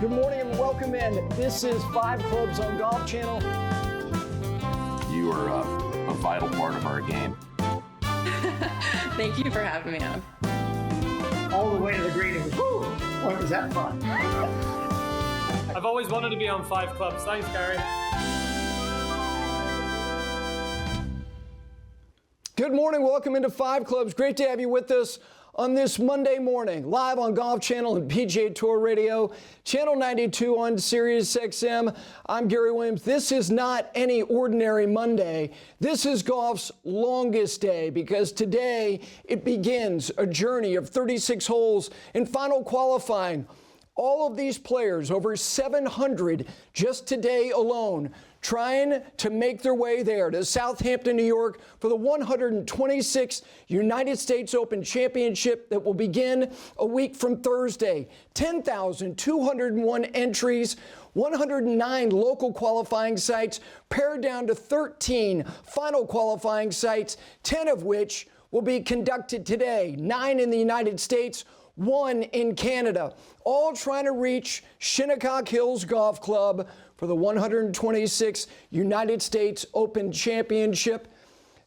Good morning and welcome in. This is 5 Clubs on Golf Channel. You are a vital part of our game. Thank you for having me on. All the way to the green. Woo! Boy, was that fun. I've always wanted to be on 5 Clubs. Thanks, Gary. Good morning. Welcome into 5 Clubs. Great to have you with us on this Monday morning, live on Golf Channel and PGA Tour Radio, Channel 92 on Sirius XM. I'm Gary Williams. This is not any ordinary Monday. This is golf's longest day because today it begins a journey of 36 holes in final qualifying. All of these players, over 700 just today alone, trying to make their way there to Southampton, New York for the 126th United States Open Championship that will begin a week from Thursday. 10,201 entries, 109 local qualifying sites, pared down to 13 final qualifying sites, 10 of which will be conducted today, 9 in the United States, 1 in Canada, all trying to reach Shinnecock Hills Golf Club for the 126th United States Open Championship.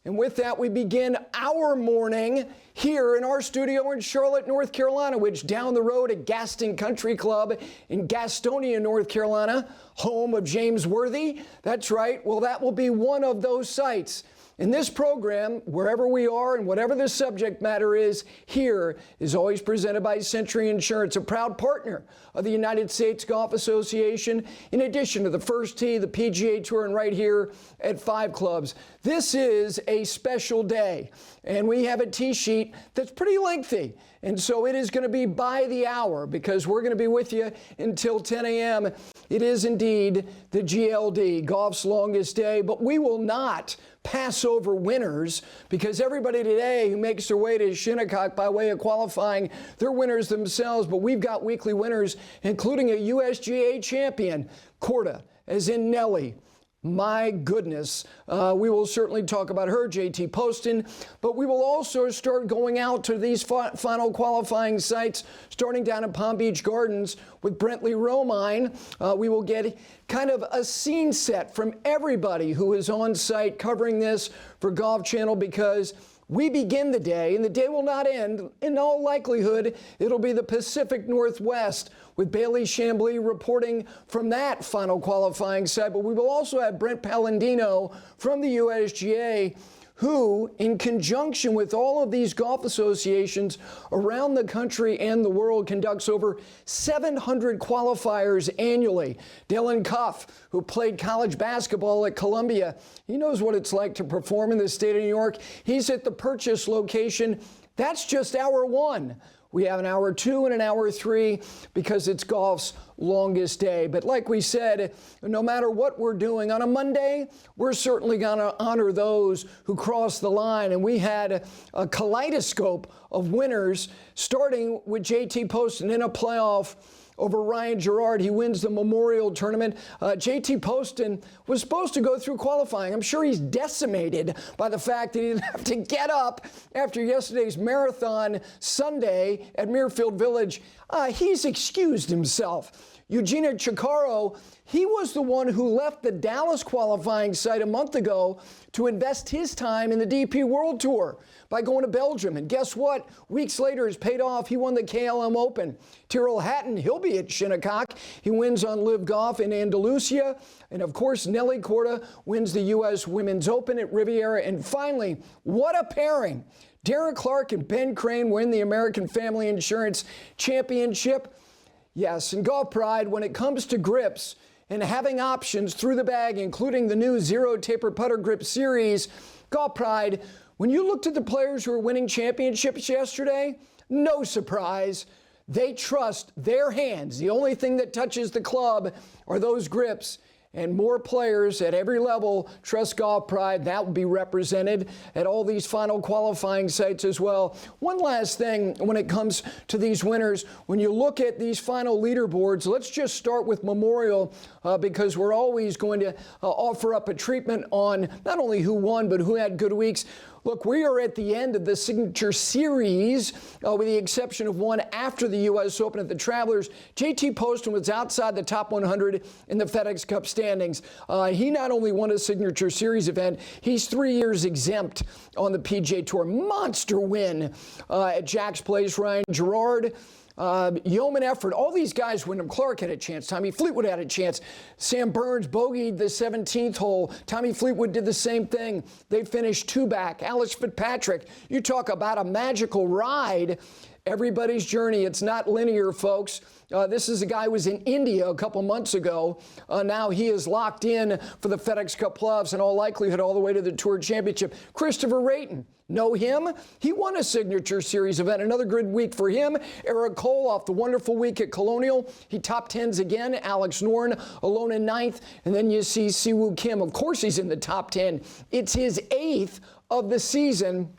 And with that, we begin our morning here in our studio in Charlotte, North Carolina, which down the road at Gaston Country Club in Gastonia, North Carolina, home of James Worthy. That's right. Well, that will be one of those sites. In this program, wherever we are and whatever the subject matter is, here is always presented by Century Insurance, a proud partner of the United States Golf Association, in addition to the First Tee, the PGA Tour, and right here at 5 Clubs. This is a special day, and we have a tee sheet that's pretty lengthy. And so it is going to be by the hour because we're going to be with you until 10 a.m. It is indeed the GLD, golf's longest day, but we will not pass over winners because everybody today who makes their way to Shinnecock by way of qualifying, they're winners themselves, but we've got weekly winners, including a USGA champion, Korda, as in Nelly. My goodness, we will certainly talk about her, JT Poston, but we will also start going out to these final qualifying sites, starting down at Palm Beach Gardens with Brentley Romine. We will get kind of a scene set from everybody who is on site covering this for Golf Channel because we begin the day, and the day will not end. In all likelihood, it'll be the Pacific Northwest with Bailey Chambly reporting from that final qualifying site. But we will also have Brent Paladino from the USGA, who, in conjunction with all of these golf associations around the country and the world, conducts over 700 qualifiers annually. Dalen Cuff, who played college basketball at Columbia, he knows what it's like to perform in the state of New York. He's at the Purchase location. That's just hour 1. We have an hour 2 and an hour 3 because it's golf's longest day. But like we said, no matter what we're doing on a Monday, we're certainly going to honor those who cross the line. And we had a kaleidoscope of winners, starting with JT Poston in a playoff over Ryan Gerard. He wins the Memorial Tournament. JT Poston was supposed to go through qualifying. I'm sure he's decimated by the fact that he didn't have to get up after yesterday's marathon Sunday at Muirfield Village. He's excused himself. Eugenia Chicaro, he was the one who left the Dallas qualifying site a month ago to invest his time in the DP World Tour by going to Belgium. And guess what? Weeks later, it's paid off. He won the KLM Open. Tyrrell Hatton, he'll be at Shinnecock. He wins on Live Golf in Andalusia. And of course, Nelly Korda wins the U.S. Women's Open at Riviera. And finally, what a pairing. Darren Clarke and Ben Crane win the American Family Insurance Championship. Yes, in Golf Pride, when it comes to grips and having options through the bag, including the new Zero Taper Putter Grip Series, Golf Pride, when you looked at the players who were winning championships yesterday, no surprise, they trust their hands. The only thing that touches the club are those grips. And more players at every level trust Golf Pride. That will be represented at all these final qualifying sites as well. One last thing when it comes to these winners, when you look at these final leaderboards, let's just start with Memorial because we're always going to offer up a treatment on not only who won, but who had good weeks. Look, we are at the end of the Signature Series, with the exception of one after the U.S. Open at the Travelers. JT Poston was outside the top 100 in the FedEx Cup standings. He not only won a Signature Series event, he's 3 years exempt on the PGA Tour. Monster win at Jack's Place. Ryan Gerard, yeoman effort. All these guys, Wyndham Clark had a chance. Tommy Fleetwood had a chance. Sam Burns bogeyed the 17th hole. Tommy Fleetwood did the same thing. They finished 2 back. Alex Fitzpatrick, you talk about a magical ride. Everybody's journey. It's not linear, folks. This is a guy who was in India a couple months ago. Now he is locked in for the FedEx Cup playoffs, in all likelihood all the way to the Tour Championship. Christopher Rayton. Know him? He won a Signature Series event. Another good week for him. Eric Cole off the wonderful week at Colonial. He top 10s again. Alex Noren alone in 9th. And then you see Siwoo Kim. Of course he's in the top 10. It's his 8th of the season.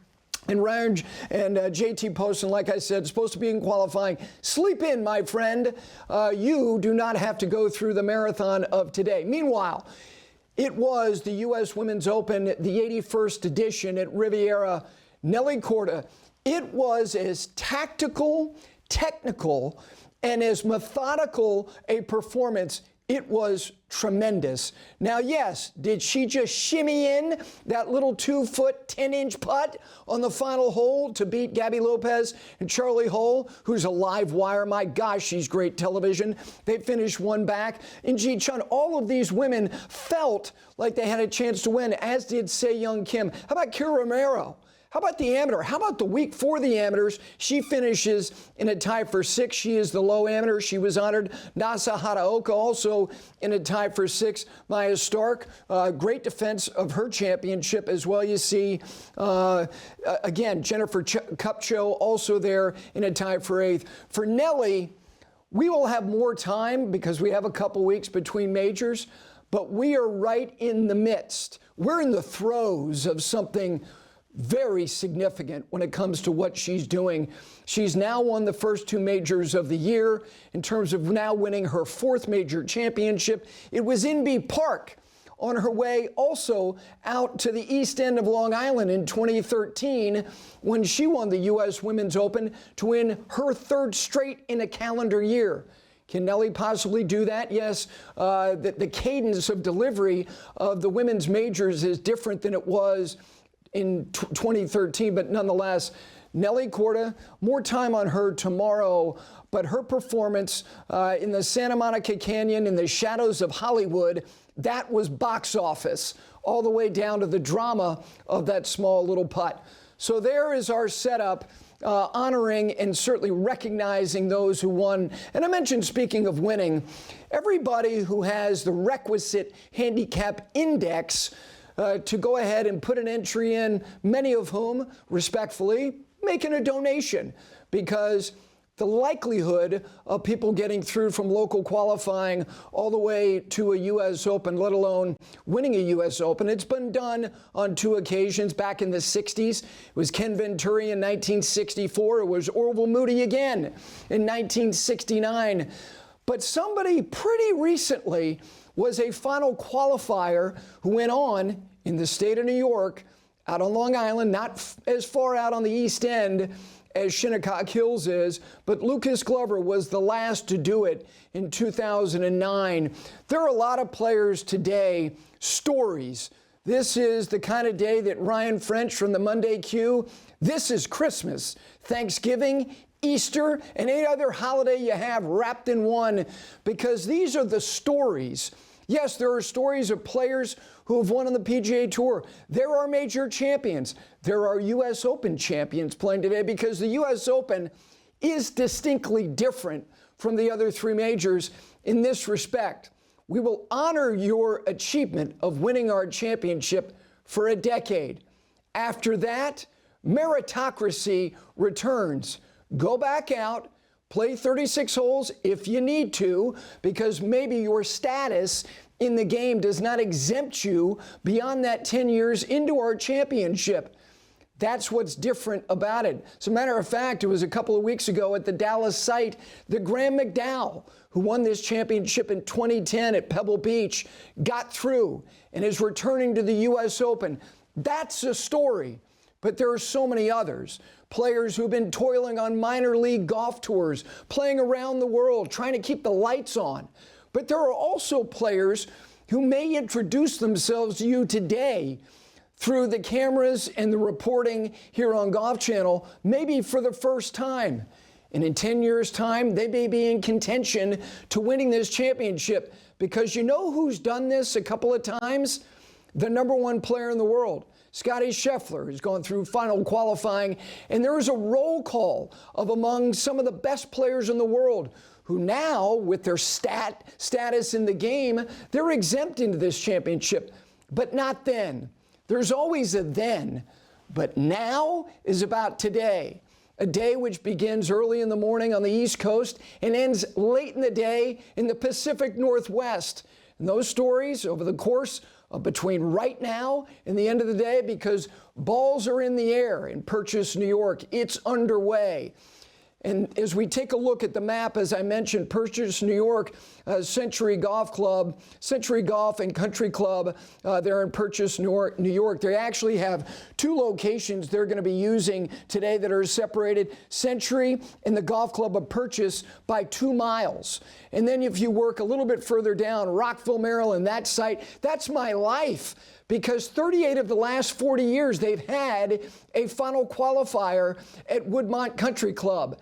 And Ryan and JT Poston, like I said, supposed to be in qualifying. Sleep in, my friend. You do not have to go through the marathon of today. Meanwhile, it was the U.S. Women's Open, the 81st edition at Riviera. Nelly Korda. It was as tactical, technical, and as methodical a performance. It was tremendous. Now, yes, did she just shimmy in that little 2-foot, 10-inch putt on the final hole to beat Gabby Lopez and Charlie Hull, who's a live wire? My gosh, she's great television. They finished 1 back. In Ji Chun, all of these women felt like they had a chance to win, as did Se Young Kim. How about Kira Romero? How about the amateur? How about the week for the amateurs? She finishes in a tie for 6th. She is the low amateur. She was honored. Nasa Haraoka also in a tie for 6th. Maya Stark, great defense of her championship as well. You see, again, Jennifer Kupcho also there in a tie for 8th. For Nelly, we will have more time because we have a couple weeks between majors, but we are right in the midst. We're in the throes of something very significant when it comes to what she's doing. She's now won the first 2 majors of the year in terms of now winning her 4th major championship. It was in Bee Park on her way also out to the east end of Long Island in 2013 when she won the U.S. Women's Open to win her 3rd straight in a calendar year. Can Nelly possibly do that? Yes. The cadence of delivery of the women's majors is different than it was in 2013, but nonetheless, Nelly Korda, more time on her tomorrow, but her performance in the Santa Monica Canyon in the shadows of Hollywood, that was box office, all the way down to the drama of that small little putt. So there is our setup, honoring and certainly recognizing those who won. And I mentioned, speaking of winning, everybody who has the requisite handicap index to go ahead and put an entry in, many of whom, respectfully, making a donation, because the likelihood of people getting through from local qualifying all the way to a U.S. Open, let alone winning a U.S. Open, it's been done on 2 occasions back in the 60s. It was Ken Venturi in 1964. It was Orville Moody again in 1969. But somebody pretty recently was a final qualifier who went on in the state of New York, out on Long Island, not as far out on the East End as Shinnecock Hills is, but Lucas Glover was the last to do it in 2009. There are a lot of players today, stories. This is the kind of day that Ryan French from the Monday Q, this is Christmas, Thanksgiving, Easter, and any other holiday you have wrapped in one, because these are the stories. Yes, there are stories of players who have won on the PGA Tour. There are major champions. There are U.S. Open champions playing today, because the U.S. Open is distinctly different from the other 3 majors in this respect. We will honor your achievement of winning our championship for a decade. After that, meritocracy returns. Go back out, play 36 holes if you need to, because maybe your status in the game does not exempt you beyond that 10 years into our championship. That's what's different about it. As a matter of fact, it was a couple of weeks ago at the Dallas site that Graham McDowell, who won this championship in 2010 at Pebble Beach, got through and is returning to the U.S. Open. That's a story. But there are so many others, players who've been toiling on minor league golf tours, playing around the world, trying to keep the lights on. But there are also players who may introduce themselves to you today through the cameras and the reporting here on Golf Channel, maybe for the first time. And in 10 years' time, they may be in contention to winning this championship, because you know who's done this a couple of times? The #1 player in the world, Scottie Scheffler, has gone through final qualifying, and there is a roll call of among some of the best players in the world who now, with their status in the game, they're exempt into this championship, but not then. There's always a then, but now is about today. A day which begins early in the morning on the East Coast and ends late in the day in the Pacific Northwest. And those stories over the course of between right now and the end of the day, because balls are in the air in Purchase, New York. It's underway. And as we take a look at the map, as I mentioned, Purchase, New York, Century Golf and Country Club, they're in Purchase, New York. They actually have 2 locations they're going to be using today that are separated, Century and the Golf Club of Purchase, by 2 miles. And then if you work a little bit further down, Rockville, Maryland, that site, that's my life. Because 38 of the last 40 years, they've had a final qualifier at Woodmont Country Club.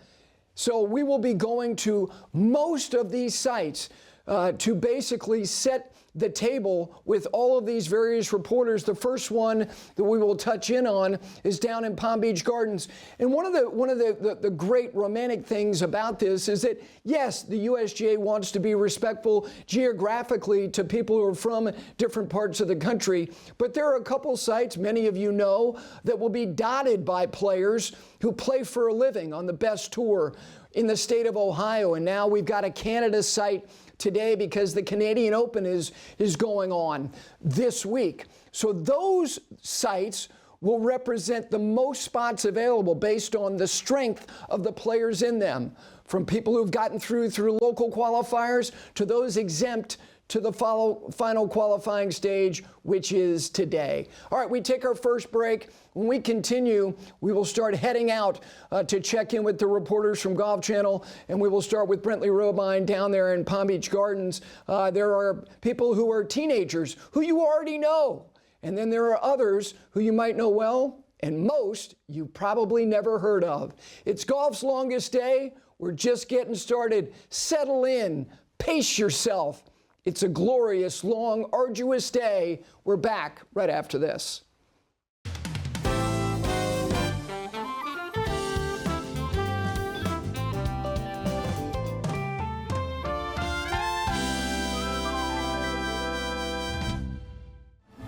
So we will be going to most of these sites to basically set the table with all of these various reporters. The first one that we will touch in on is down in Palm Beach Gardens. And one of the great romantic things about this is that, yes, the USGA wants to be respectful geographically to people who are from different parts of the country, but there are a couple sites, many of you know, that will be dotted by players who play for a living on the best tour in the state of Ohio. And now we've got a Canada site today because the Canadian Open is going on this week. So those sites will represent the most spots available based on the strength of the players in them, from people who've gotten through local qualifiers to those exempt to the final qualifying stage, which is today. All right, we take our first break. When we continue, we will start heading out to check in with the reporters from Golf Channel, and we will start with Brentley Romine down there in Palm Beach Gardens. There are people who are teenagers who you already know, and then there are others who you might know well, and most you probably never heard of. It's golf's longest day. We're just getting started. Settle in, pace yourself. It's a glorious, long, arduous day. We're back right after this.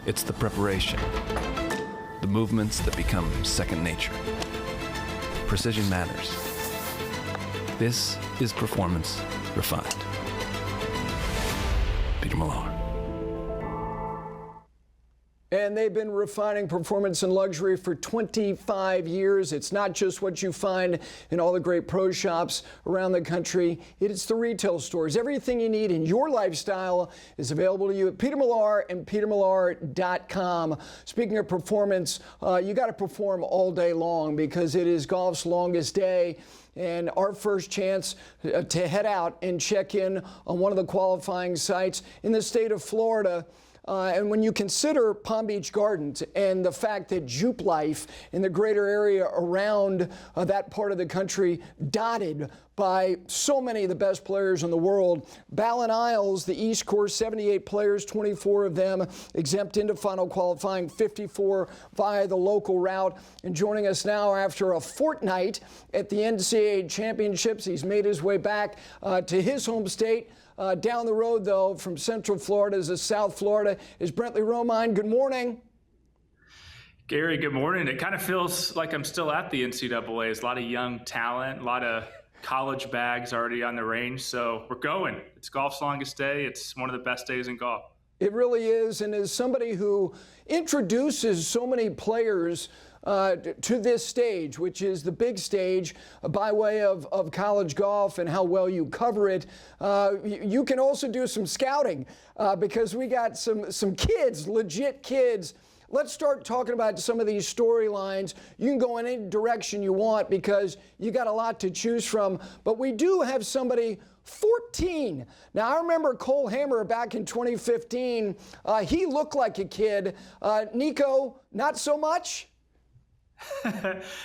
It's the preparation, the movements that become second nature. Precision matters. This is performance refined. Peter Millar. And they've been refining performance and luxury for 25 years. It's not just what you find in all the great pro shops around the country. It's the retail stores. Everything you need in your lifestyle is available to you at Peter Millar and petermillar.com. Speaking of performance, you got to perform all day long because it is golf's longest day. And our first chance to head out and check in on one of the qualifying sites in the state of Florida. And when you consider Palm Beach Gardens and the fact that Jupe Life in the greater area around that part of the country dotted by so many of the best players in the world, Ballin Isles, the East Course, 78 players, 24 of them exempt into final qualifying, 54 via the local route. And joining us now after a fortnight at the NCAA Championships, he's made his way back to his home state. Down the road, though, from Central Florida to South Florida, is Brentley Romine. Good morning. Gary, good morning. It kind of feels like I'm still at the NCAA. There's a lot of young talent, a lot of college bags already on the range. So we're going. It's golf's longest day. It's one of the best days in golf. It really is. And as somebody who introduces so many players to this stage, which is the big stage by way of college golf and how well you cover it, you can also do some scouting because we got some kids, legit kids, let's start talking about some of these storylines. You can go in any direction you want because you got a lot to choose from. But we do have somebody 14. Now, I remember Cole Hammer back in 2015. He looked like a kid. Nico, not so much?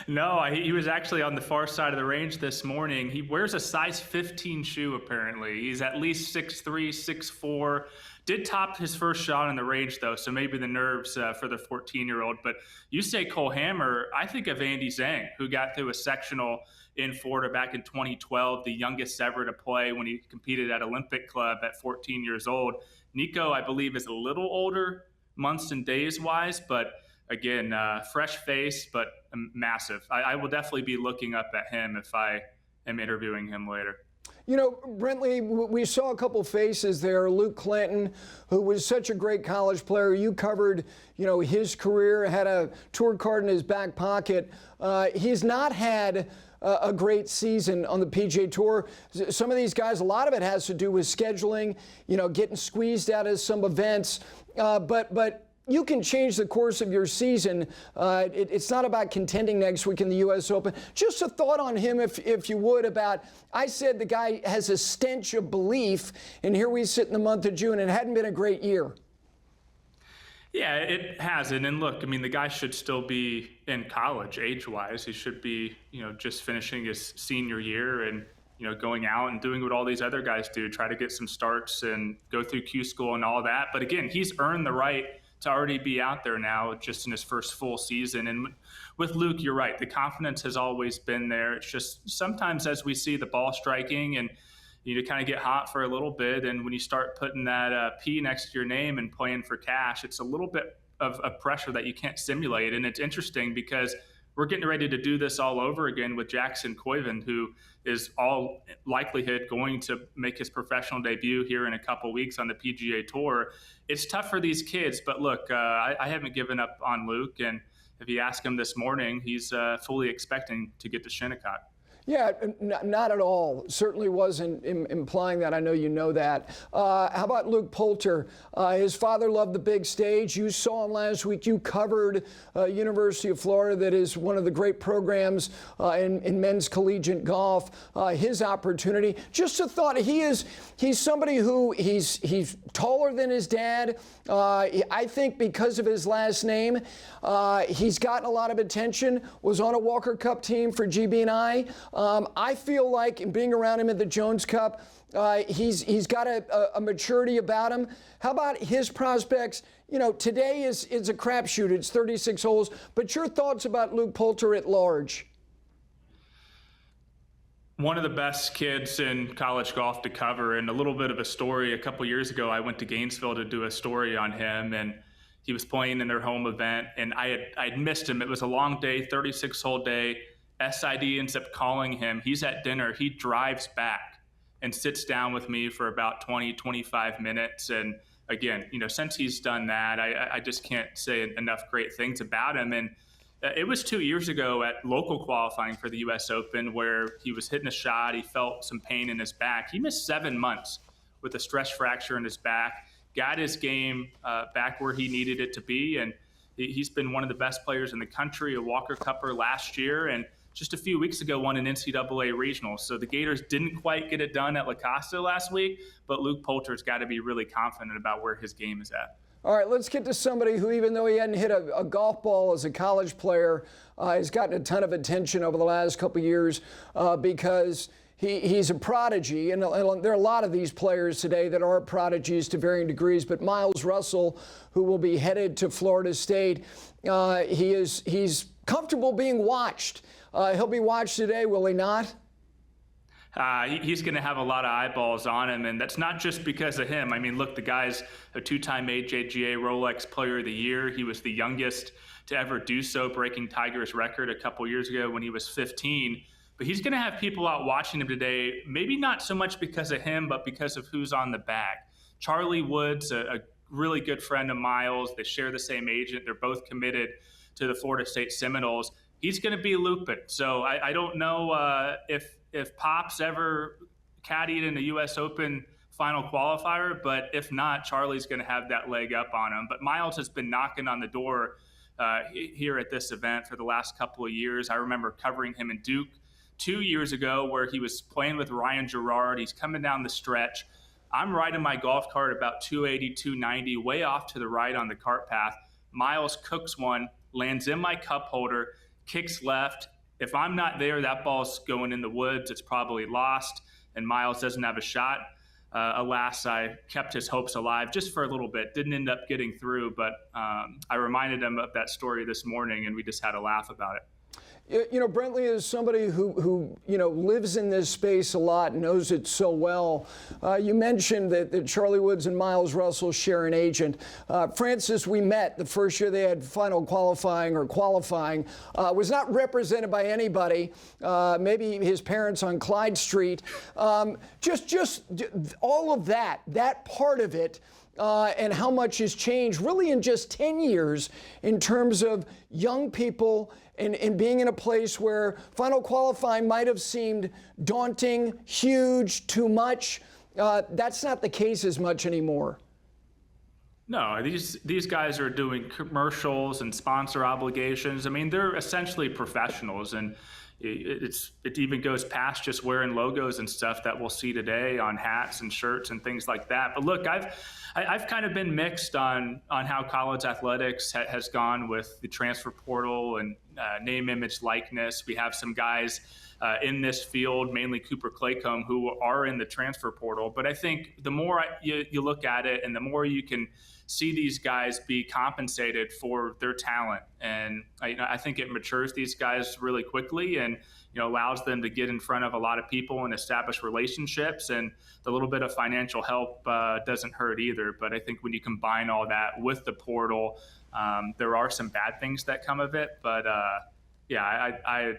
No, he was actually on the far side of the range this morning. He wears a size 15 shoe, apparently. He's at least 6'3", 6'4". Did top his first shot on the range, though, so maybe the nerves for the 14-year-old. But you say Cole Hammer, I think of Andy Zhang, who got through a sectional in Florida back in 2012, the youngest ever to play when he competed at Olympic Club at 14 years old. Nico, I believe, is a little older, months and days-wise, but again, fresh face, but massive. I will definitely be looking up at him if I am interviewing him later. You know, Brentley, we saw a couple faces there. Luke Clanton, who was such a great college player. You covered, his career, had a tour card in his back pocket. He's not had a great season on the PGA Tour. Some of these guys, a lot of it has to do with scheduling, getting squeezed out of some events. But you can change the course of your season. It's not about contending next week in the U.S. Open. Just a thought on him, if you would, about, I said the guy has a stench of belief, and here we sit in the month of June, and it hadn't been a great year. Yeah, it hasn't. And look, I mean, the guy should still be in college age-wise. He should be, just finishing his senior year and, going out and doing what all these other guys do, try to get some starts and go through Q school and all that. But again, he's earned the right to already be out there now just in his first full season. And with Luke, you're right. The confidence has always been there. It's just sometimes as we see the ball striking and you kind of get hot for a little bit. And when you start putting that P next to your name and playing for cash, it's a little bit of pressure that you can't simulate. And it's interesting because we're getting ready to do this all over again with Jackson Koiven, who is all likelihood going to make his professional debut here in a couple weeks on the PGA Tour. It's tough for these kids, but look, I haven't given up on Luke. And if you ask him this morning, he's fully expecting to get to Shinnecock. Yeah, not at all. Certainly wasn't implying that. I know you know that. How about Luke Poulter? His father loved the big stage. You saw him last week. You covered University of Florida, that is one of the great programs in men's collegiate golf. His opportunity. Just a thought. He's somebody who he's taller than his dad. I think because of his last name, he's gotten a lot of attention. Was on a Walker Cup team for GB&I. I feel like in being around him at the Jones Cup, he's got a maturity about him. How about his prospects? Today is a crapshoot. It's 36 holes. But your thoughts about Luke Poulter at large? One of the best kids in college golf to cover, and a little bit of a story. A couple years ago, I went to Gainesville to do a story on him, and he was playing in their home event, and I'd missed him. It was a long day, 36-hole day. SID ends up calling him. He's at dinner. He drives back and sits down with me for about 20, 25 minutes. And again, since he's done that, I just can't say enough great things about him. And it was 2 years ago at local qualifying for the U.S. Open where he was hitting a shot. He felt some pain in his back. He missed 7 months with a stress fracture in his back, got his game back where he needed it to be. And he's been one of the best players in the country, a Walker Cupper last year. And just a few weeks ago won an NCAA regional. So the Gators didn't quite get it done at La Costa last week, but Luke Poulter's got to be really confident about where his game is at. All right, let's get to somebody who, even though he hadn't hit a golf ball as a college player, has gotten a ton of attention over the last couple of years because he's a prodigy. And there are a lot of these players today that are prodigies to varying degrees. But Miles Russell, who will be headed to Florida State, he's comfortable being watched. He'll be watched today, will he not? He's going to have a lot of eyeballs on him, and that's not just because of him. I mean, look, the guy's a two-time AJGA Rolex Player of the Year. He was the youngest to ever do so, breaking Tiger's record a couple years ago when he was 15. But he's going to have people out watching him today, maybe not so much because of him, but because of who's on the bag. Charlie Woods, a really good friend of Miles. They share the same agent. They're both committed to the Florida State Seminoles. He's going to be looping. So I don't know if Pop's ever caddied in the U.S. Open final qualifier, but if not, Charlie's going to have that leg up on him. But Miles has been knocking on the door here at this event for the last couple of years. I remember covering him in Duke 2 years ago where he was playing with Ryan Gerard. He's coming down the stretch. I'm riding my golf cart about 280, 290, way off to the right on the cart path. Miles cooks one, lands in my cup holder, kicks left. If I'm not there, that ball's going in the woods. It's probably lost, and Miles doesn't have a shot. Alas, I kept his hopes alive just for a little bit. Didn't end up getting through, but I reminded him of that story this morning, and we just had a laugh about it. You know, Brentley is somebody who lives in this space a lot and knows it so well. You mentioned that Charlie Woods and Miles Russell share an agent. Francis, we met the first year they had final qualifying, was not represented by anybody, maybe his parents on Clyde Street. Just all of that part of it, and how much has changed really in just 10 years in terms of young people and being in a place where final qualifying might have seemed daunting, huge, too much. That's not the case as much anymore. No, these guys are doing commercials and sponsor obligations. I mean, they're essentially professionals, and it even goes past just wearing logos and stuff that we'll see today on hats and shirts and things like that. But look, I've kind of been mixed on how college athletics has gone with the transfer portal and name, image, likeness. We have some guys in this field, mainly Cooper Claycomb, who are in the transfer portal. But I think the more you look at it and the more you can see these guys be compensated for their talent. And I think it matures these guys really quickly and allows them to get in front of a lot of people and establish relationships. And the little bit of financial help doesn't hurt either. But I think when you combine all that with the portal, there are some bad things that come of it. But I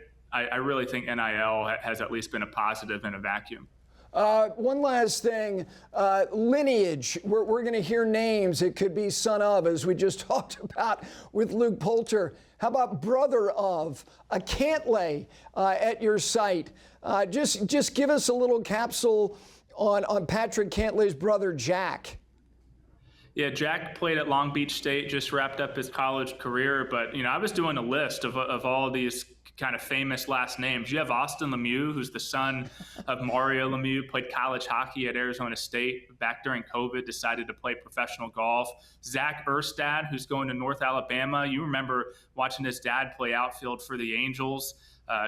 really think NIL has at least been a positive in a vacuum. One last thing, lineage. We're going to hear names. It could be son of, as we just talked about with Luke Poulter. How about brother of a Cantlay at your site? Just give us a little capsule on Patrick Cantlay's brother, Jack. Yeah, Jack played at Long Beach State, just wrapped up his college career. But, I was doing a list of all these kind of famous last names. You have Austin Lemieux, who's the son of Mario Lemieux, played college hockey at Arizona State. Back during COVID, decided to play professional golf. Zach Erstad, who's going to North Alabama. You remember watching his dad play outfield for the Angels.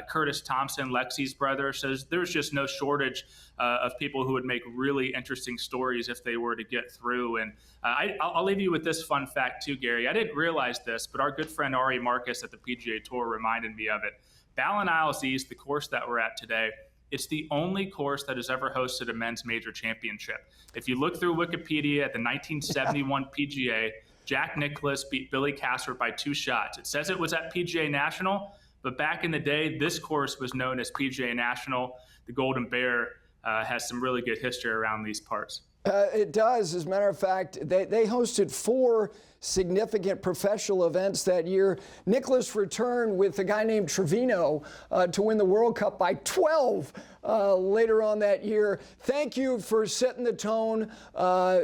Curtis Thompson, Lexi's brother, says there's just no shortage of people who would make really interesting stories if they were to get through. And I'll leave you with this fun fact too, Gary. I didn't realize this, but our good friend Ari Marcus at the PGA Tour reminded me of it. Ballin Isles East, the course that we're at today, it's the only course that has ever hosted a men's major championship. If you look through Wikipedia at the 1971 PGA, Jack Nicklaus beat Billy Casper by 2 shots. It says it was at PGA National, but back in the day, this course was known as PGA National. The Golden Bear has some really good history around these parts. It does. As a matter of fact, they hosted 4 significant professional events that year. Nicklaus returned with a guy named Trevino to win the World Cup by 12 later on that year. Thank you for setting the tone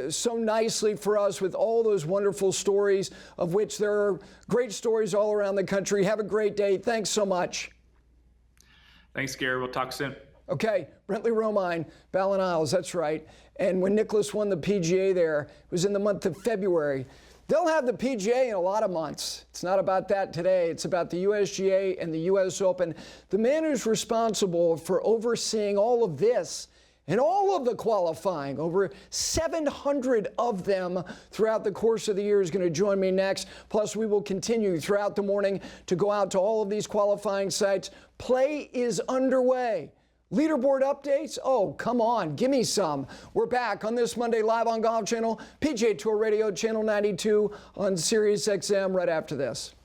so nicely for us with all those wonderful stories, of which there are great stories all around the country. Have a great day. Thanks so much. Thanks, Gary. We'll talk soon. Okay, Brentley Romine, Ballin Isles, that's right. And when Nicklaus won the PGA there, it was in the month of February. They'll have the PGA in a lot of months. It's not about that today. It's about the USGA and the US Open. The man who's responsible for overseeing all of this and all of the qualifying, over 700 of them throughout the course of the year, is going to join me next. Plus, we will continue throughout the morning to go out to all of these qualifying sites. Play is underway. Leaderboard updates? Oh, come on, give me some. We're back on this Monday live on Golf Channel, PGA Tour Radio, Channel 92 on Sirius XM right after this.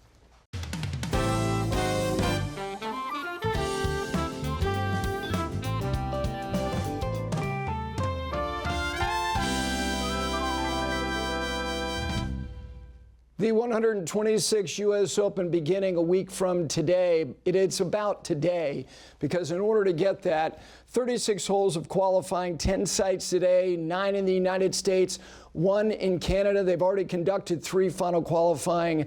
The 126 U.S. Open beginning a week from today. It's about today because in order to get that, 36 holes of qualifying, 10 sites today, 9 in the United States, 1 in Canada. They've already conducted 3 final qualifying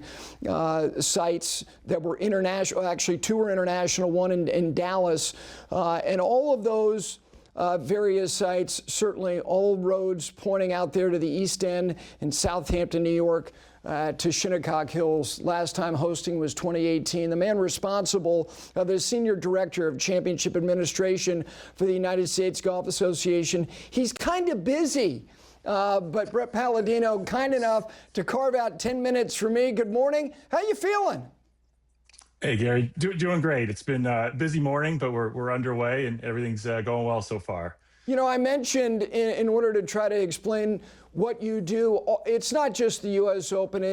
sites that were international. Actually, 2 were international, 1 in Dallas. And all of those various sites, certainly all roads pointing out there to the East End in Southampton, New York, to Shinnecock Hills. Last time hosting was 2018. The man responsible, the Senior Director of Championship Administration for the United States Golf Association, he's kind of busy. But Brent Paladino, kind enough to carve out 10 minutes for me. Good morning. How you feeling? Hey, Gary, doing great. It's been a busy morning, but we're underway and everything's going well so far. You know, I mentioned in order to try to explain what you do, it's not just the U.S. Open.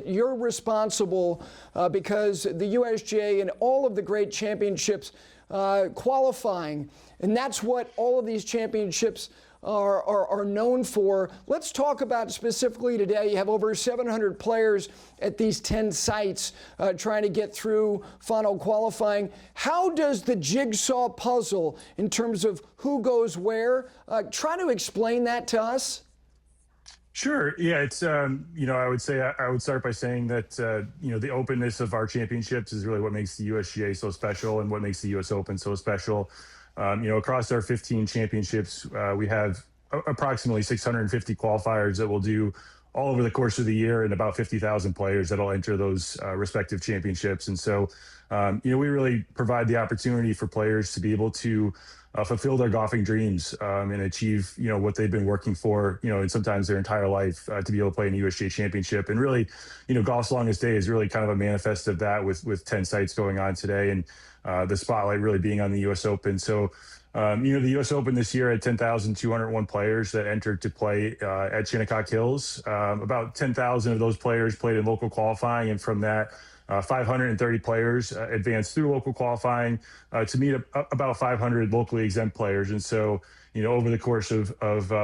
You're responsible because the USGA and all of the great championships qualifying, and that's what all of these championships are known for. Let's talk about specifically today. You have over 700 players at these 10 sites trying to get through final qualifying. How does the jigsaw puzzle in terms of who goes where, try to explain that to us? Sure. Yeah, it's, I would say I would start by saying that, the openness of our championships is really what makes the USGA so special and what makes the US Open so special. Across our 15 championships, we have approximately 650 qualifiers that will do all over the course of the year and about 50,000 players that'll enter those respective championships. And so, we really provide the opportunity for players to be able to fulfill their golfing dreams and achieve, what they've been working for, and sometimes their entire life to be able to play in the USGA Championship. And really, Golf's Longest Day is really kind of a manifest of that with 10 sites going on today and the spotlight really being on the US Open. So, the US Open this year had 10,201 players that entered to play at Shinnecock Hills. About 10,000 of those players played in local qualifying, and from that, 530 players advanced through local qualifying to meet about 500 locally exempt players. And so, over the course of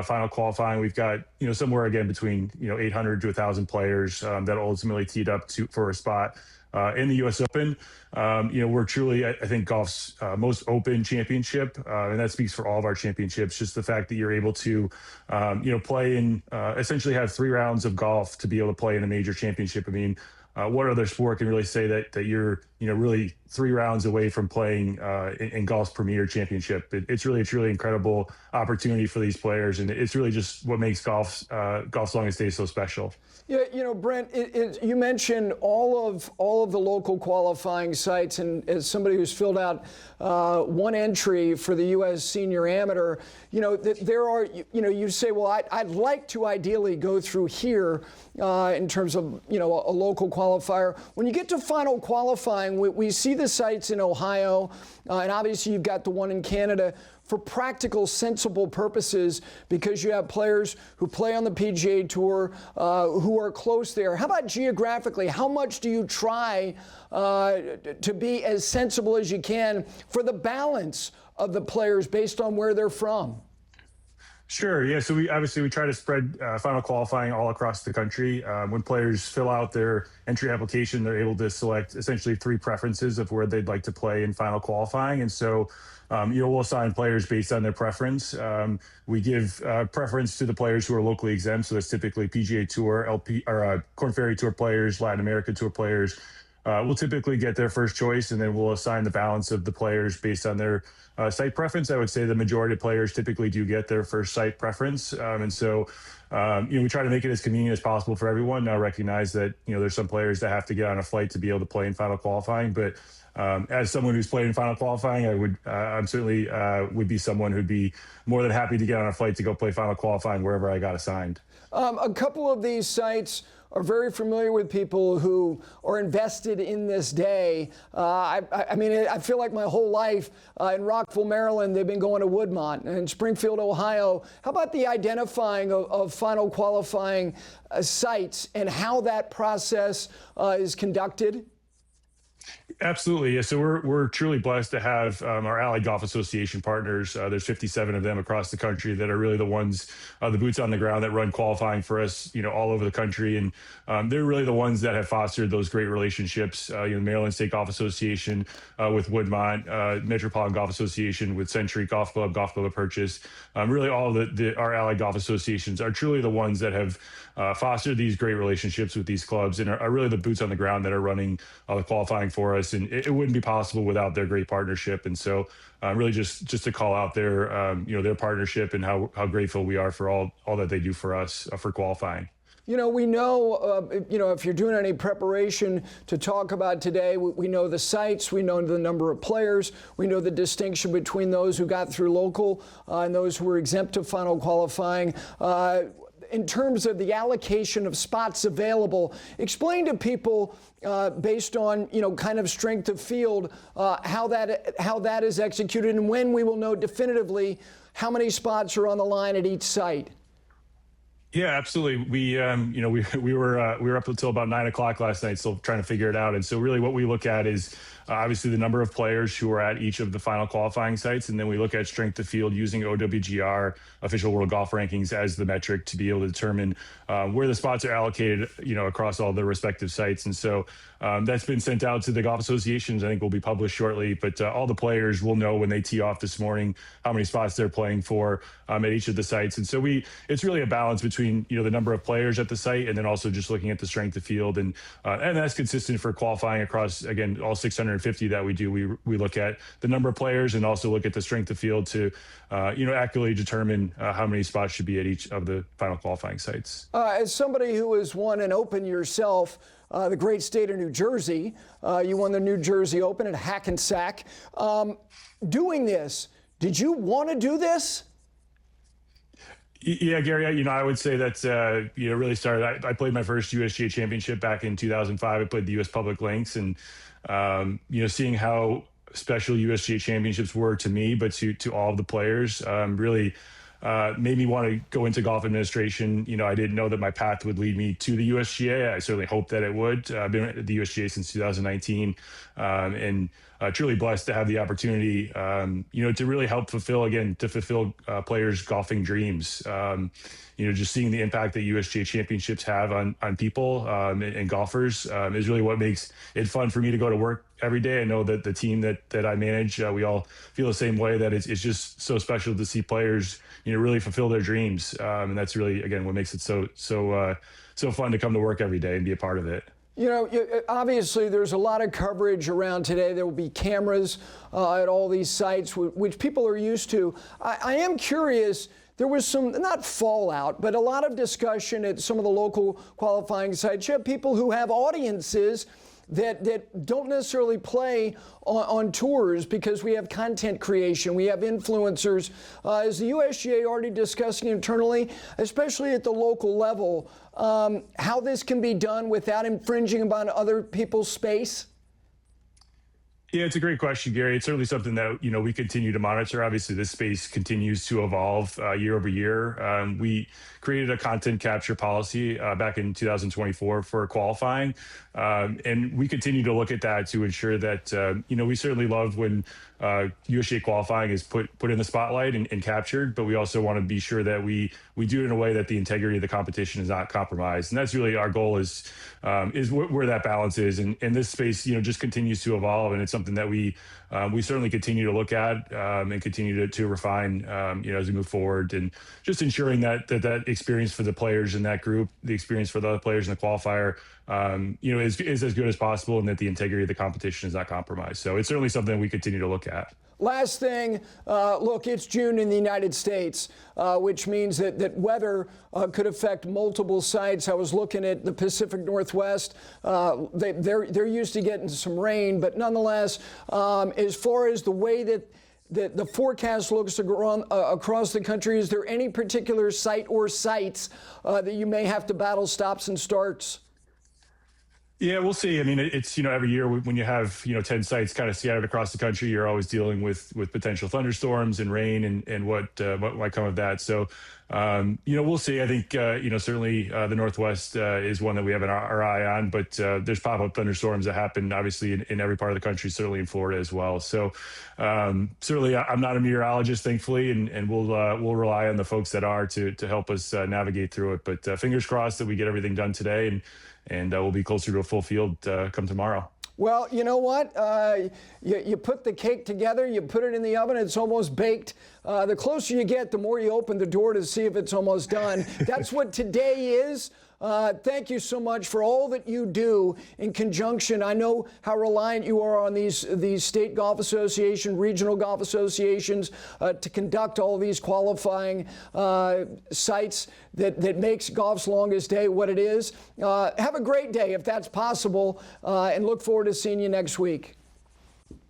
final qualifying, we've got, somewhere again between, 800 to 1,000 players that ultimately teed up for a spot in the U.S. Open. We're truly, I think, golf's most open championship, and that speaks for all of our championships. Just the fact that you're able to, play in, essentially have 3 rounds of golf to be able to play in a major championship. I mean, what other sport can really say that you're, really 3 rounds away from playing in golf's premier championship? It's really a truly incredible opportunity for these players, and it's really just what makes golf's Longest Day so special. Yeah, Brent, you mentioned all of the local qualifying sites, and as somebody who's filled out 1 entry for the U.S. Senior Amateur, there are, you say, well, I'd like to ideally go through here in terms of, a local qualifier. When you get to final qualifying, we see the sites in Ohio, and obviously you've got the one in Canada. For practical, sensible purposes, because you have players who play on the PGA Tour who are close there. How about geographically? How much do you try to be as sensible as you can for the balance of the players based on where they're from? Sure. Yeah. So we try to spread final qualifying all across the country. When players fill out their entry application, they're able to select essentially 3 preferences of where they'd like to play in final qualifying. And so, we'll assign players based on their preference. We give preference to the players who are locally exempt. So that's typically PGA Tour, Korn Ferry Tour players, Latin America Tour players. We'll typically get their first choice, and then we'll assign the balance of the players based on their site preference. I would say the majority of players typically do get their first site preference. And so, we try to make it as convenient as possible for everyone. Now recognize that, there's some players that have to get on a flight to be able to play in final qualifying. But as someone who's played in final qualifying, I'm certainly would be someone who'd be more than happy to get on a flight to go play final qualifying wherever I got assigned. A couple of these sites are very familiar with people who are invested in this day. I feel like my whole life in Rockville, Maryland, they've been going to Woodmont, and Springfield, Ohio. How about the identifying of final qualifying sites and how that process is conducted? Absolutely. Yeah. So we're truly blessed to have our Allied Golf Association partners. There's 57 of them across the country that are really the ones, the boots on the ground that run qualifying for us, all over the country. And they're really the ones that have fostered those great relationships. Maryland State Golf Association with Woodmont, Metropolitan Golf Association with Century Golf Club of Purchase. Really all our Allied Golf Associations are truly the ones that have fostered these great relationships with these clubs and are really the boots on the ground that are running the qualifying for us. And it wouldn't be possible without their great partnership. And so really just to call out their partnership and how grateful we are for all that they do for us for qualifying. We know, if you're doing any preparation to talk about today, we know the sites, we know the number of players, we know the distinction between those who got through local and those who were exempt of final qualifying. In terms of the allocation of spots available, explain to people based on kind of strength of field how that is executed and when we will know definitively how many spots are on the line at each site. Yeah, absolutely. We were up until about 9 o'clock last night, still trying to figure it out. And so really what we look at is obviously the number of players who are at each of the final qualifying sites. And then we look at strength of field using OWGR, official world golf rankings, as the metric to be able to determine where the spots are allocated, across all the respective sites. And so that's been sent out to the golf associations. I think will be published shortly, but all the players will know when they tee off this morning how many spots they're playing for at each of the sites. And so it's really a balance between, the number of players at the site and then also just looking at the strength of field. And that's consistent for qualifying across, again, all 650 that we do. We look at the number of players and also look at the strength of field to, accurately determine how many spots should be at each of the final qualifying sites. As somebody who has won an Open yourself, the great state of New Jersey, you won the New Jersey Open at Hackensack. Doing this, did you want to do this? Yeah, Gary, I would say that, really started, I played my first USGA championship back in 2005. I played the US Public Links and, seeing how special USGA championships were to me, but to all of the players, really made me want to go into golf administration. I didn't know that my path would lead me to the USGA. I certainly hoped that it would. I've been at the USGA since 2019 and truly blessed to have the opportunity, to really help fulfill players' golfing dreams. Just seeing the impact that USGA championships have on people and golfers is really what makes it fun for me to go to work every day. I know that the team that I manage, we all feel the same way, that it's just so special to see players, really fulfill their dreams. And that's really, again, what makes it so fun to come to work every day and be a part of it. Obviously there's a lot of coverage around today. There will be cameras at all these sites, which people are used to. I am curious, there was some, not fallout, but a lot of discussion at some of the local qualifying sites. You have people who have audiences that don't necessarily play on tours because we have content creation, we have influencers. Is the USGA already discussing internally, especially at the local level, how this can be done without infringing upon other people's space? Yeah, it's a great question, Gary. It's certainly something that, we continue to monitor. Obviously, this space continues to evolve year over year. We created a content capture policy back in 2024 for qualifying. And we continue to look at that to ensure that, we certainly love when USGA qualifying is put in the spotlight and captured, but we also want to be sure that we do it in a way that the integrity of the competition is not compromised. And that's really our goal is where that balance is. And this space, just continues to evolve. And it's something that we certainly continue to look at and continue to refine, as we move forward, and just ensuring that experience for the players in that group, the experience for the other players in the qualifier, is as good as possible, and that the integrity of the competition is not compromised. So it's certainly something we continue to look at. Last thing, look, it's June in the United States, which means that weather could affect multiple sites. I was looking at the Pacific Northwest. They're used to getting some rain, but nonetheless, as far as the way that the forecast looks across the country, is there any particular site or sites that you may have to battle stops and starts? Yeah, we'll see. I mean, it's, every year when you have, 10 sites kind of scattered across the country, you're always dealing with potential thunderstorms and rain and what might come of that. So, we'll see. I think, certainly the Northwest is one that we have our eye on, but there's pop-up thunderstorms that happen obviously in every part of the country, certainly in Florida as well. So certainly I'm not a meteorologist, thankfully, and we'll rely on the folks that are to help us navigate through it. But fingers crossed that we get everything done today and we'll be closer to a full field come tomorrow. Well, you know what? You put the cake together, you put it in the oven, it's almost baked. The closer you get, the more you open the door to see if it's almost done. That's what today is. Thank you so much for all that you do in conjunction. I know how reliant you are on these state golf association, regional golf associations to conduct all these qualifying sites that makes golf's longest day what it is. Have a great day if that's possible, and look forward to seeing you next week.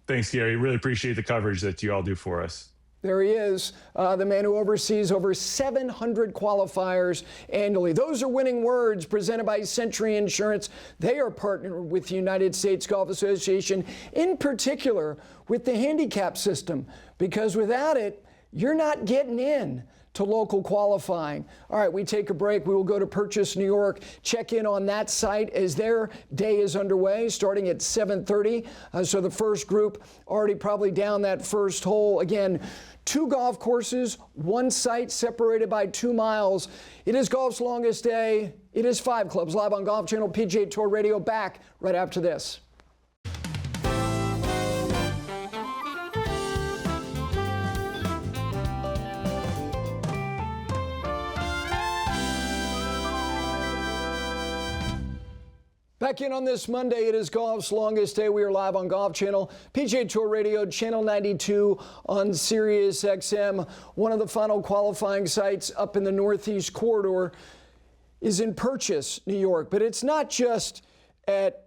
Thanks, Gary. Really appreciate the coverage that you all do for us. There he is, the man who oversees over 700 qualifiers annually. Those are winning words presented by Century Insurance. They are partnered with the United States Golf Association, in particular with the handicap system, because without it, you're not getting in to local qualifying. All right, we take a break. We will go to Purchase, New York, check in on that site as their day is underway, starting at 7:30. So the first group already probably down that first hole. Again, 2 golf courses, 1 site separated by 2 miles. It is golf's longest day. It is 5 Clubs live on Golf Channel, PGA Tour Radio, back right after this. Back in on this Monday, it is golf's longest day. We are live on Golf Channel, PGA Tour Radio, Channel 92 on Sirius XM. One of the final qualifying sites up in the Northeast Corridor is in Purchase, New York. But it's not just at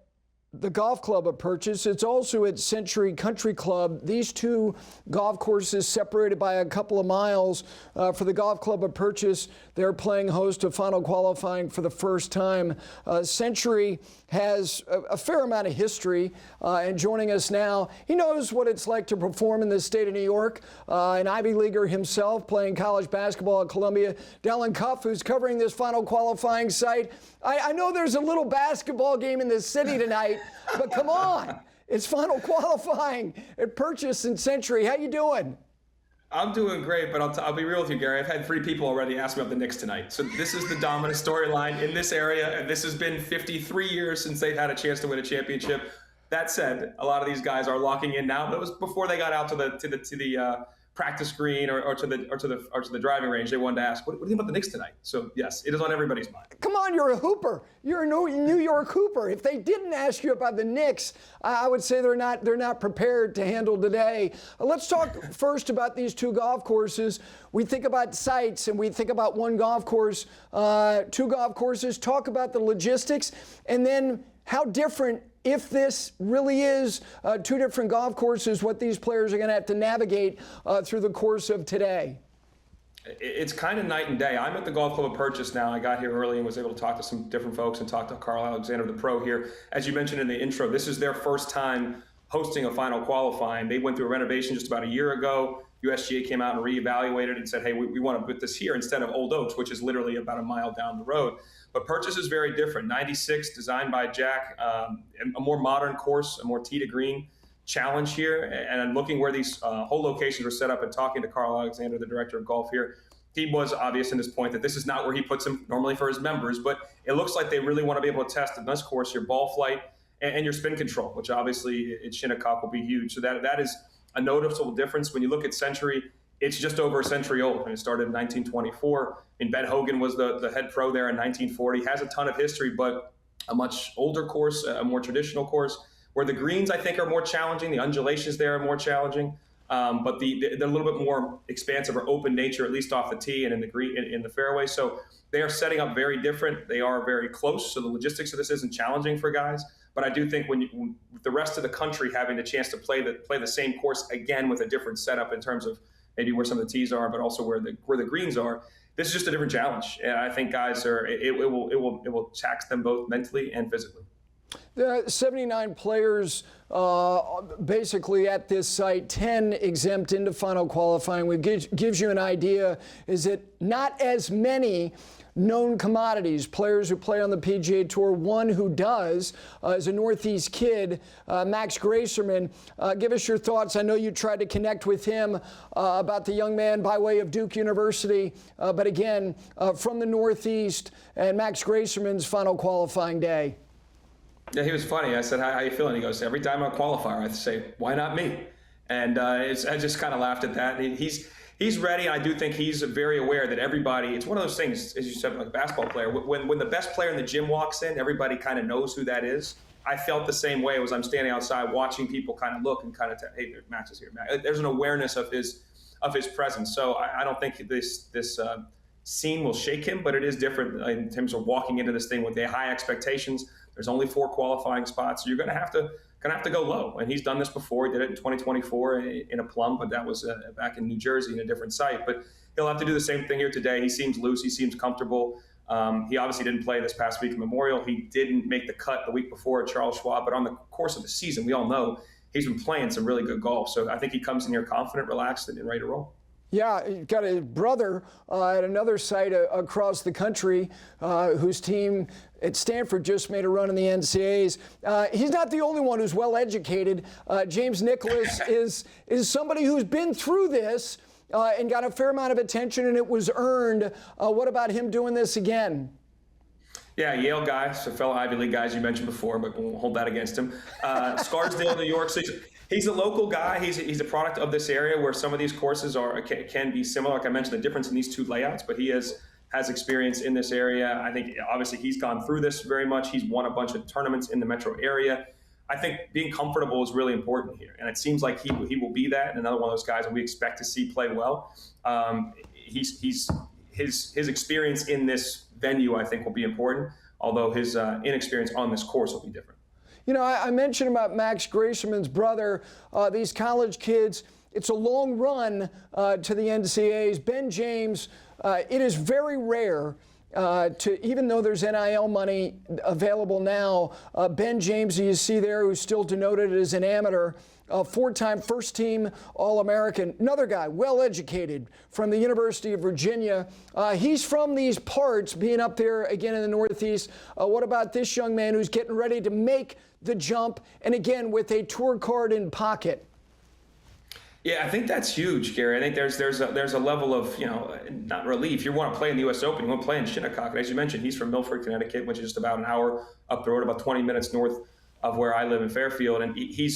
the golf club of Purchase, it's also at Century Country Club. These 2 golf courses separated by a couple of miles. For the golf club of Purchase, they're playing host to final qualifying for the first time. Century has a fair amount of history, and joining us now, he knows what it's like to perform in the state of New York. An Ivy Leaguer himself, playing college basketball at Columbia. Dalen Cuff, who's covering this final qualifying site. I know there's a little basketball game in this city tonight, but come on, it's final qualifying at Purchase and Century. How you doing? I'm doing great, but I'll be real with you, Gary. I've had 3 people already ask me about the Knicks tonight. So this is the dominant storyline in this area, and this has been 53 years since they've had a chance to win a championship. That said, a lot of these guys are locking in now, but it was before they got out to the practice green or to the driving range. They wanted to ask, what do you think about the Knicks tonight? So yes, it is on everybody's mind. Come on, you're a hooper. You're a New York hooper. If they didn't ask you about the Knicks, I would say they're not prepared to handle today. Let's talk first about these 2 golf courses. We think about sites and we think about 1 golf course, 2 golf courses. Talk about the logistics and then how different, if this really is 2 different golf courses, what these players are going to have to navigate through the course of today. It's kind of night and day. I'm at the Golf Club of Purchase now. I got here early and was able to talk to some different folks and talk to Carl Alexander, the pro here. As you mentioned in the intro, this is their first time hosting a final qualifying. They went through a renovation just about a year ago. USGA came out and reevaluated and said, hey, we want to put this here instead of Old Oaks, which is literally about a mile down the road. But Purchase is very different. 96, designed by Jack, a more modern course, a more tee to green challenge here. And I'm looking where these whole locations were set up and talking to Carl Alexander, the director of golf here. He was obvious in his point that this is not where he puts them normally for his members, but it looks like they really want to be able to test in this course your ball flight and your spin control, which obviously at Shinnecock will be huge. So that is a noticeable difference. When you look at Century, it's just over a century old, and it started in 1924. And Ben Hogan was the head pro there in 1940. Has a ton of history, but a much older course, a more traditional course, where the greens, I think, are more challenging. The undulations there are more challenging, but they're a little bit more expansive or open nature, at least off the tee and in the green in the fairway. So they are setting up very different. They are very close, so the logistics of this isn't challenging for guys. But I do think when the rest of the country having the chance to play the same course again with a different setup in terms of maybe where some of the tees are, but also where the greens are, this is just a different challenge. And I think guys it will tax them both mentally and physically. The 79 players basically at this site, 10 exempt into final qualifying, which gives you an idea. Is it not as many known commodities, players who play on the PGA Tour? One who does is a Northeast kid, Max Gracerman. Give us your thoughts. I know you tried to connect with him about the young man by way of Duke University, but again, from the Northeast, and Max Gracerman's final qualifying day. Yeah, he was funny. I said, how you feeling? He goes, every time I'm a qualifier, I say, why not me? And I just kind of laughed at that. He's ready. I do think he's very aware that everybody, it's one of those things, as you said, like a basketball player, when the best player in the gym walks in, everybody kind of knows who that is. I felt the same way as I'm standing outside watching people kind of look and kind of, hey, Max is here. There's an awareness of his presence. So I don't think this scene will shake him, but it is different in terms of walking into this thing with the high expectations. There's only 4 qualifying spots. So you're going to have to go low. And he's done this before. He did it in 2024 in a plum, but that was back in New Jersey in a different site. But he'll have to do the same thing here today. He seems loose. He seems comfortable. He obviously didn't play this past week at Memorial. He didn't make the cut the week before at Charles Schwab. But on the course of the season, we all know he's been playing some really good golf. So I think he comes in here confident, relaxed, and ready to roll. Yeah, he's got a brother at another site across the country whose team at Stanford just made a run in the NCAAs. He's not the only one who's well educated. James Nicholas is somebody who's been through this and got a fair amount of attention, and it was earned. What about him doing this again? Yeah, Yale guy, so fellow Ivy League guys you mentioned before, but we'll hold that against him. Scarsdale, New York. So he's a local guy. He's a product of this area where some of these courses can be similar. Like I mentioned, the difference in these two layouts, but he has experience in this area. I think obviously he's gone through this very much. He's won a bunch of tournaments in the metro area. I think being comfortable is really important here, and it seems like he will be that. And another one of those guys that we expect to see play well. His experience in this venue, I think, will be important, although his inexperience on this course will be different. You know, I mentioned about Max Gracerman's brother, these college kids. It's a long run to the NCAAs. Ben James, it is very rare even though there's NIL money available now, Ben James, who you see there, who's still denoted as an amateur, 4-time first-team All-American. Another guy, well-educated from the University of Virginia. He's from these parts, being up there again in the Northeast. What about this young man who's getting ready to make the jump, and again with a tour card in pocket? Yeah, I think that's huge, Gary. I think there's a level of, not relief. You want to play in the U.S. Open, you want to play in Shinnecock. And as you mentioned, he's from Milford, Connecticut, which is just about an hour up the road, about 20 minutes north of where I live in Fairfield. And he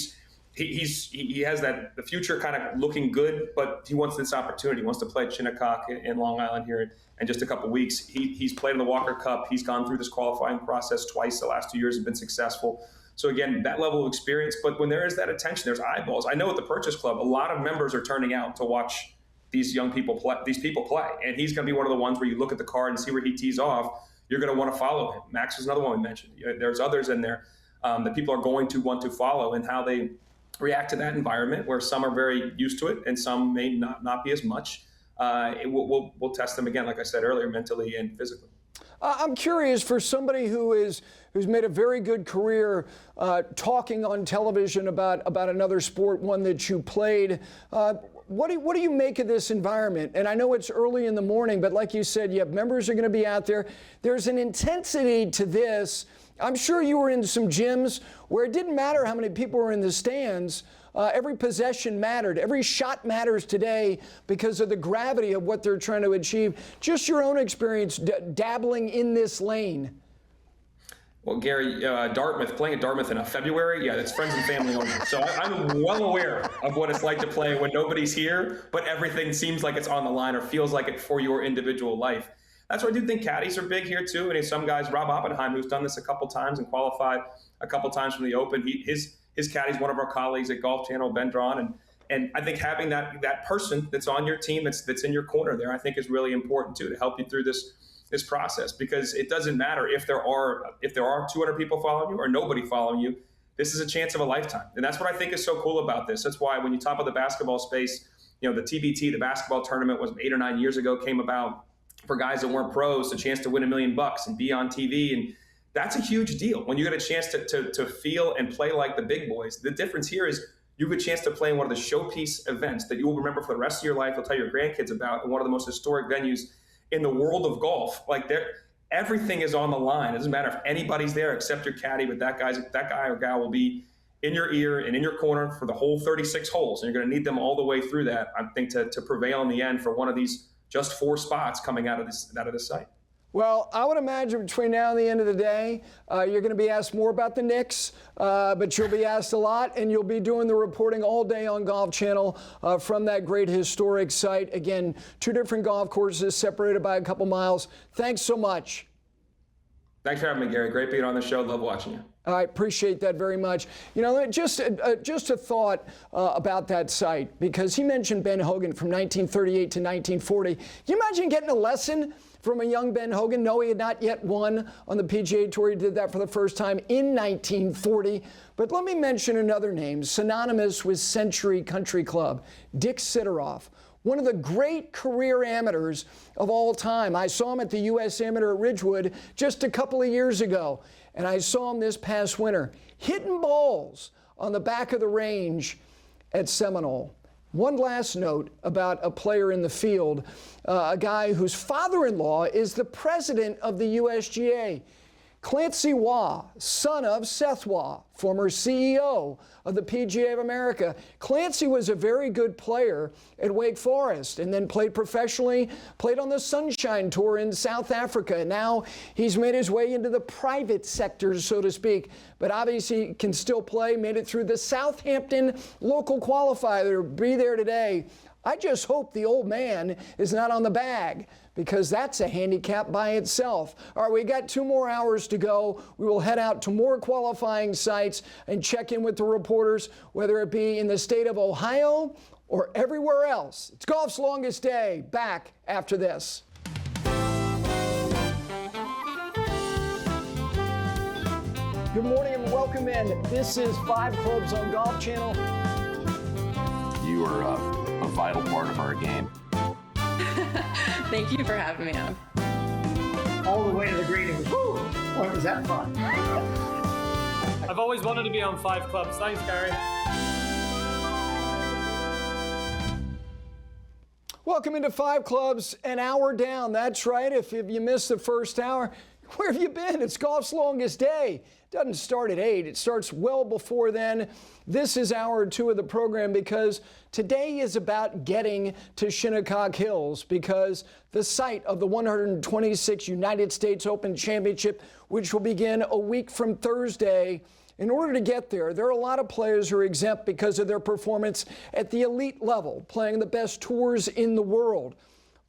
has the future kind of looking good, but he wants this opportunity. He wants to play at Shinnecock in Long Island here in just a couple of weeks. He's played in the Walker Cup. He's gone through this qualifying process twice the last 2 years. He's been successful. So again, that level of experience, but when there is that attention, there's eyeballs. I know at the Purchase Club, a lot of members are turning out to watch these young people play, and he's going to be one of the ones where you look at the card and see where he tees off. You're going to want to follow him. Max was another one we mentioned. There's others in there that people are going to want to follow, and how they react to that environment where some are very used to it and some may not be as much. We'll test them again, like I said earlier, mentally and physically. I'm curious, for somebody who's made a very good career talking on television about another sport, one that you played, what do you make of this environment? And I know it's early in the morning, but like you said, you have members who are going to be out there. There's an intensity to this. I'm sure you were in some gyms where it didn't matter how many people were in the stands. Every possession mattered. Every shot matters today because of the gravity of what they're trying to achieve. Just your own experience dabbling in this lane. Well, Gary, playing at Dartmouth in February, yeah, that's friends and family only. So I'm well aware of what it's like to play when nobody's here, but everything seems like it's on the line or feels like it for your individual life. That's why I do think caddies are big here too. And some guys, Rob Oppenheim, who's done this a couple times and qualified a couple times from the Open, his caddy's one of our colleagues at Golf Channel, Ben Drawn, and I think having that person that's on your team, that's in your corner there, I think is really important too, to help you through this process, because it doesn't matter if there are 200 people following you or nobody following you. This is a chance of a lifetime, and that's what I think is so cool about this. That's why when you talk about the basketball space, the TBT, the basketball tournament, was 8 or 9 years ago, came about for guys that weren't pros, a chance to win $1 million and be on TV. And That's a huge deal when you get a chance to feel and play like the big boys. The difference here is you get a chance to play in one of the showpiece events that you will remember for the rest of your life. You'll tell your grandkids about, in one of the most historic venues in the world of golf. Like, everything is on the line. It doesn't matter if anybody's there except your caddy, but that guy or gal will be in your ear and in your corner for the whole 36 holes. And you're going to need them all the way through that, I think, to prevail in the end for one of these just 4 spots coming out of this site. Well, I would imagine between now and the end of the day, you're going to be asked more about the Knicks, but you'll be asked a lot, and you'll be doing the reporting all day on Golf Channel from that great historic site. Again, 2 different golf courses separated by a couple miles. Thanks so much. Thanks for having me, Gary. Great being on the show. Love watching you. I appreciate that very much. You know, just a thought about that site, because he mentioned Ben Hogan from 1938 to 1940. Can you imagine getting a lesson from a young Ben Hogan? No, he had not yet won on the PGA Tour. He did that for the first time in 1940. But let me mention another name, synonymous with Century Country Club, Dick Sidoroff, one of the great career amateurs of all time. I saw him at the U.S. Amateur at Ridgewood just a couple of years ago, and I saw him this past winter hitting balls on the back of the range at Seminole. One last note about a player in the field, a guy whose father-in-law is the president of the USGA. Clancy Waugh, son of Seth Waugh, former CEO of the PGA of America. Clancy was a very good player at Wake Forest and then played professionally, played on the Sunshine Tour in South Africa. Now he's made his way into the private sector, so to speak, but obviously can still play, made it through the Southampton local qualifier to be there today. I just hope the old man is not on the bag, because that's a handicap by itself. All right, we got 2 more hours to go. We will head out to more qualifying sites and check in with the reporters, whether it be in the state of Ohio or everywhere else. It's golf's longest day. Back after this. Good morning and welcome in. This is 5 Clubs on Golf Channel. You are a vital part of our game. Thank you for having me on. All the way to the green. Woo! Boy, was that fun. I've always wanted to be on 5 Clubs. Thanks, Gary. Welcome into 5 Clubs, an hour down. That's right. If you missed the first hour, where have you been? It's golf's longest day. It doesn't start at 8. It starts well before then. This is hour 2 of the program, because today is about getting to Shinnecock Hills, because the site of the 126th United States Open Championship, which will begin a week from Thursday. In order to get there, there are a lot of players who are exempt because of their performance at the elite level, playing the best tours in the world.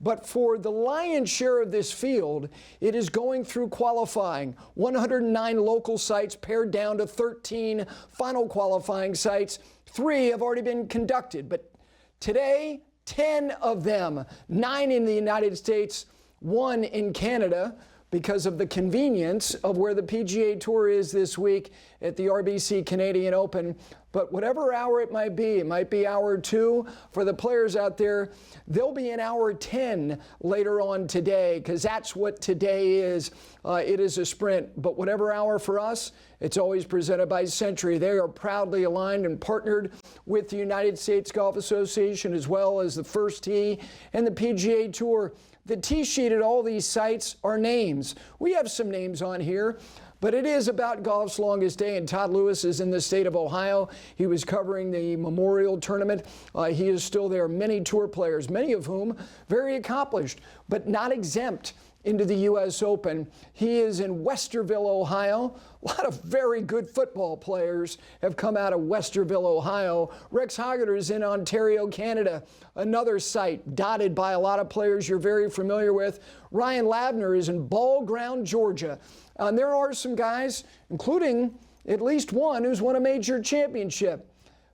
But for the lion's share of this field, it is going through qualifying. 109 local sites pared down to 13 final qualifying sites. 3 have already been conducted, but today, 10 of them, 9 in the United States, 1 in Canada, because of the convenience of where the PGA Tour is this week at the RBC Canadian Open. But whatever hour it might be hour 2 for the players out there. They'll be in hour 10 later on today, because that's what today is. It is a sprint, but whatever hour for us, it's always presented by Century. They are proudly aligned and partnered with the United States Golf Association, as well as the First Tee and the PGA Tour. The tee sheet at all these sites are names. We have some names on here, but it is about golf's longest day, and Todd Lewis is in the state of Ohio. He was covering the Memorial Tournament. He is still there. Many tour players, many of whom very accomplished, but not exempt into the U.S. Open. He is in Westerville, Ohio. A lot of very good football players have come out of Westerville, Ohio. Rex Hoggard is in Ontario, Canada, another site dotted by a lot of players you're very familiar with. Ryan Lavner is in Ball Ground, Georgia. And there are some guys, including at least one who's won a major championship,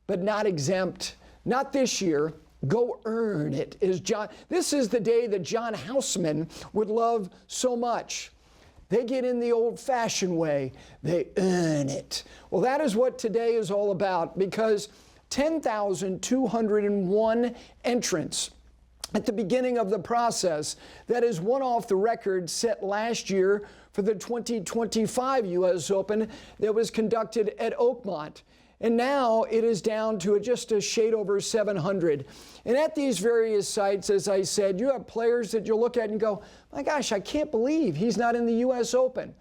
but not exempt. Not this year. Go earn it. This is the day that John Houseman would love so much. They get in the old-fashioned way. They earn it. Well, that is what today is all about, because 10,201 entrants at the beginning of the process. That is one off the record set last year for the 2025 U.S. Open that was conducted at Oakmont. And now it is down to just a shade over 700. And at these various sites, as I said, you have players that you'll look at and go, my gosh, I can't believe he's not in the U.S. Open.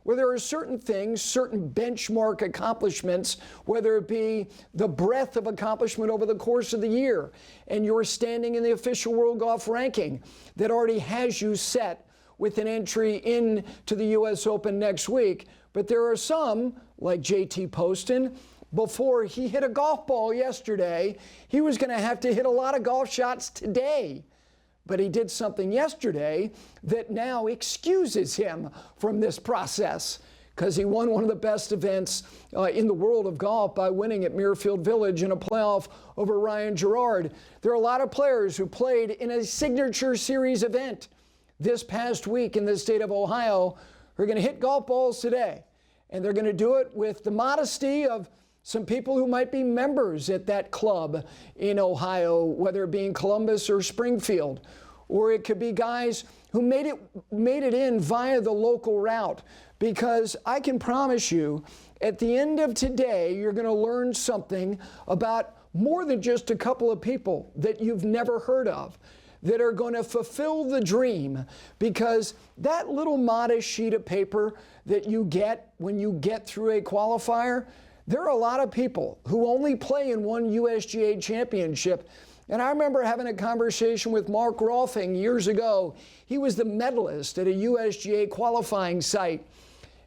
Where there are certain things, certain benchmark accomplishments, whether it be the breadth of accomplishment over the course of the year, and you're standing in the official World Golf Ranking that already has you set with an entry into the U.S. Open next week. But there are some, like JT Poston, before he hit a golf ball yesterday, he was going to have to hit a lot of golf shots today. But he did something yesterday that now excuses him from this process, because he won one of the best events in the world of golf by winning at Muirfield Village in a playoff over Ryan Gerard. There are a lot of players who played in a signature series event this past week in the state of Ohio who are going to hit golf balls today. And they're going to do it with the modesty of some people who might be members at that club in Ohio, whether it be in Columbus or Springfield, or it could be guys who made it in via the local route. Because I can promise you, at the end of today, you're going to learn something about more than just a couple of people that you've never heard of that are going to fulfill the dream. Because that little modest sheet of paper that you get when you get through a qualifier, there are a lot of people who only play in one USGA championship. And I remember having a conversation with Mark Rolfing years ago. He was the medalist at a USGA qualifying site.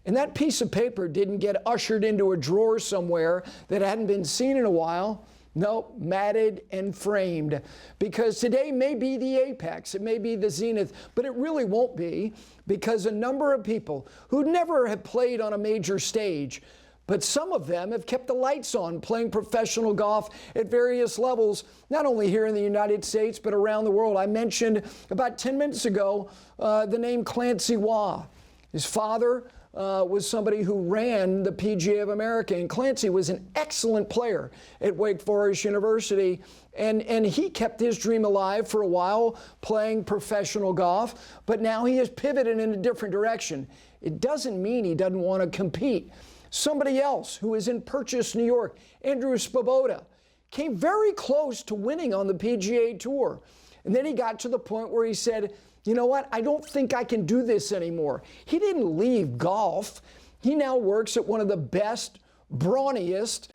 And that piece of paper didn't get ushered into a drawer somewhere that hadn't been seen in a while. Nope, matted and framed. Because today may be the apex, it may be the zenith, but it really won't be, because a number of people who never have played on a major stage, but some of them have kept the lights on playing professional golf at various levels, not only here in the United States, but around the world. I mentioned about 10 minutes ago the name Clancy Waugh. His father was somebody who ran the PGA of America, and Clancy was an excellent player at Wake Forest University, and he kept his dream alive for a while playing professional golf, but now he has pivoted in a different direction. It doesn't mean he doesn't want to compete. Somebody else who is in Purchase, New York, Andrew Svoboda, came very close to winning on the PGA Tour. And then he got to the point where he said, you know what, I don't think I can do this anymore. He didn't leave golf. He now works at one of the best, brawniest,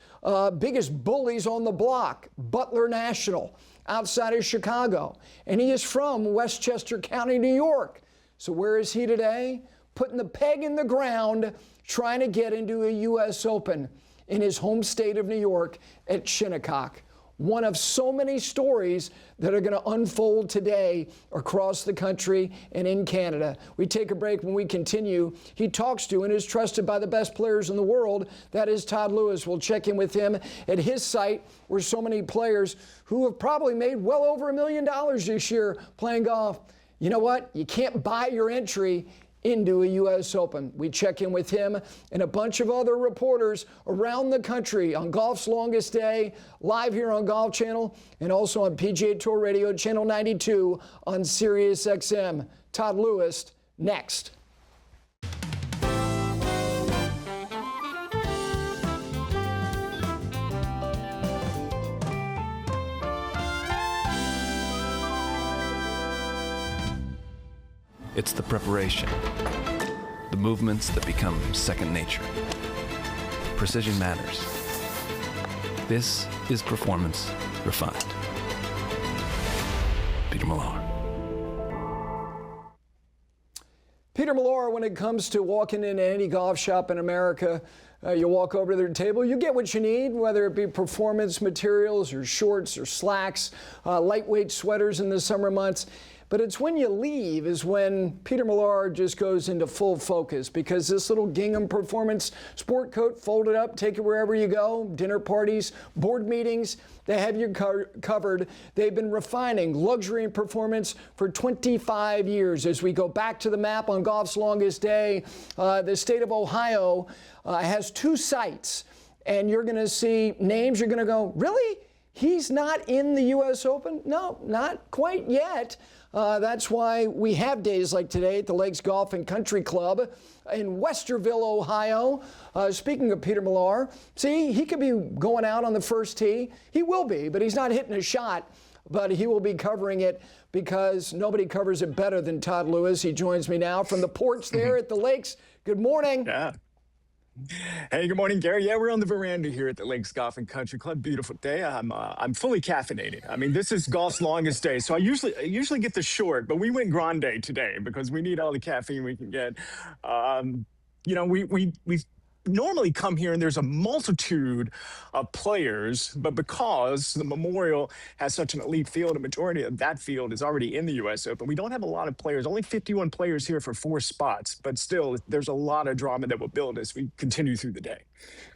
biggest bullies on the block, Butler National, outside of Chicago. And he is from Westchester County, New York. So where is he today? Putting the peg in the ground, trying to get into a U.S. Open in his home state of New York at Shinnecock. One of so many stories that are going to unfold today across the country and in Canada. We take a break. When we continue, he talks to and is trusted by the best players in the world. That is Todd Lewis. We'll check in with him at his site, where so many players who have probably made well over $1 million this year playing golf. You know what? You can't buy your entry into a U.S. Open. We check in with him and a bunch of other reporters around the country on golf's longest day, live here on Golf Channel and also on PGA Tour Radio, Channel 92 on Sirius XM. Todd Lewis, next. It's the preparation, the movements that become second nature. Precision matters. This is performance refined. Peter Millar. Peter Millar, when it comes to walking into any golf shop in America, you walk over to their table, you get what you need, whether it be performance materials or shorts or slacks, lightweight sweaters in the summer months. But it's when you leave is when Peter Millar just goes into full focus, because this little gingham performance sport coat, folded up, take it wherever you go, dinner parties, board meetings, they have you covered. They've been refining luxury and performance for 25 years. As we go back to the map on golf's longest day, the state of Ohio has 2 sites, and you're going to see names. You're going to go, really? He's not in the U.S. Open? No, not quite yet. That's why we have days like today at the Lakes Golf and Country Club in Westerville, Ohio. Speaking of Peter Millar, see, he could be going out on the first tee. He will be, but he's not hitting a shot. But he will be covering it because nobody covers it better than Todd Lewis. He joins me now from the porch there at the Lakes. Good morning. Yeah. Hey, good morning, Gary. Yeah, we're on the veranda here at the Lakes Golf and Country Club. Beautiful day. I'm fully caffeinated. I mean, this is golf's longest day, so I usually get the short, but we went grande today because we need all the caffeine we can get. You know, we normally come here and there's a multitude of players, but because the Memorial has such an elite field, a majority of that field is already in the U.S. Open. We don't have a lot of players, only 51 players here for 4 spots, but still there's a lot of drama that will build as we continue through the day.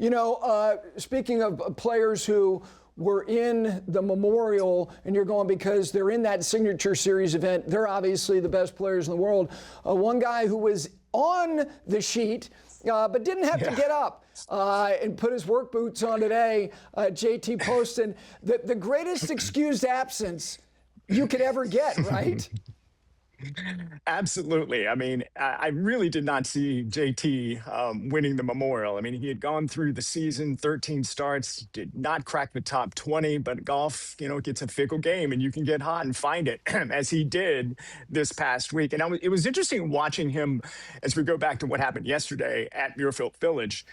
You know, speaking of players who were in the Memorial, and you're going because they're in that Signature Series event, they're obviously the best players in the world. One guy who was on the sheet but didn't have to get up and put his work boots on today, JT Poston. The greatest excused absence you could ever get, right? Absolutely. I mean, I really did not see JT winning the Memorial. I mean, he had gone through the season, 13 starts, did not crack the top 20, but golf, you know, gets a fickle game and you can get hot and find it as he did this past week. And it was interesting watching him as we go back to what happened yesterday at Muirfield Village.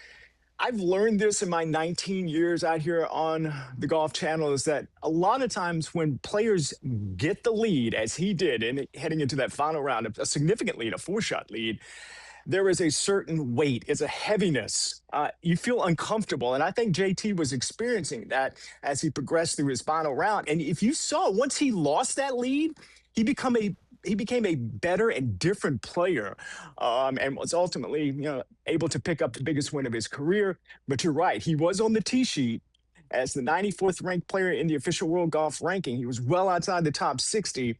I've learned this in my 19 years out here on the Golf Channel is that a lot of times when players get the lead, as he did, and heading into that final round, a significant lead, a 4-shot lead, there is a certain weight, it's a heaviness. You feel uncomfortable. And I think JT was experiencing that as he progressed through his final round. And if you saw, once he lost that lead, he became a better and different player and was ultimately, you know, able to pick up the biggest win of his career. But you're right, he was on the tee sheet as the 94th ranked player in the official world golf ranking. He was well outside the top 60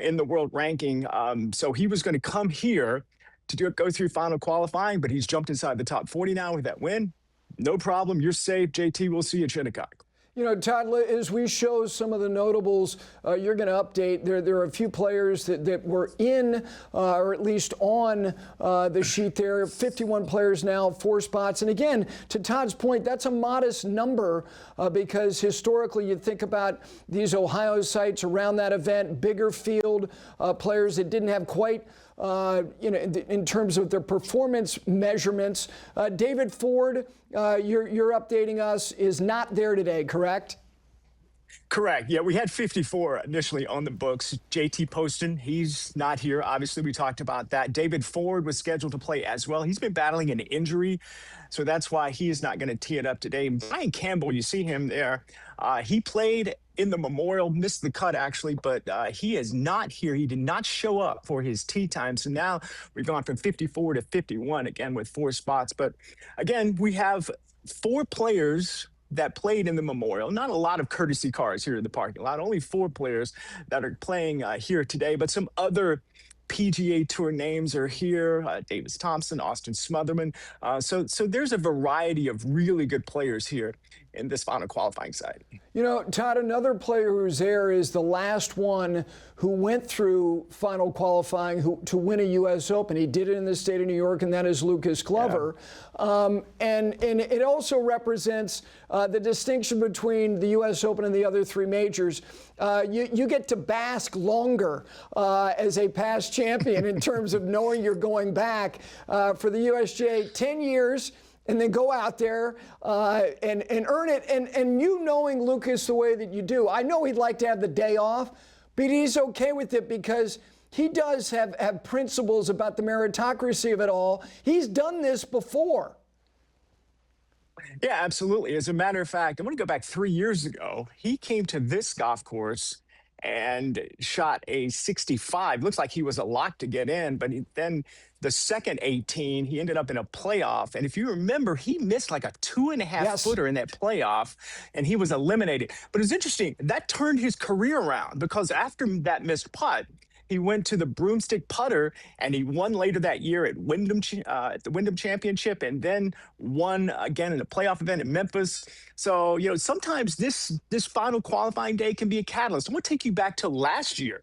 in the world ranking. So he was going to come here to go through final qualifying, but he's jumped inside the top 40 now with that win. No problem. You're safe. JT, we'll see you at Shinnecock. You know, Todd, as we show some of the notables, you're going to update. There are a few players that were in, or at least on the sheet there. 51 players now, 4 spots. And again, to Todd's point, that's a modest number because historically you think about these Ohio sites around that event, bigger field, players that didn't have quite you know, in terms of their performance measurements. David Ford, you're updating us, is not there today, correct? Correct. Yeah, we had 54 initially on the books. JT Poston, he's not here. Obviously, we talked about that. David Ford was scheduled to play as well. He's been battling an injury, so that's why he is not going to tee it up today. Brian Campbell, you see him there. He played in the Memorial, missed the cut actually, but he is not here. He did not show up for his tee time. So now we've gone from 54 to 51 again with 4 spots. But again, we have 4 players that played in the Memorial. Not a lot of courtesy cars here in the parking lot. Only 4 players that are playing here today, but some other PGA Tour names are here. Davis Thompson, Austin Smotherman. So there's a variety of really good players here in this final qualifying side. You know, Todd, another player who's there is the last one who went through final qualifying to win a U.S. Open. He did it in the state of New York, and that is Lucas Glover. Yeah. And it also represents the distinction between the U.S. Open and the other 3 majors. You get to bask longer as a past champion in terms of knowing you're going back for the USGA 10 years. And then go out there and earn it. And you knowing Lucas the way that you do, I know he'd like to have the day off, but he's okay with it because he does have principles about the meritocracy of it all. He's done this before. Yeah, absolutely. As a matter of fact, I want to go back 3 years ago. He came to this golf course and shot a 65. Looks like he was a lock to get in, but then the second 18, he ended up in a playoff. And if you remember, he missed like a 2.5 footer in that playoff, and he was eliminated. But it's interesting, that turned his career around because after that missed putt, He went to the broomstick putter, and he won later that year at at the Wyndham Championship, and then won again in a playoff event at Memphis. So, sometimes this final qualifying day can be a catalyst. I want to take you back to last year.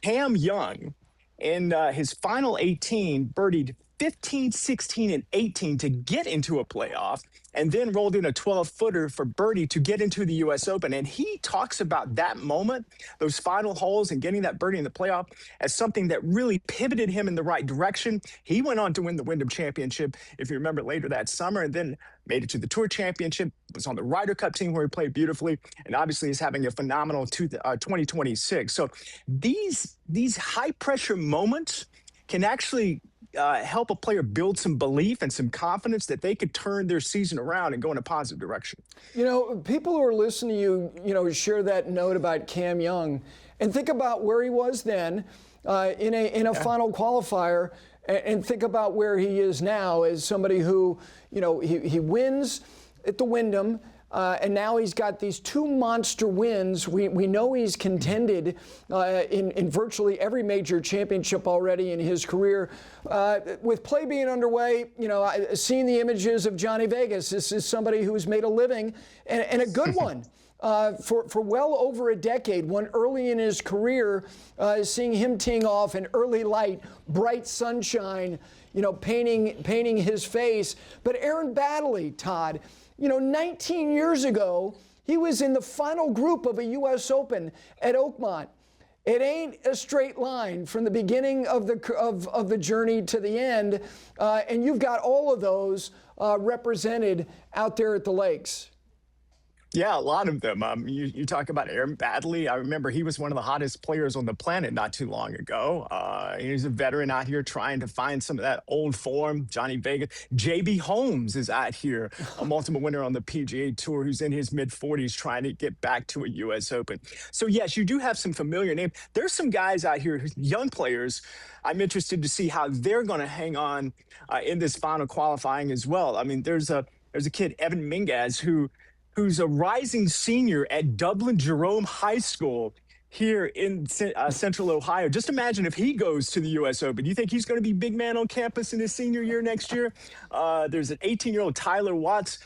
Cam Young, in his final 18, birdied 15, 16, and 18 to get into a playoff, and then rolled in a 12-footer for birdie to get into the U.S. Open. And he talks about that moment, those final holes and getting that birdie in the playoff, as something that really pivoted him in the right direction. He went on to win the Wyndham Championship, if you remember, later that summer, and then made it to the Tour Championship, was on the Ryder Cup team where he played beautifully, and obviously is having a phenomenal 2026. So these high-pressure moments can actually help a player build some belief and some confidence that they could turn their season around and go in a positive direction. People who are listening to you, share that note about Cam Young and think about where he was then in a final qualifier, and think about where he is now as somebody who, he wins at the Wyndham. And now he's got these two monster wins. We know he's contended in virtually every major championship already in his career. With play being underway, seeing the images of Johnny Vegas, this is somebody who's made a living, and a good one. For well over a decade, one early in his career, seeing him teeing off in early light, bright sunshine, painting his face. But Aaron Baddeley, Todd, 19 years ago, he was in the final group of a U.S. Open at Oakmont. It ain't a straight line from the beginning of the journey to the end, and you've got all of those represented out there at the lakes. Yeah, a lot of them. You talk about Aaron Baddeley. I remember he was one of the hottest players on the planet not too long ago. He's a veteran out here trying to find some of that old form. Johnny Vegas. J.B. Holmes is out here, a multiple winner on the PGA Tour, who's in his mid-40s trying to get back to a U.S. Open. So, yes, you do have some familiar names. There's some guys out here, young players. I'm interested to see how they're going to hang on in this final qualifying as well. I mean, there's a kid, Evan Mingas, who's a rising senior at Dublin Jerome High School here in Central Ohio. Just imagine if he goes to the U.S. Open. Do you think he's going to be big man on campus in his senior year next year? There's an 18-year-old Tyler Watts.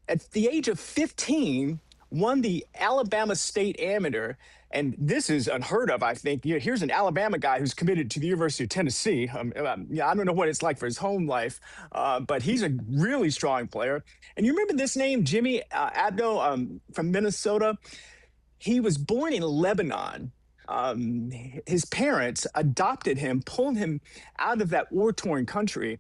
At the age of 15, won the Alabama State Amateur. And this is unheard of, I think. Here's an Alabama guy who's committed to the University of Tennessee. I don't know what it's like for his home life, but he's a really strong player. And you remember this name, Jimmy Abdo from Minnesota? He was born in Lebanon. His parents adopted him, pulled him out of that war-torn country,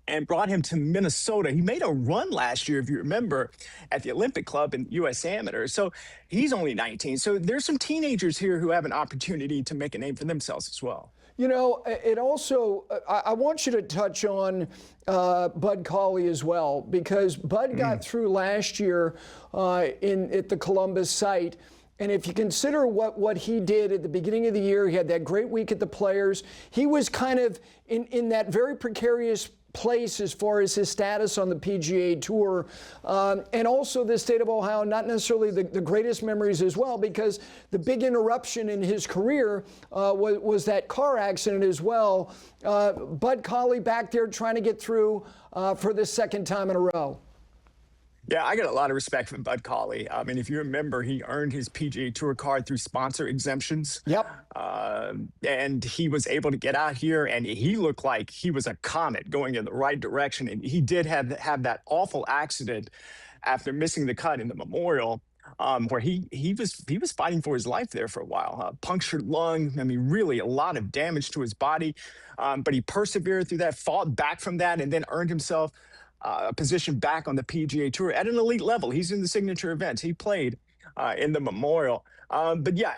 and brought him to Minnesota. He made a run last year, if you remember, at the Olympic Club in U.S. Amateur. So he's only 19. So there's some teenagers here who have an opportunity to make a name for themselves as well. It also, I want you to touch on Bud Cauley as well, because Bud got through last year at the Columbus site. And if you consider what he did at the beginning of the year, he had that great week at the Players. He was kind of in that very precarious place as far as his status on the PGA Tour, and also the state of Ohio, not necessarily the greatest memories as well, because the big interruption in his career was that car accident as well. Bud Cauley back there trying to get through for the second time in a row. Yeah, I got a lot of respect for Bud Cauley. I mean, if you remember, he earned his PGA Tour card through sponsor exemptions. Yep. And he was able to get out here, and he looked like he was a comet going in the right direction. And he did have that awful accident after missing the cut in the Memorial, where he was fighting for his life there for a while. Punctured lung. I mean, really a lot of damage to his body. But he persevered through that, fought back from that, and then earned himself a position back on the PGA Tour at an elite level. He's in the signature events. He played in the Memorial. But yeah,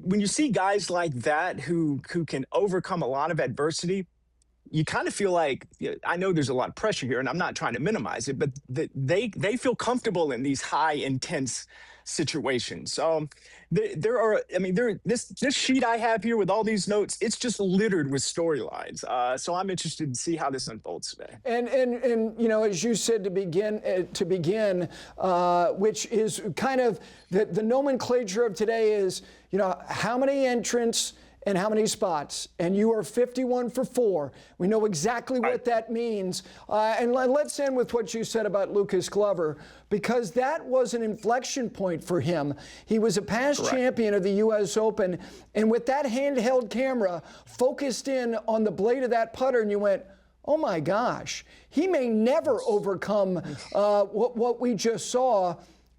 when you see guys like that who can overcome a lot of adversity, you kind of feel like, I know there's a lot of pressure here, and I'm not trying to minimize it, but they feel comfortable in these high, intense situations. So this sheet I have here with all these notes, it's just littered with storylines. So I'm interested to see how this unfolds today. And as you said to begin, which is kind of the nomenclature of today is, how many entrants and how many spots? And you are 51 for 4. We know exactly what that means. And let's end with what you said about Lucas Glover, because that was an inflection point for him. He was a past champion of the U.S. Open, and with that handheld camera focused in on the blade of that putter, and you went, oh my gosh, he may never overcome what we just saw.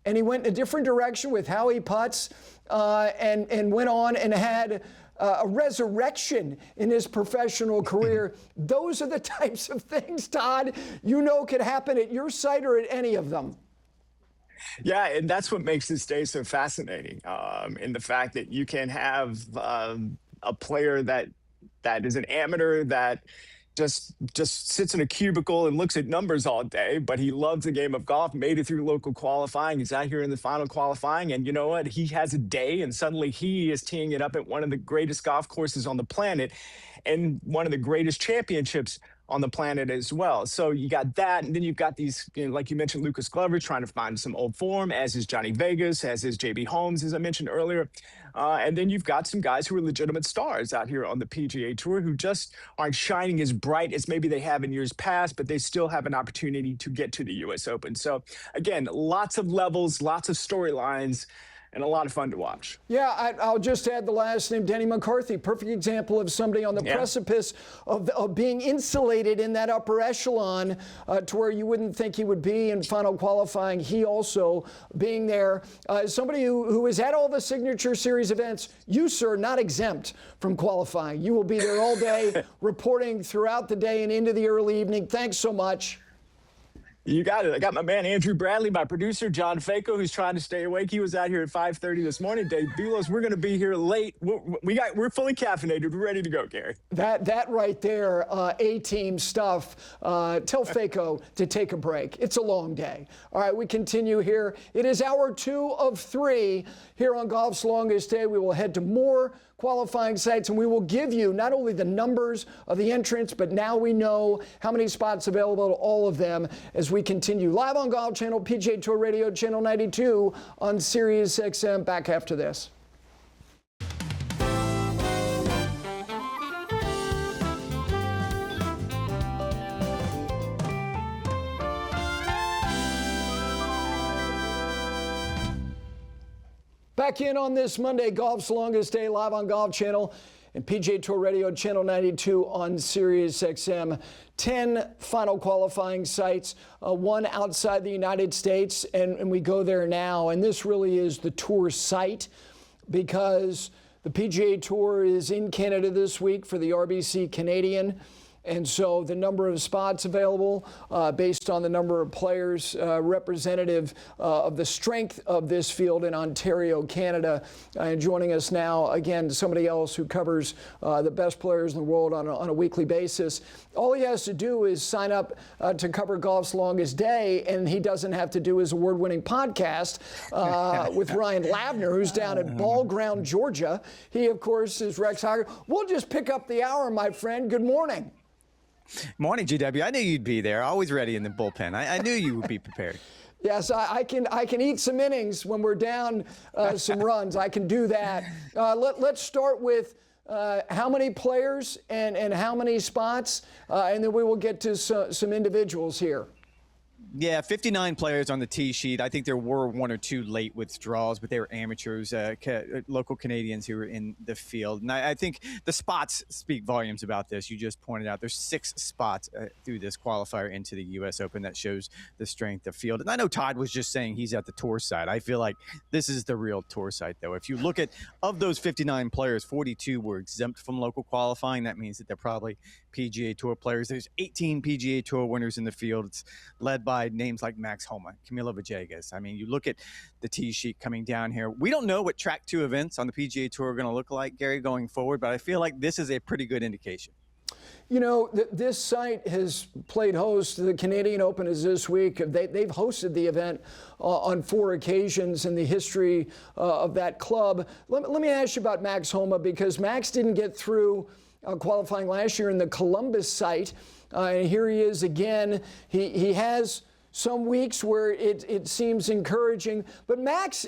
And he went in a different direction with how he putts, and went on and had a resurrection in his professional career. Those are the types of things, Todd, you know could happen at your site or at any of them. Yeah, and that's what makes this day so fascinating, in the fact that you can have a player that is an amateur that just sits in a cubicle and looks at numbers all day, but he loves the game of golf, made it through local qualifying. He's out here in the final qualifying, and you know what? He has a day, and suddenly he is teeing it up at one of the greatest golf courses on the planet and one of the greatest championships on the planet as well. So you got that, and then you've got these, like you mentioned, Lucas Glover trying to find some old form, as is Johnny Vegas, as is JB Holmes, as I mentioned earlier. And then you've got some guys who are legitimate stars out here on the PGA Tour who just aren't shining as bright as maybe they have in years past, but they still have an opportunity to get to the U.S. Open. So again, lots of levels, lots of storylines, and a lot of fun to watch. Yeah, I'll just add the last name, Denny McCarthy. Perfect example of somebody on the precipice of being insulated in that upper echelon to where you wouldn't think he would be in final qualifying. He also being there. Somebody who is at all the Signature Series events. You, sir, not exempt from qualifying. You will be there all day, reporting throughout the day and into the early evening. Thanks so much. You got it. I got my man Andrew Bradley, my producer, John Faco, who's trying to stay awake. He was out here at 5:30 this morning. Dave Bulos, we're going to be here late. We're fully caffeinated. We're ready to go, Gary. That right there, A-team stuff. Tell Faco to take a break. It's a long day. All right, we continue here. It is hour 2 of 3 here on Golf's Longest Day. We will head to more qualifying sites, and we will give you not only the numbers of the entrants, but now we know how many spots available to all of them as we continue live on Golf Channel, PGA Tour Radio, Channel 92 on Sirius XM. Back after this. Back in on this Monday, Golf's Longest Day, live on Golf Channel and PGA Tour Radio, Channel 92 on Sirius XM. 10 final qualifying sites, one outside the United States, and we go there now. And this really is the tour site because the PGA Tour is in Canada this week for the RBC Canadian. And so the number of spots available based on the number of players representative of the strength of this field in Ontario, Canada. And joining us now, again, somebody else who covers the best players in the world on a weekly basis. All he has to do is sign up to cover Golf's Longest Day, and he doesn't have to do his award-winning podcast with Ryan Lavner, who's down at Ball Ground, Georgia. He, of course, is Rex Hoggard. We'll just pick up the hour, my friend. Good morning. Morning, GW. I knew you'd be there. Always ready in the bullpen. I knew you would be prepared. Yes, I can eat some innings when we're down some runs. I can do that. Let's start with how many players and how many spots, and then we will get to some individuals here. Yeah, 59 players on the tee sheet. I think there were 1 or 2 late withdrawals, but they were amateurs, local Canadians who were in the field. And I think the spots speak volumes about this. You just pointed out there's 6 spots through this qualifier into the U.S. Open. That shows the strength of field. And I know Todd was just saying he's at the tour site. I feel like this is the real tour site, though. If you look at, of those 59 players, 42 were exempt from local qualifying. That means that they're probably PGA Tour players. There's 18 PGA Tour winners in the field. It's led by names like Max Homa, Camilo Villegas. I mean, you look at the tee sheet coming down here. We don't know what track 2 events on the PGA Tour are going to look like, Gary, going forward, but I feel like this is a pretty good indication. You know, this site has played host to the Canadian Open is this week. They've hosted the event on 4 occasions in the history of that club. Let me ask you about Max Homa, because Max didn't get through qualifying last year in the Columbus site. And here he is again. He has some weeks where it seems encouraging. But Max,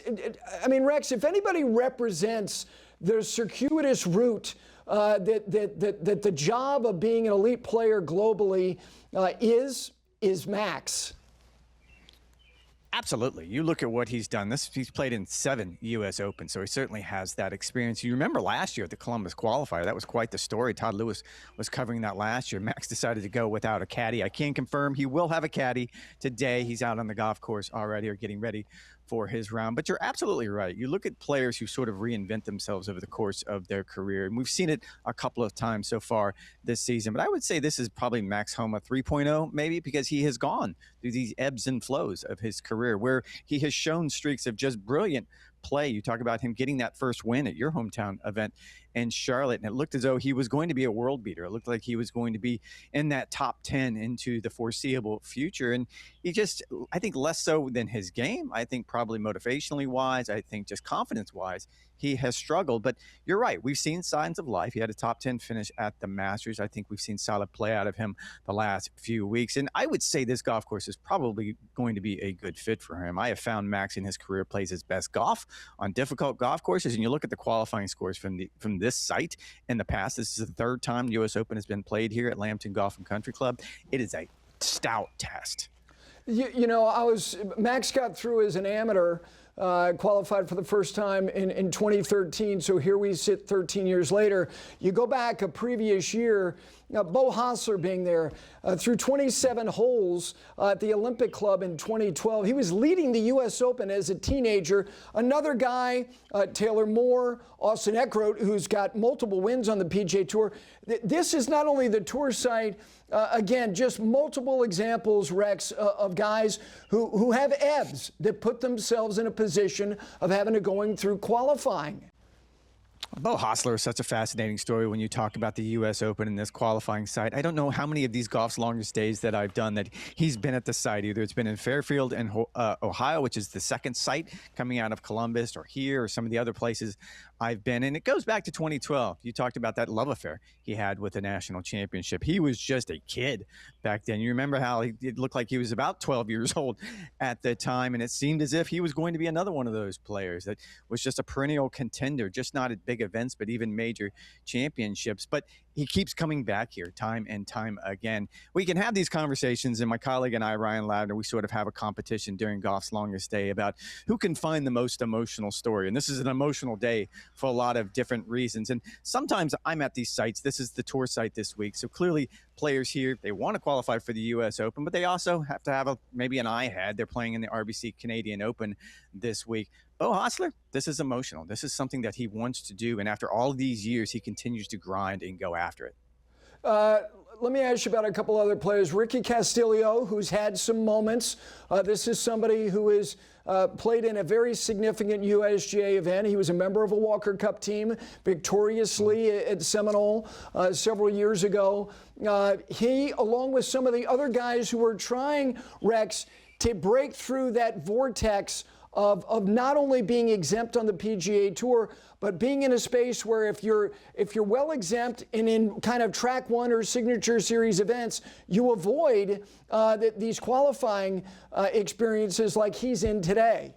I mean, Rex, if anybody represents the circuitous route that the job of being an elite player globally is Max. Absolutely. You look at what he's done. He's played in 7 U.S. Open, so he certainly has that experience. You remember last year at the Columbus qualifier, that was quite the story. Todd Lewis was covering that last year. Max decided to go without a caddy. I can confirm he will have a caddy today. He's out on the golf course already or getting ready for his round. But you're absolutely right. You look at players who sort of reinvent themselves over the course of their career, and we've seen it a couple of times so far this season. But I would say this is probably Max Homa 3.0, maybe, because he has gone through these ebbs and flows of his career where he has shown streaks of just brilliant play. You talk about him getting that first win at your hometown event in Charlotte, and it looked as though he was going to be a world beater. It looked like he was going to be in that top 10 into the foreseeable future. And he just, I think less so than his game. I think probably motivationally wise, I think just confidence wise, he has struggled. But you're right. We've seen signs of life. He had a top 10 finish at the Masters. I think we've seen solid play out of him the last few weeks. And I would say this golf course is probably going to be a good fit for him. I have found Max in his career plays his best golf on difficult golf courses. And you look at the qualifying scores from this site in the past. This is the 3rd time the U.S. Open has been played here at Lambton Golf and Country Club. It is a stout test. You know, Max got through as an amateur, qualified for the first time in 2013. So here we sit 13 years later. You go back a previous year, Bo Hostler being there through 27 holes at the Olympic Club in 2012. He was leading the U.S. Open as a teenager. Another guy, Taylor Moore, Austin Eckroat, who's got multiple wins on the PGA Tour. This is not only the tour site, again, just multiple examples, Rex, of guys who have ebbs that put themselves in a position of having to going through qualifying. Bo Hostler is such a fascinating story when you talk about the U.S. Open and this qualifying site. I don't know how many of these Golf's Longest Days that I've done that he's been at the site. Either it's been in Fairfield and Ohio, which is the second site coming out of Columbus, or here, or some of the other places I've been. And it goes back to 2012. You talked about that love affair he had with the national championship. He was just a kid back then. You remember how it looked like he was about 12 years old at the time, and it seemed as if he was going to be another one of those players that was just a perennial contender, just not at big events, but even major championships. But he keeps coming back here time and time again. We can have these conversations, and my colleague and I, Ryan Lavner, we sort of have a competition during Golf's Longest Day about who can find the most emotional story. And this is an emotional day for a lot of different reasons. And sometimes I'm at these sites. This is the tour site this week. So clearly players here, they want to qualify for the U.S. Open, but they also have to have maybe an eye ahead. They're playing in the RBC Canadian Open this week. Bo Hostler, this is emotional. This is something that he wants to do. And after all of these years, he continues to grind and go after it. Let me ask you about a couple other players. Ricky Castillo, who's had some moments. This is somebody who has played in a very significant USGA event. He was a member of a Walker Cup team victoriously at Seminole several years ago. He, along with some of the other guys who were trying, Rex, to break through that vortex of not only being exempt on the PGA Tour, but being in a space where if you're well exempt and in kind of track one or signature series events, you avoid these qualifying experiences like he's in today.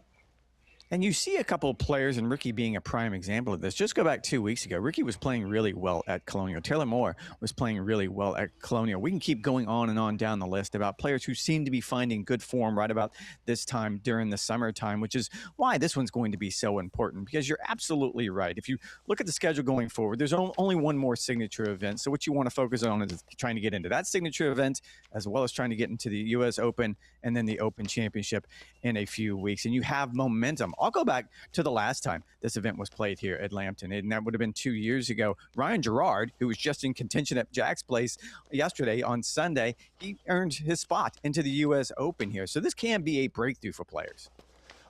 And you see a couple of players, and Ricky being a prime example of this. Just go back 2 weeks ago. Ricky was playing really well at Colonial. Taylor Moore was playing really well at Colonial. We can keep going on and on down the list about players who seem to be finding good form right about this time during the summertime, which is why this one's going to be so important, because you're absolutely right. If you look at the schedule going forward, there's only one more signature event. So what you want to focus on is trying to get into that signature event, as well as trying to get into the U.S. Open and then the Open Championship in a few weeks. And you have momentum. I'll go back to the last time this event was played here at Lambton, and that would have been 2 years ago. Ryan Gerard, who was just in contention at Jack's Place yesterday on Sunday, he earned his spot into the U.S. Open here. So this can be a breakthrough for players.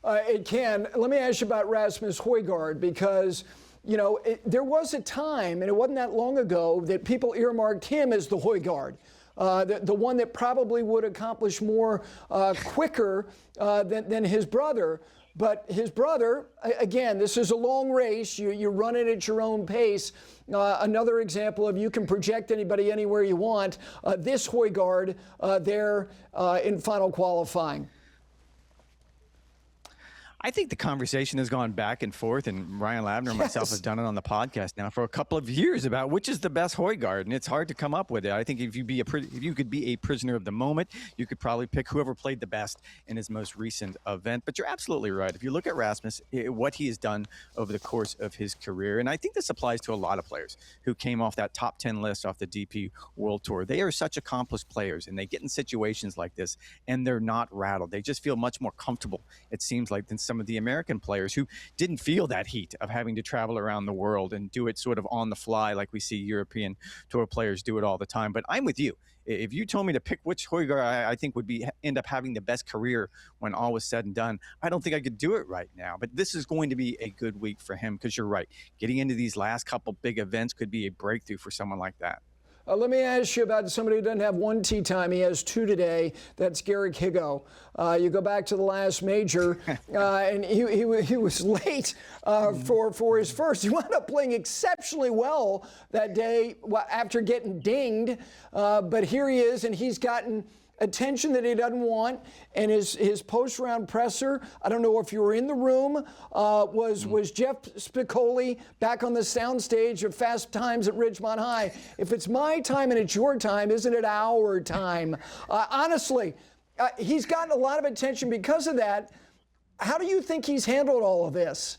It can. Let me ask you about Rasmus Højgaard, because you know, there was a time, and it wasn't that long ago, that people earmarked him as the Højgaard. The one that probably would accomplish more quicker than his brother. But his brother, again, this is a long race. You run it at your own pace. Another example of you can project anybody anywhere you want. This Højgaard there in final qualifying. I think the conversation has gone back and forth, and Ryan Lavner and myself have done it on the podcast now for a couple of years about which is the best Hoggard, and it's hard to come up with it. I think if you could be a prisoner of the moment, you could probably pick whoever played the best in his most recent event. But you're absolutely right. If you look at Rasmus, what he has done over the course of his career, and I think this applies to a lot of players who came off that top 10 list off the DP World Tour. They are such accomplished players, and they get in situations like this, and they're not rattled. They just feel much more comfortable, it seems like, than some of the American players who didn't feel that heat of having to travel around the world and do it sort of on the fly like we see European Tour players do it all the time. But I'm with you. If you told me to pick which Hoggard I think would end up having the best career when all was said and done, I don't think I could do it right now. But this is going to be a good week for him because you're right. Getting into these last couple big events could be a breakthrough for someone like that. Let me ask you about somebody who doesn't have one tee time. He has two today. That's Garrick Higgo. You go back to the last major, and he was late for his first. He wound up playing exceptionally well that day after getting dinged. But here he is, and he's gotten attention that he doesn't want, and his post-round presser, I don't know if you were in the room, was Jeff Spicoli back on the soundstage of Fast Times at Ridgemont High. If it's my time and it's your time, isn't it our time? Honestly, he's gotten a lot of attention because of that. How do you think he's handled all of this?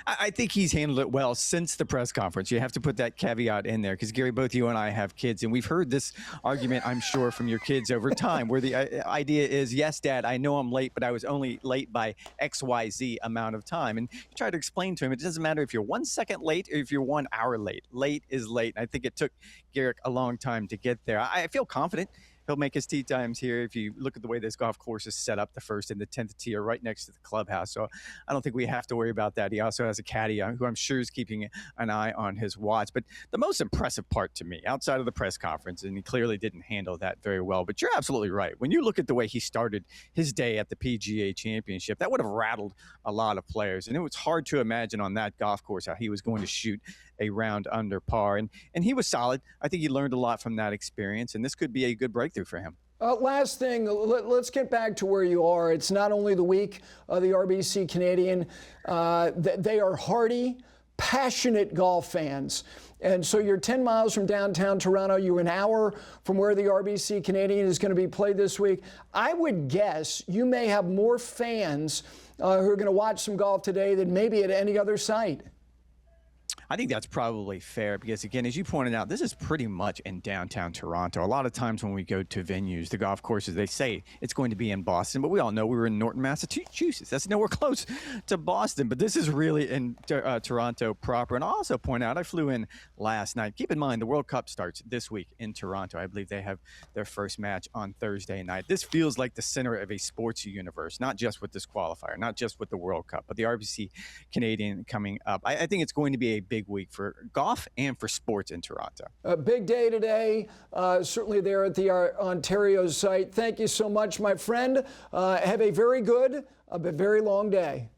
I think he's handled it well since the press conference. You have to put that caveat in there because, Gary, both you and I have kids, and we've heard this argument, I'm sure, from your kids over time where the idea is, yes, Dad, I know I'm late, but I was only late by XYZ amount of time. And you try to explain to him, it doesn't matter if you're 1 second late or if you're 1 hour late. Late is late. And I think it took Garrick a long time to get there. I feel confident he'll make his tee times here. If you look at the way this golf course is set up, the first and the 10th tee are right next to the clubhouse. So I don't think we have to worry about that. He also has a caddy who I'm sure is keeping an eye on his watch. But the most impressive part to me, outside of the press conference, and he clearly didn't handle that very well, but you're absolutely right. When you look at the way he started his day at the PGA Championship, that would have rattled a lot of players. And it was hard to imagine on that golf course how he was going to shoot a round under par. And he was solid. I think he learned a lot from that experience, and this could be a good breakthrough for him. Last thing, let's get back to where you are. It's not only the week of the RBC Canadian. They are hardy, passionate golf fans. And so you're 10 miles from downtown Toronto. You're an hour from where the RBC Canadian is going to be played this week. I would guess you may have more fans who are going to watch some golf today than maybe at any other site. I think that's probably fair because, again, as you pointed out, this is pretty much in downtown Toronto. A lot of times when we go to venues, the golf courses, they say it's going to be in Boston, but we all know we were in Norton, Massachusetts. That's nowhere close to Boston, but this is really in Toronto proper. And I'll also point out, I flew in last night. Keep in mind, the World Cup starts this week in Toronto. I believe they have their first match on Thursday night. This feels like the center of a sports universe, not just with this qualifier, not just with the World Cup, but the RBC Canadian coming up. I think it's going to be a big week for golf and for sports in Toronto. A big day today, certainly there at the Ontario site. Thank you so much, my friend. Have a very good, but very long day.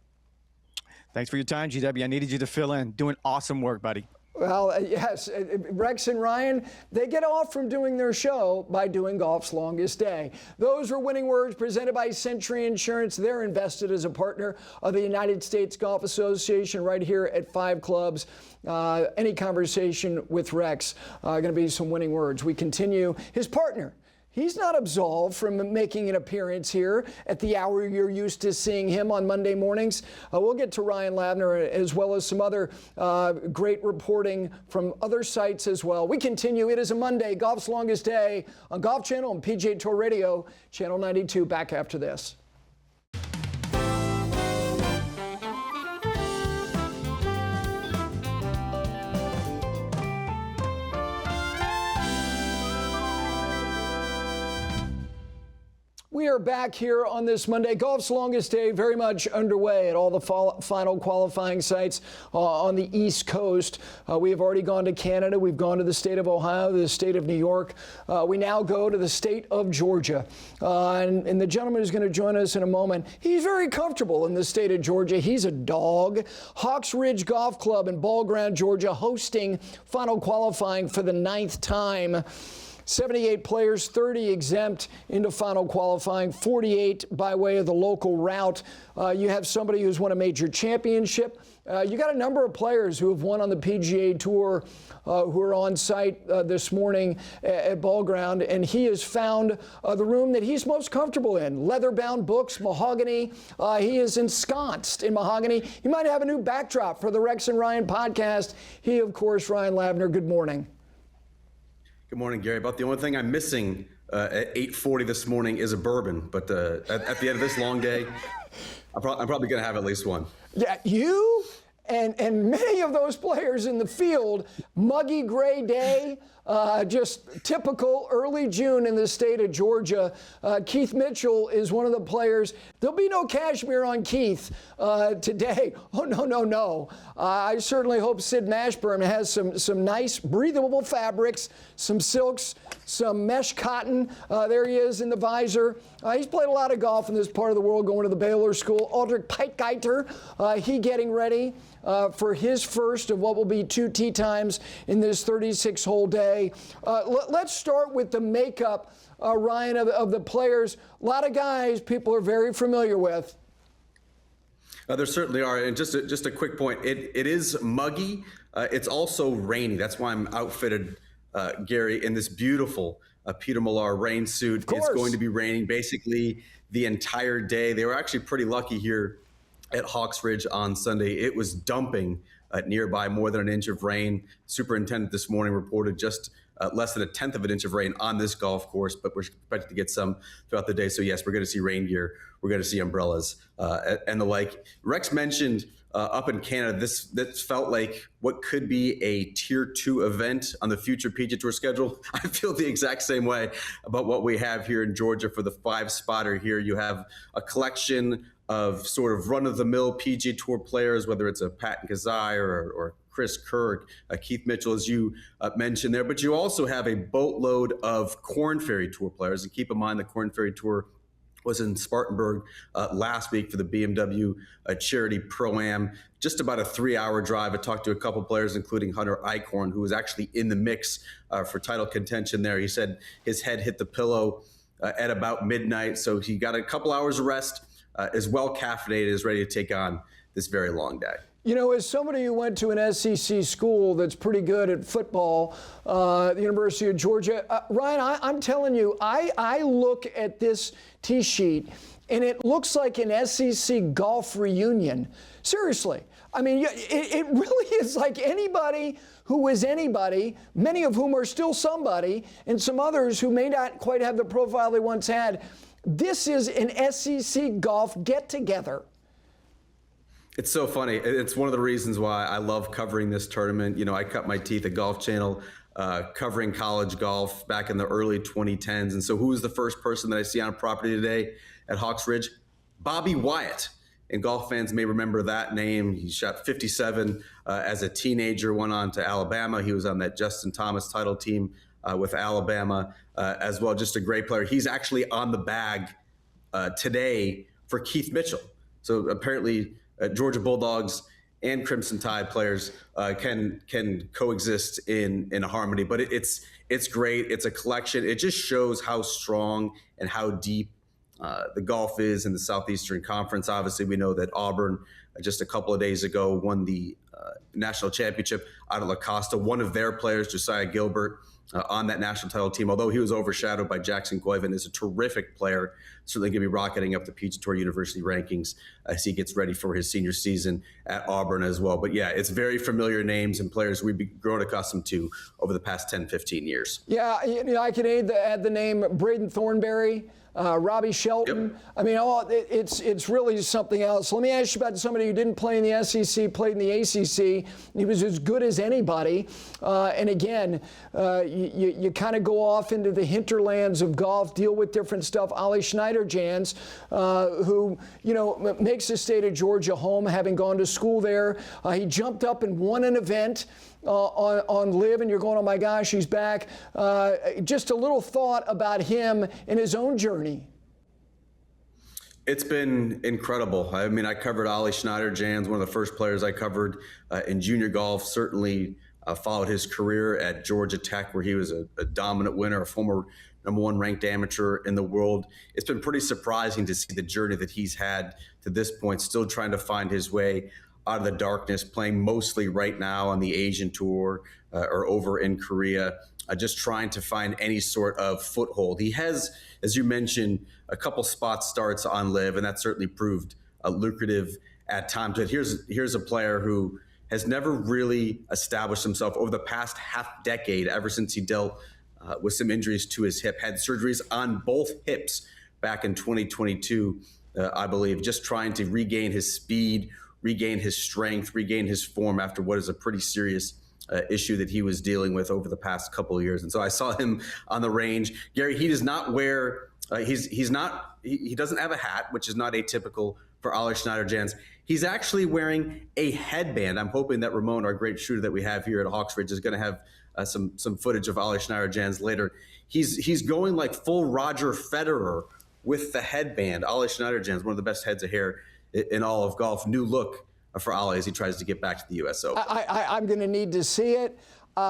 Thanks for your time, GW. I needed you to fill in. Doing awesome work, buddy. Well, yes, Rex and Ryan, they get off from doing their show by doing golf's longest day. Those were winning words presented by Century Insurance. They're invested as a partner of the United States Golf Association right here at 5 Clubs. Any conversation with Rex, going to be some winning words. We continue. His partner, he's not absolved from making an appearance here at the hour you're used to seeing him on Monday mornings. We'll get to Ryan Lavner as well as some other great reporting from other sites as well. We continue. It is a Monday, golf's longest day on Golf Channel and PGA Tour Radio, Channel 92. Back after this. We are back here on this Monday. Golf's longest day very much underway at all the final qualifying sites on the East Coast. We have already gone to Canada. We've gone to the state of Ohio, the state of New York. We now go to the state of Georgia. And the gentleman who's going to join us in a moment, he's very comfortable in the state of Georgia. He's a dog. Hawks Ridge Golf Club in Ball Ground, Georgia, hosting final qualifying for the 9th time. 78 players, 30 exempt into final qualifying, 48 by way of the local route. You have somebody who's won a major championship. You got a number of players who have won on the PGA Tour who are on site this morning at Ball Ground, and he has found the room that he's most comfortable in. Leather-bound books, mahogany. He is ensconced in mahogany. He might have a new backdrop for the Rex and Ryan podcast. He, of course, Ryan Lavner. Good morning. Good morning, Gary. About the only thing I'm missing at 8:40 this morning is a bourbon, but at the end of this long day, I'm probably going to have at least one. Yeah, you and many of those players in the field, muggy gray day, just typical early June in the state of Georgia. Keith Mitchell is one of the players. There'll be no cashmere on Keith today. Oh, no. I certainly hope Sid Mashburn has some nice breathable fabrics, some silks, some mesh cotton. There he is in the visor. He's played a lot of golf in this part of the world, going to the Baylor School. Aldrich Peitgeiter, he getting ready for his first of what will be 2 tee times in this 36-hole day. Let's start with the makeup, Ryan, of the players. A lot of guys people are very familiar with. There certainly are. And just a quick point, it is muggy. It's also rainy. That's why I'm outfitted, Gary, in this beautiful Peter Millar rain suit. It's going to be raining basically the entire day. They were actually pretty lucky here at Hawks Ridge on Sunday. It was dumping nearby, more than an inch of rain. Superintendent this morning reported just less than a tenth of an inch of rain on this golf course, but we're expected to get some throughout the day. So yes, we're going to see rain gear. We're going to see umbrellas and the like. Rex mentioned up in Canada, this felt like what could be a tier 2 event on the future PGA Tour schedule. I feel the exact same way about what we have here in Georgia for the 5-spotter here. You have a collection of sort of run-of-the-mill PGA Tour players, whether it's a Patton Kazai or Chris Kirk, Keith Mitchell, as you mentioned there. But you also have a boatload of Korn Ferry Tour players. And keep in mind the Korn Ferry Tour was in Spartanburg last week for the BMW Charity Pro-Am. Just about a 3-hour drive. I talked to a couple players, including Hunter Eichhorn, who was actually in the mix for title contention there. He said his head hit the pillow at about midnight, so he got a couple hours of rest, is well caffeinated, is ready to take on this very long day. You know, as somebody who went to an SEC school that's pretty good at football, the University of Georgia, Ryan, I'm telling you, I look at this tee sheet and it looks like an SEC golf reunion. Seriously. I mean, it really is like anybody who is anybody, many of whom are still somebody, and some others who may not quite have the profile they once had. This is an SEC golf get-together. It's so funny. It's one of the reasons why I love covering this tournament. You know, I cut my teeth at Golf Channel covering college golf back in the early 2010s. And so who was the first person that I see on a property today at Hawks Ridge? Bobby Wyatt. And golf fans may remember that name. He shot 57 as a teenager, went on to Alabama. He was on that Justin Thomas title team with Alabama as well. Just a great player. He's actually on the bag today for Keith Mitchell. So apparently Georgia Bulldogs and Crimson Tide players can coexist in harmony. But it's great. It's a collection. It just shows how strong and how deep the golf is in the Southeastern Conference. Obviously, we know that Auburn just a couple of days ago won the national championship out of La Costa. One of their players, Josiah Gilbert, on that national title team, although he was overshadowed by Jackson Coyvin, is a terrific player. Certainly going to be rocketing up the PGA Tour University rankings as he gets ready for his senior season at Auburn as well. But yeah, it's very familiar names and players we've grown accustomed to over the past 10, 15 years. Yeah, you know, I could add the name Braden Thornberry, Robbie Shelton. Yep. I mean, it's really something else. Let me ask you about somebody who didn't play in the SEC, played in the ACC. He was as good as anybody. And again, you kind of go off into the hinterlands of golf, deal with different stuff. Ollie Schneider-Jans, who, you know, makes the state of Georgia home, having gone to school there. He jumped up and won an event on Live, and you're going, oh my gosh, he's back. Just a little thought about him and his own journey. It's been incredible. I mean, I covered Ollie Schneider-Jans, one of the first players I covered in junior golf, certainly followed his career at Georgia Tech, where he was a dominant winner, a former #1 ranked amateur in the world. It's been pretty surprising to see the journey that he's had to this point, still trying to find his way out of the darkness, playing mostly right now on the Asian tour or over in Korea, just trying to find any sort of foothold. He has, as you mentioned, a couple spot starts on LIV, and that certainly proved lucrative at times. But here's a player who has never really established himself over the past half decade, ever since he dealt with some injuries to his hip, had surgeries on both hips back in 2022, I believe, just trying to regain his speed, regain his strength, regain his form after what is a pretty serious issue that he was dealing with over the past couple of years. And so I saw him on the range. Gary, he does not wear, he doesn't have a hat, which is not atypical for Ollie Schneider-Jans. He's actually wearing a headband. I'm hoping that Ramon, our great shooter that we have here at Hawksridge, is going to have some footage of Ollie Schneider-Jans later. He's going like full Roger Federer with the headband. Ollie Schneider-Jans, one of the best heads of hair in all of golf. New look for Ollie as he tries to get back to the U.S. Open. I'm going to need to see it. You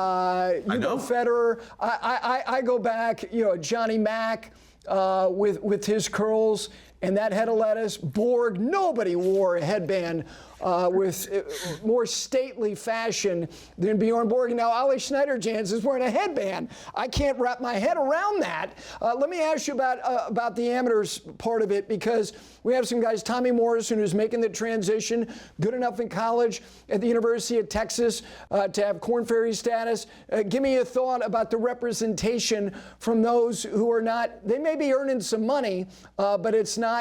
know Federer. I go back, Johnny Mack with his curls and that head of lettuce. Borg, nobody wore a headband with more stately fashion than Bjorn Borg. Now, Ollie Schneider-Jans is wearing a headband. I can't wrap my head around that. Let me ask you about the amateurs part of it, because we have some guys, Tommy Morrison, who's making the transition, good enough in college at the University of Texas to have Korn Ferry status. Give me a thought about the representation from those who are not, they may be earning some money, but it's not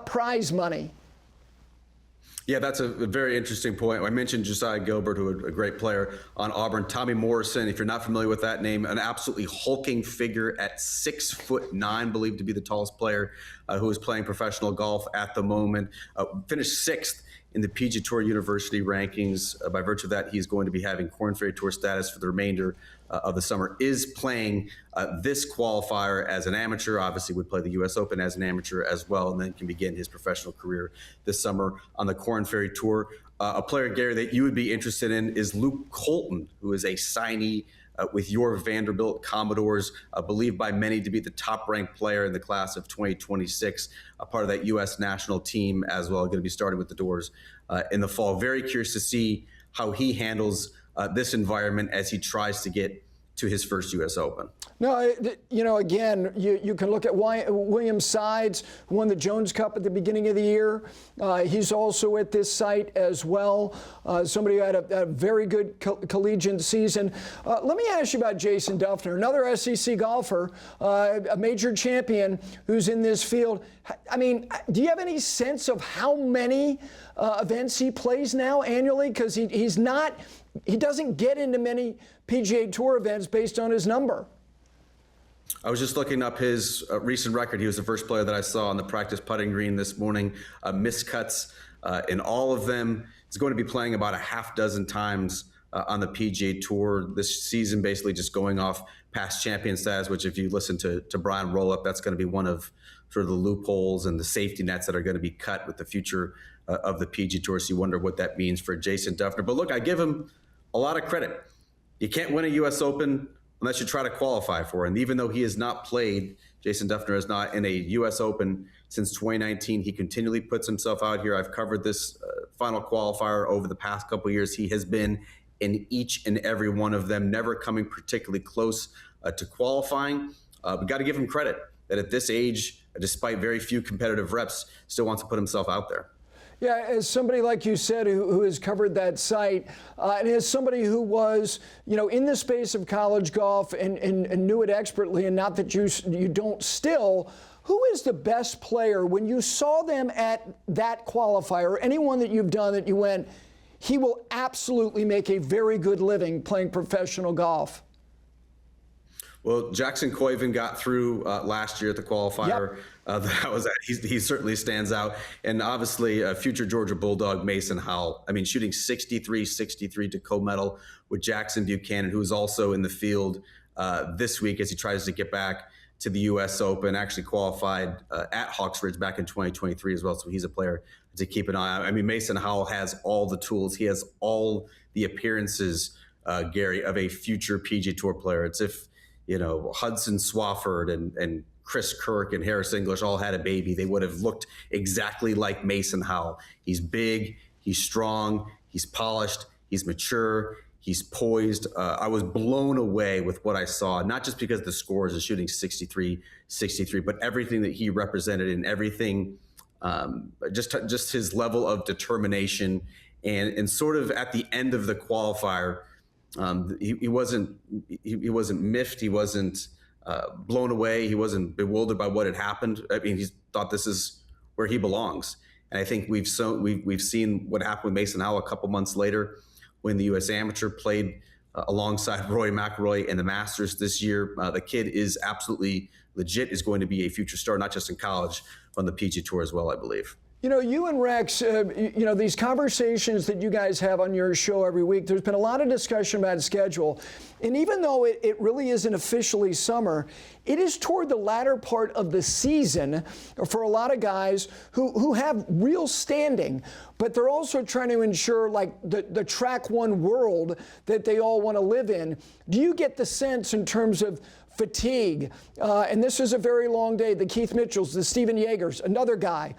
prize money. Yeah, that's a very interesting point. I mentioned Josiah Gilbert, who is a great player on Auburn. Tommy Morrison, if you're not familiar with that name, an absolutely hulking figure at 6'9", believed to be the tallest player who is playing professional golf at the moment. Finished 6th in the PGA Tour University rankings. By virtue of that, he's going to be having Korn Ferry Tour status for the remainder of the summer. Is playing this qualifier as an amateur. Obviously would play the U.S. Open as an amateur as well, and then can begin his professional career this summer on the Korn Ferry Tour. A player, Gary, that you would be interested in is Luke Clanton, who is a signee with your Vanderbilt Commodores, believed by many to be the top-ranked player in the class of 2026, a part of that U.S. national team as well, going to be starting with the Doors in the fall. Very curious to see how he handles this environment as he tries to get to his first U.S. Open. No, again, you can look at William Sides, who won the Jones Cup at the beginning of the year. He's also at this site as well. Somebody who had a very good collegiate season. Let me ask you about Jason Duffner, another SEC golfer, a major champion who's in this field. I mean, do you have any sense of how many events he plays now annually? Because he doesn't get into many PGA Tour events based on his number. I was just looking up his recent record. He was the first player that I saw on the practice putting green this morning. Miscuts in all of them. He's going to be playing about a half dozen times on the PGA Tour this season, basically just going off past champion status, which if you listen to Brian Rollup, that's going to be one of sort of the loopholes and the safety nets that are going to be cut with the future of the PGA Tour. So you wonder what that means for Jason Duffner. But look, I give him a lot of credit. You can't win a U.S. Open unless you try to qualify for it. And even though he has not played, Jason Duffner is not in a U.S. Open since 2019. He continually puts himself out here. I've covered this final qualifier over the past couple of years. He has been in each and every one of them, never coming particularly close to qualifying. We got to give him credit that at this age, despite very few competitive reps, still wants to put himself out there. Yeah, as somebody like you said who has covered that site, and as somebody who was, in the space of college golf and knew it expertly, and not that you don't still, who is the best player when you saw them at that qualifier, or anyone that you've done that you went, he will absolutely make a very good living playing professional golf? Well, Jackson Coyven got through last year at the qualifier. Yep. He certainly stands out. And obviously, future Georgia Bulldog Mason Howell. I mean, shooting 63-63 to co-medal with Jackson Buchanan, who is also in the field this week as he tries to get back to the U.S. Open. Actually qualified at Hawksridge back in 2023 as well. So he's a player to keep an eye on. I mean, Mason Howell has all the tools. He has all the appearances Gary, of a future PGA Tour player. It's if, Hudson Swafford and Chris Kirk and Harris English all had a baby, they would have looked exactly like Mason Howell. He's big, he's strong, he's polished, he's mature, he's poised. I was blown away with what I saw, not just because the scores is shooting 63, but everything that he represented and everything, just his level of determination and sort of at the end of the qualifier, he wasn't miffed. He wasn't blown away. He wasn't bewildered by what had happened. I mean, he thought this is where he belongs. And I think we've seen what happened with Mason Howell a couple months later when the U.S. Amateur played alongside Rory McIlroy in the Masters this year. The kid is absolutely legit, is going to be a future star, not just in college, but on the PGA Tour as well, I believe. You and Rex, these conversations that you guys have on your show every week, there's been a lot of discussion about schedule. And even though it really isn't officially summer, it is toward the latter part of the season for a lot of guys who have real standing, but they're also trying to ensure like the track one world that they all want to live in. Do you get the sense in terms of fatigue, and this is a very long day, the Keith Mitchells, the Stephen Yeagers, another guy,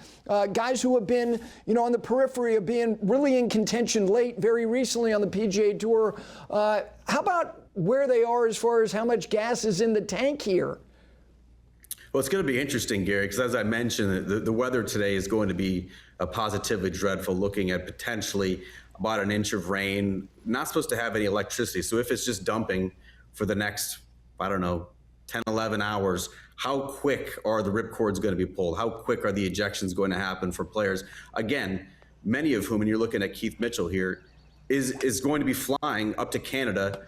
guys who have been, on the periphery of being really in contention late, very recently on the PGA Tour. How about where they are as far as how much gas is in the tank here? Well, it's going to be interesting, Gary, because as I mentioned, the weather today is going to be positively dreadful, looking at potentially about an inch of rain, not supposed to have any electricity. So if it's just dumping for the next, 10, 11 hours, how quick are the ripcords going to be pulled? How quick are the ejections going to happen for players? Again, many of whom, and you're looking at Keith Mitchell here, is going to be flying up to Canada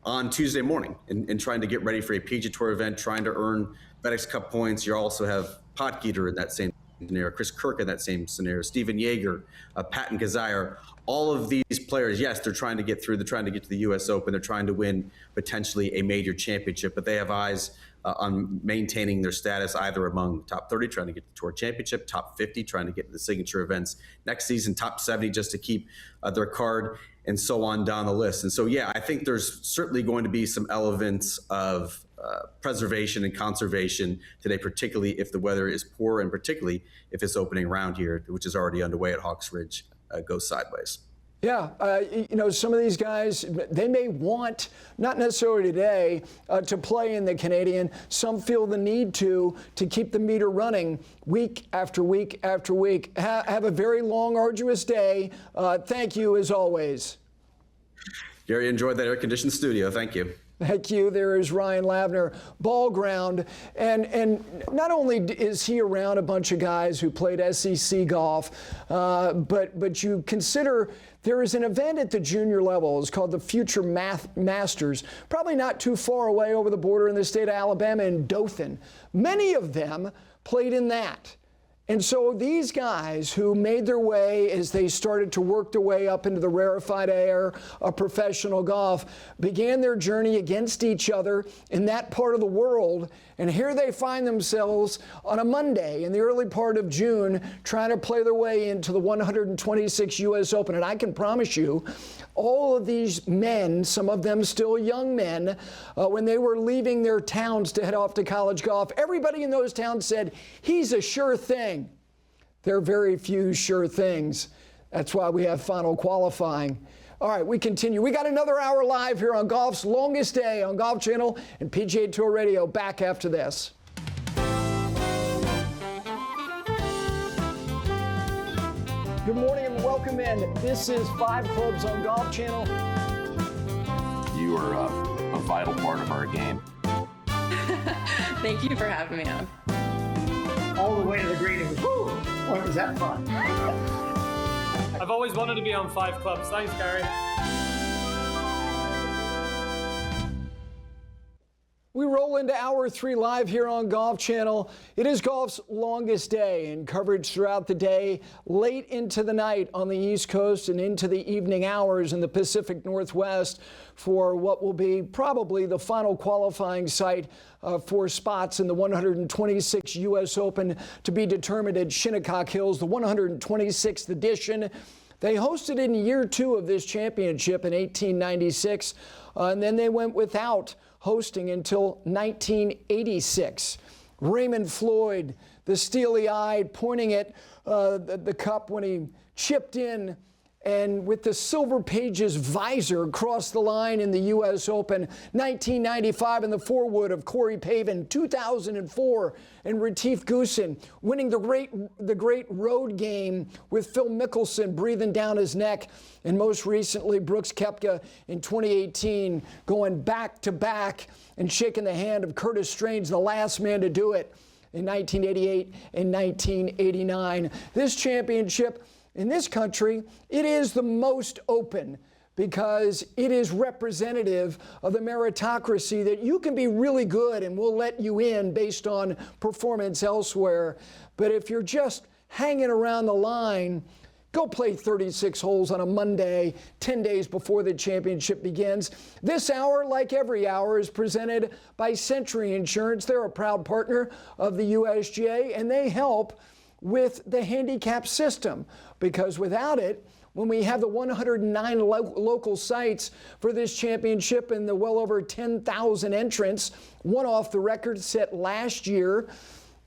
on Tuesday morning and trying to get ready for a PGA Tour event, trying to earn FedEx Cup points. You also have Potgieter in that same scenario, Chris Kirk in that same scenario, Stephen Yeager, Patton Kazire. All of these players, yes, they're trying to get through. They're trying to get to the U.S. Open. They're trying to win potentially a major championship, but they have eyes on maintaining their status either among the top 30, trying to get the Tour Championship, top 50, trying to get to the signature events next season, top 70 just to keep their card, and so on down the list. And so, yeah, I think there's certainly going to be some elements of preservation and conservation today, particularly if the weather is poor and particularly if this opening round here, which is already underway at Hawks Ridge, goes sideways. Yeah, some of these guys, they may want, not necessarily today, to play in the Canadian. Some feel the need to keep the meter running week after week after week. Have a very long, arduous day. Thank you, as always. Gary, enjoyed that air-conditioned studio. Thank you. Thank you. There is Ryan Lavner, ball ground. And not only is he around a bunch of guys who played SEC golf, but you consider there is an event at the junior level. It's called the Future Masters, probably not too far away over the border in the state of Alabama in Dothan. Many of them played in that. And so these guys who made their way as they started to work their way up into the rarefied air of professional golf began their journey against each other in that part of the world. And here they find themselves on a Monday in the early part of June trying to play their way into the 126 U.S. Open. And I can promise you, all of these men, some of them still young men, when they were leaving their towns to head off to college golf, everybody in those towns said, he's a sure thing. There are very few sure things. That's why we have final qualifying. All right, we continue. We got another hour live here on golf's longest day on Golf Channel and PGA Tour Radio. Back after this. Good morning and welcome in. This is 5 Clubs on Golf Channel. You are a vital part of our game. Thank you for having me on. All the way to the green. It was, whoo, boy, was that fun. I've always wanted to be on 5 Clubs. Thanks, Gary. We roll into hour 3 live here on Golf Channel. It is golf's longest day, and coverage throughout the day, late into the night on the East Coast and into the evening hours in the Pacific Northwest for what will be probably the final qualifying site for spots in the 126 U.S. Open to be determined at Shinnecock Hills, the 126th edition. They hosted in year 2 of this championship in 1896, and then they went without hosting until 1986. Raymond Floyd, the steely-eyed, pointing at the cup when he chipped in and with the Silver Pages visor across the line in the U.S. Open. 1995 in the foreword of Corey Pavin. 2004 and Retief Goosen winning the great road game with Phil Mickelson breathing down his neck. And most recently, Brooks Koepka in 2018 going back-to-back and shaking the hand of Curtis Strange, the last man to do it in 1988 and 1989. This championship in this country, it is the most open because it is representative of the meritocracy that you can be really good and we'll let you in based on performance elsewhere. But if you're just hanging around the line, go play 36 holes on a Monday, 10 days before the championship begins. This hour, like every hour, is presented by Century Insurance. They're a proud partner of the USGA, and they help with the handicap system, because without it, when we have the 109 local sites for this championship and the well over 10,000 entrants, one off the record set last year,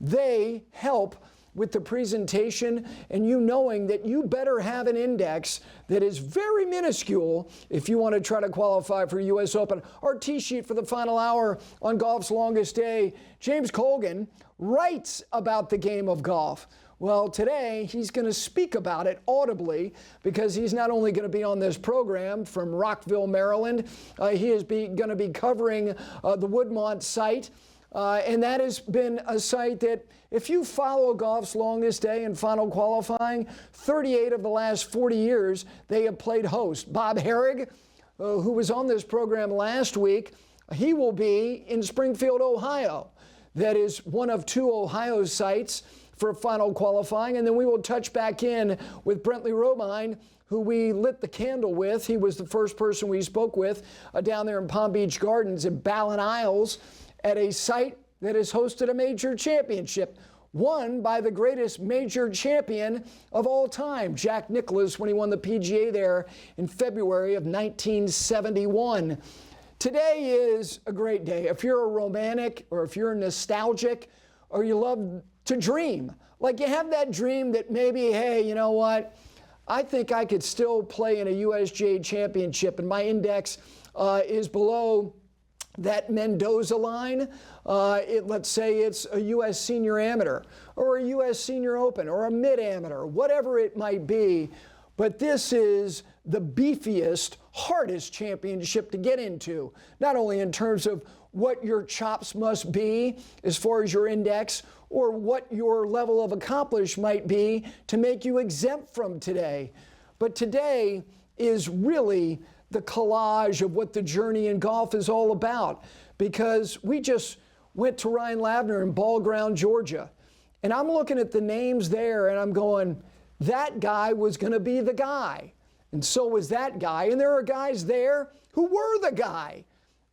they help with the presentation and you knowing that you better have an index that is very minuscule if you want to try to qualify for US Open. Our tee sheet for the final hour on golf's longest day, James Colgan writes about the game of golf. Well, today he's going to speak about it audibly because he's not only going to be on this program from Rockville, Maryland, he is going to be covering the Woodmont site. And that has been a site that, if you follow golf's longest day and final qualifying, 38 of the last 40 years, they have played host. Bob Harig, who was on this program last week, he will be in Springfield, Ohio. That is one of 2 Ohio sites for final qualifying. And then we will touch back in with Brentley Romine, who we lit the candle with. He was the first person we spoke with down there in Palm Beach Gardens in Ballin Isles at a site that has hosted a major championship, won by the greatest major champion of all time, Jack Nicklaus, when he won the PGA there in February of 1971. Today is a great day. If you're a romantic or if you're nostalgic or you love to dream, like you have that dream that maybe, hey, you know what? I think I could still play in a USGA championship and my index is below that Mendoza line. Let's say it's a U.S. Senior Amateur or a U.S. Senior Open or a Mid-Amateur, whatever it might be. But this is the beefiest, hardest championship to get into, not only in terms of what your chops must be as far as your index or what your level of accomplishment might be to make you exempt from today. But today is really the collage of what the journey in golf is all about, because we just went to Ryan Lavner in Ball Ground, Georgia. And I'm looking at the names there and I'm going, that guy was going to be the guy. And so was that guy. And there are guys there who were the guy,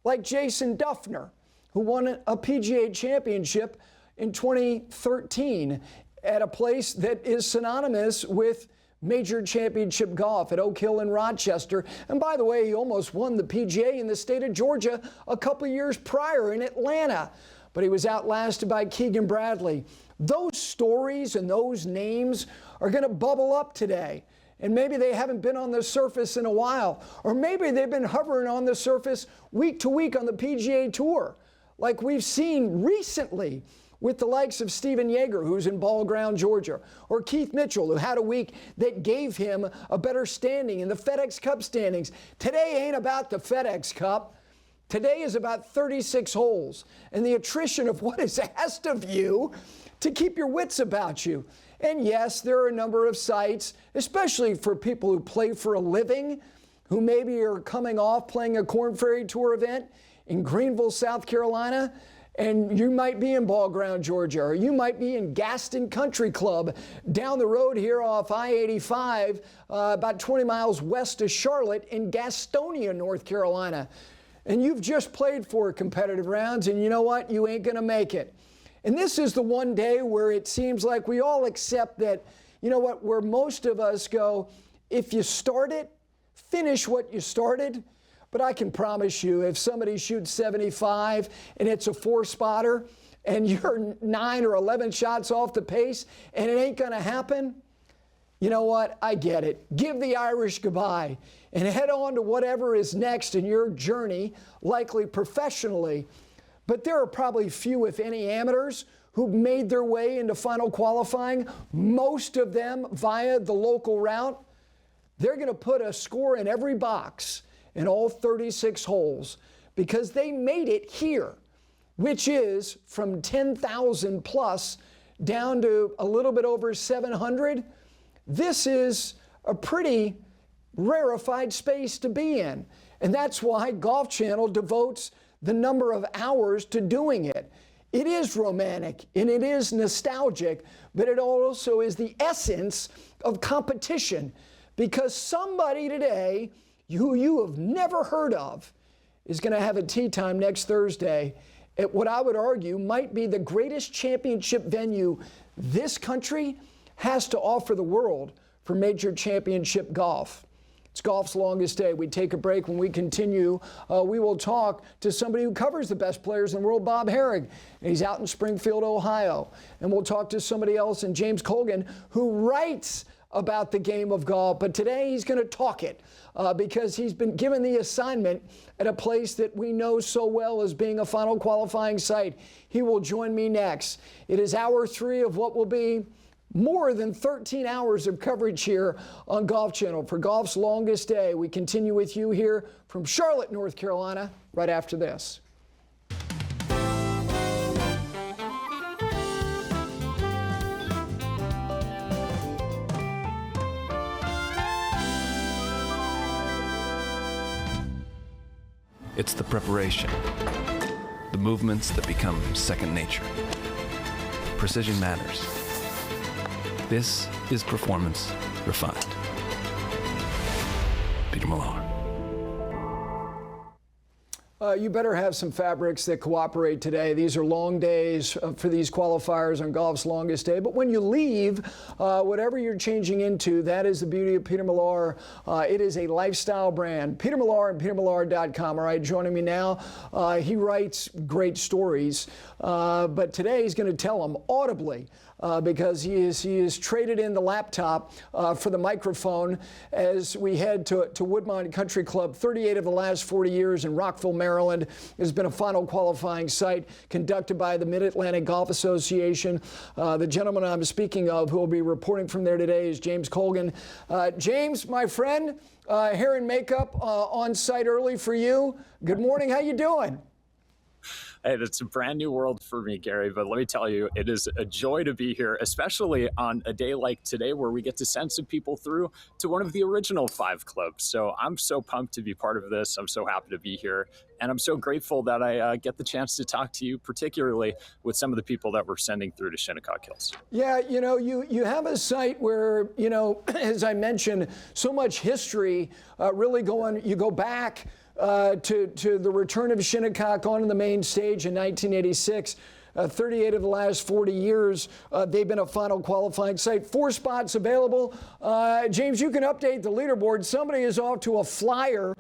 like Jason Duffner, who won a PGA championship in 2013 at a place that is synonymous with major championship golf at Oak Hill in Rochester. And by the way, he almost won the PGA in the state of Georgia a couple years prior in Atlanta, but he was outlasted by Keegan Bradley. Those stories and those names are going to bubble up today. And maybe they haven't been on the surface in a while, or maybe they've been hovering on the surface week to week on the PGA Tour, like we've seen recently with the likes of Stephen Yeager, who's in Ball Ground, Georgia, or Keith Mitchell, who had a week that gave him a better standing in the FedEx Cup standings. Today ain't about the FedEx Cup. Today is about 36 holes and the attrition of what is asked of you to keep your wits about you. And yes, there are a number of sites, especially for people who play for a living, who maybe are coming off playing a Korn Ferry Tour event in Greenville, South Carolina, and you might be in Ball Ground, Georgia, or you might be in Gaston Country Club down the road here off I-85, about 20 miles west of Charlotte in Gastonia, North Carolina. And you've just played 4 competitive rounds, and you know what? You ain't going to make it. And this is the one day where it seems like we all accept that, you know what, where most of us go, if you start it, finish what you started. But I can promise you, if somebody shoots 75 and it's a 4-spotter and you're 9 or 11 shots off the pace and it ain't going to happen, you know what? I get it. Give the Irish goodbye and head on to whatever is next in your journey, likely professionally. But there are probably few, if any, amateurs who've made their way into final qualifying, most of them via the local route. They're going to put a score in every box in all 36 holes because they made it here, which is from 10,000 plus down to a little bit over 700. This is a pretty rarefied space to be in. And that's why Golf Channel devotes the number of hours to doing it. It is romantic and it is nostalgic, but it also is the essence of competition because somebody today who you have never heard of is going to have a tee time next Thursday at what I would argue might be the greatest championship venue this country has to offer the world for major championship golf. It's golf's longest day. We take a break. When we continue, we will talk to somebody who covers the best players in the world, Bob Harig. And he's out in Springfield, Ohio. And we'll talk to somebody else, and James Colgan, who writes about the game of golf. But today he's going to talk it because he's been given the assignment at a place that we know so well as being a final qualifying site. He will join me next. It is hour 3 of what will be more than 13 hours of coverage here on Golf Channel for golf's longest day. We continue with you here from Charlotte, North Carolina, right after this. It's the preparation, the movements that become second nature. Precision matters. This is performance refined. Peter Millar. You better have some fabrics that cooperate today. These are long days for these qualifiers on golf's longest day. But when you leave, whatever you're changing into, that is the beauty of Peter Millar. It is a lifestyle brand. Peter Millar and petermillar.com. All right, joining me now. He writes great stories, but today he's going to tell them audibly. Because he is traded in the laptop for the microphone as we head to Woodmont Country Club. 38 of the last 40 years in Rockville, Maryland. Has been a final qualifying site conducted by the Mid-Atlantic Golf Association. The gentleman I'm speaking of who will be reporting from there today is James Colgan. James, my friend, hair and makeup on site early for you. Good morning. How you doing? Hey, that's a brand new world for me, Gary, but let me tell you, it is a joy to be here, especially on a day like today where we get to send some people through to one of the original 5 clubs. So I'm so pumped to be part of this. I'm so happy to be here. And I'm so grateful that I get the chance to talk to you, particularly with some of the people that we're sending through to Shinnecock Hills. Yeah, you know, you have a site where, you know, as I mentioned, so much history really going, you go back to the return of Shinnecock onto the main stage in 1986. 38 of the last 40 years, they've been a final qualifying site. 4 spots available. James, you can update the leaderboard. Somebody is off to a flyer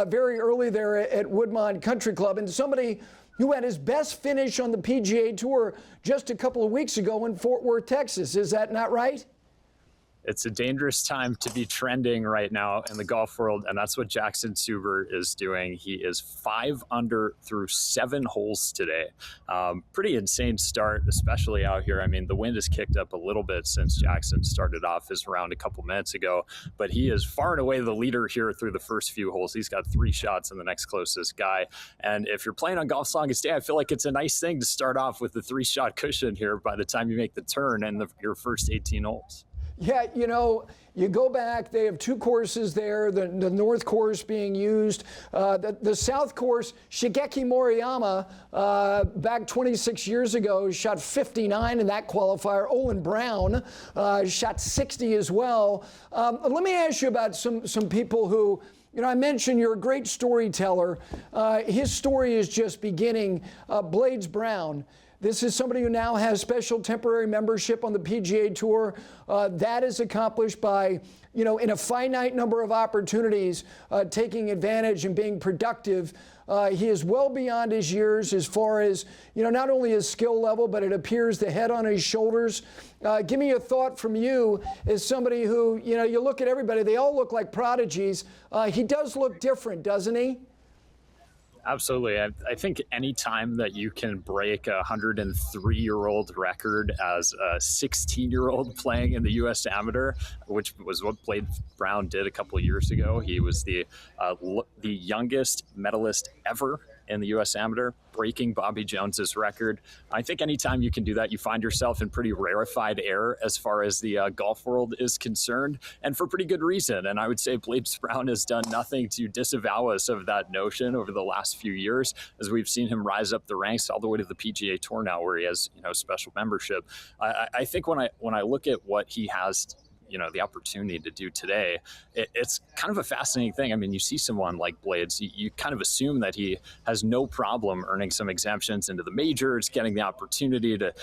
very early there at Woodmont Country Club, and somebody who had his best finish on the PGA Tour just a couple of weeks ago in Fort Worth, Texas. Is that not right? It's a dangerous time to be trending right now in the golf world, and that's what Jackson Suber is doing. He is 5 under through 7 holes today. Pretty insane start, especially out here. I mean, the wind has kicked up a little bit since Jackson started off his round a couple minutes ago, but he is far and away the leader here through the first few holes. He's got 3 shots in the next closest guy, and if you're playing on golf's longest day, I feel like it's a nice thing to start off with the 3-shot cushion here by the time you make the turn and your first 18 holes. Yeah, you know, you go back, they have 2 courses there, the north course being used. The south course, Shigeki Moriyama, back 26 years ago, shot 59 in that qualifier. Owen Brown shot 60 as well. Let me ask you about some people who, you know, I mentioned you're a great storyteller. His story is just beginning. Blades Brown. This is somebody who now has special temporary membership on the PGA Tour. That is accomplished by, in a finite number of opportunities, taking advantage and being productive. He is well beyond his years as far as, not only his skill level, but it appears the head on his shoulders. Give me a thought from you as somebody who, you look at everybody, they all look like prodigies. He does look different, doesn't he? Absolutely. I think any time that you can break a 103-year-old record as a 16-year-old playing in the U.S. Amateur, which was what Blade Brown did a couple of years ago. He was the youngest medalist ever in the U.S. Amateur, breaking Bobby Jones's record. I think anytime you can do that, you find yourself in pretty rarefied air as far as the golf world is concerned, and for pretty good reason. And I would say Blades Brown has done nothing to disavow us of that notion over the last few years, as we've seen him rise up the ranks all the way to the PGA Tour now, where he has special membership. I think when I look at what he has the opportunity to do today, it's kind of a fascinating thing. I mean, you see someone like Blades, you kind of assume that he has no problem earning some exemptions into the majors, getting the opportunity to,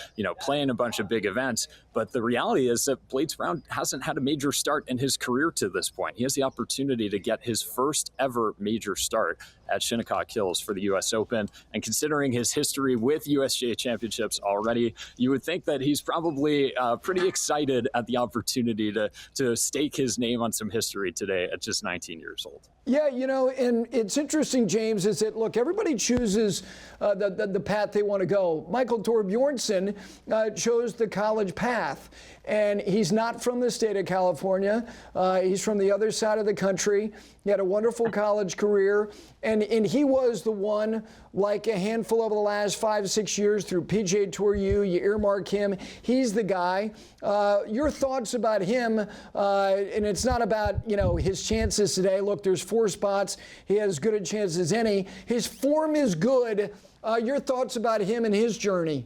play in a bunch of big events. But the reality is that Blades Brown hasn't had a major start in his career to this point. He has the opportunity to get his first ever major start at Shinnecock Hills for the U.S. Open. And considering his history with USGA championships already, you would think that he's probably pretty excited at the opportunity to stake his name on some history today at just 19 years old. Yeah, and it's interesting, James, is that, look, everybody chooses the path they want to go. Michael Thorbjornsen chose the college path, and he's not from the state of California. He's from the other side of the country. He had a wonderful college career, and he was the one, like a handful over the last 5-6 years through PGA Tour U, you earmark him. He's the guy. Your thoughts about him, and it's not about, his chances today. Look, there's 4 spots. He has as good a chance as any. His form is good. Your thoughts about him and his journey?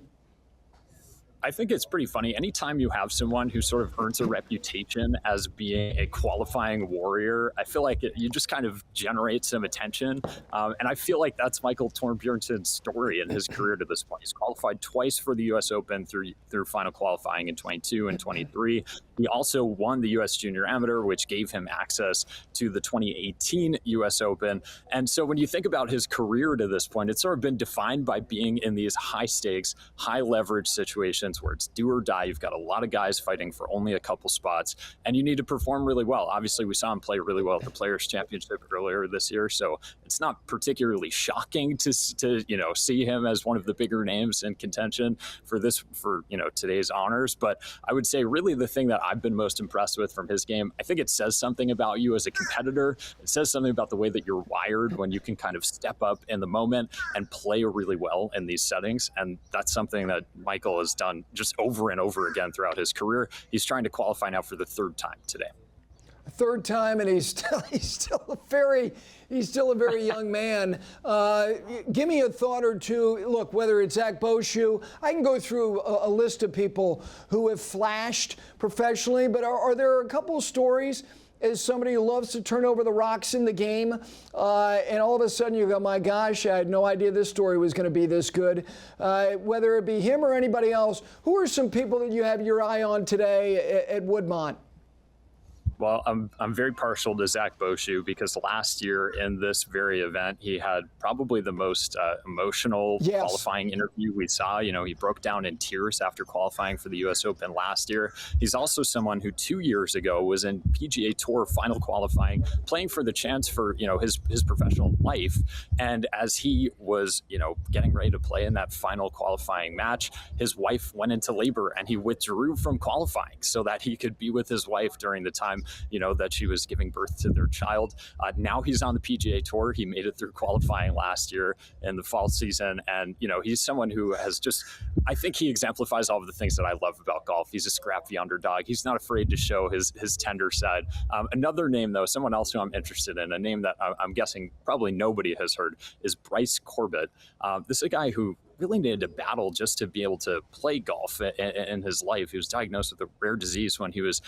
I think it's pretty funny. Anytime you have someone who sort of earns a reputation as being a qualifying warrior, I feel like you just kind of generate some attention. And I feel like that's Michael Thorbjornsen's story in his career to this point. He's qualified twice for the U.S. Open through final qualifying in 22 and 23. He also won the U.S. Junior Amateur, which gave him access to the 2018 U.S. Open. And so when you think about his career to this point, it's sort of been defined by being in these high stakes, high leverage situations where it's do or die. You've got a lot of guys fighting for only a couple spots, and you need to perform really well. Obviously, we saw him play really well at the Players' Championship earlier this year, so it's not particularly shocking to see him as one of the bigger names in contention for today's honors. But I would say really the thing that I've been most impressed with from his game, I think it says something about you as a competitor. It says something about the way that you're wired when you can kind of step up in the moment and play really well in these settings. And that's something that Michael has done just over and over again throughout his career. He's trying to qualify now for the 3rd time today. 3rd time, and he's still a very young man. Give me a thought or two. Look, whether it's Zach Boshu, I can go through a list of people who have flashed professionally, but are there a couple stories as somebody who loves to turn over the rocks in the game, and all of a sudden you go, my gosh, I had no idea this story was going to be this good. Whether it be him or anybody else, who are some people that you have your eye on today at Woodmont? Well, I'm very partial to Zach Boshu because last year in this very event, he had probably the most emotional qualifying interview we saw. He broke down in tears after qualifying for the U.S. Open last year. He's also someone who 2 years ago was in PGA Tour final qualifying, playing for the chance for, his professional life. And as he was, getting ready to play in that final qualifying match, his wife went into labor and he withdrew from qualifying so that he could be with his wife during the time that she was giving birth to their child. Now he's on the PGA Tour. He made it through qualifying last year in the fall season. And, he's someone who has I think he exemplifies all of the things that I love about golf. He's a scrappy underdog. He's not afraid to show his tender side. Another name, though, someone else who I'm interested in, a name that I'm guessing probably nobody has heard, is Bryce Corbett. This is a guy who really needed to battle just to be able to play golf in his life. He was diagnosed with a rare disease when he was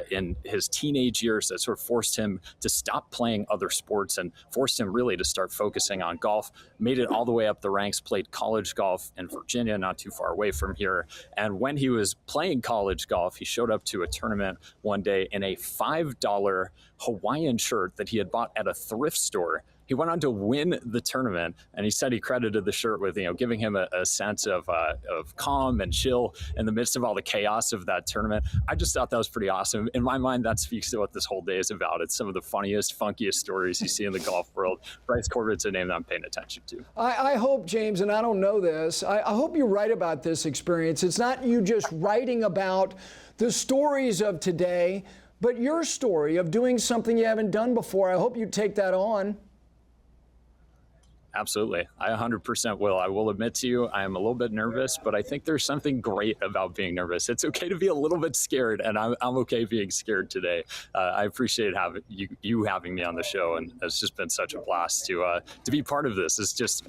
in his teenage years that sort of forced him to stop playing other sports and forced him really to start focusing on golf. Made it all the way up the ranks, played college golf in Virginia, not too far away from here. And when he was playing college golf, he showed up to a tournament one day in a $5 Hawaiian shirt that he had bought at a thrift store. He went on to win the tournament, and he said he credited the shirt with, giving him a sense of calm and chill in the midst of all the chaos of that tournament. I just thought that was pretty awesome. In my mind, that speaks to what this whole day is about. It's some of the funniest, funkiest stories you see in the golf world. Bryce Corbett's a name that I'm paying attention to. I hope, James, and I don't know this, I hope you write about this experience. It's not you just writing about the stories of today, but your story of doing something you haven't done before. I hope you take that on. Absolutely. I 100% will. I will admit to you, I am a little bit nervous, but I think there's something great about being nervous. It's okay to be a little bit scared, and I'm okay being scared today. I appreciate you having me on the show, and it's just been such a blast to be part of this. It's just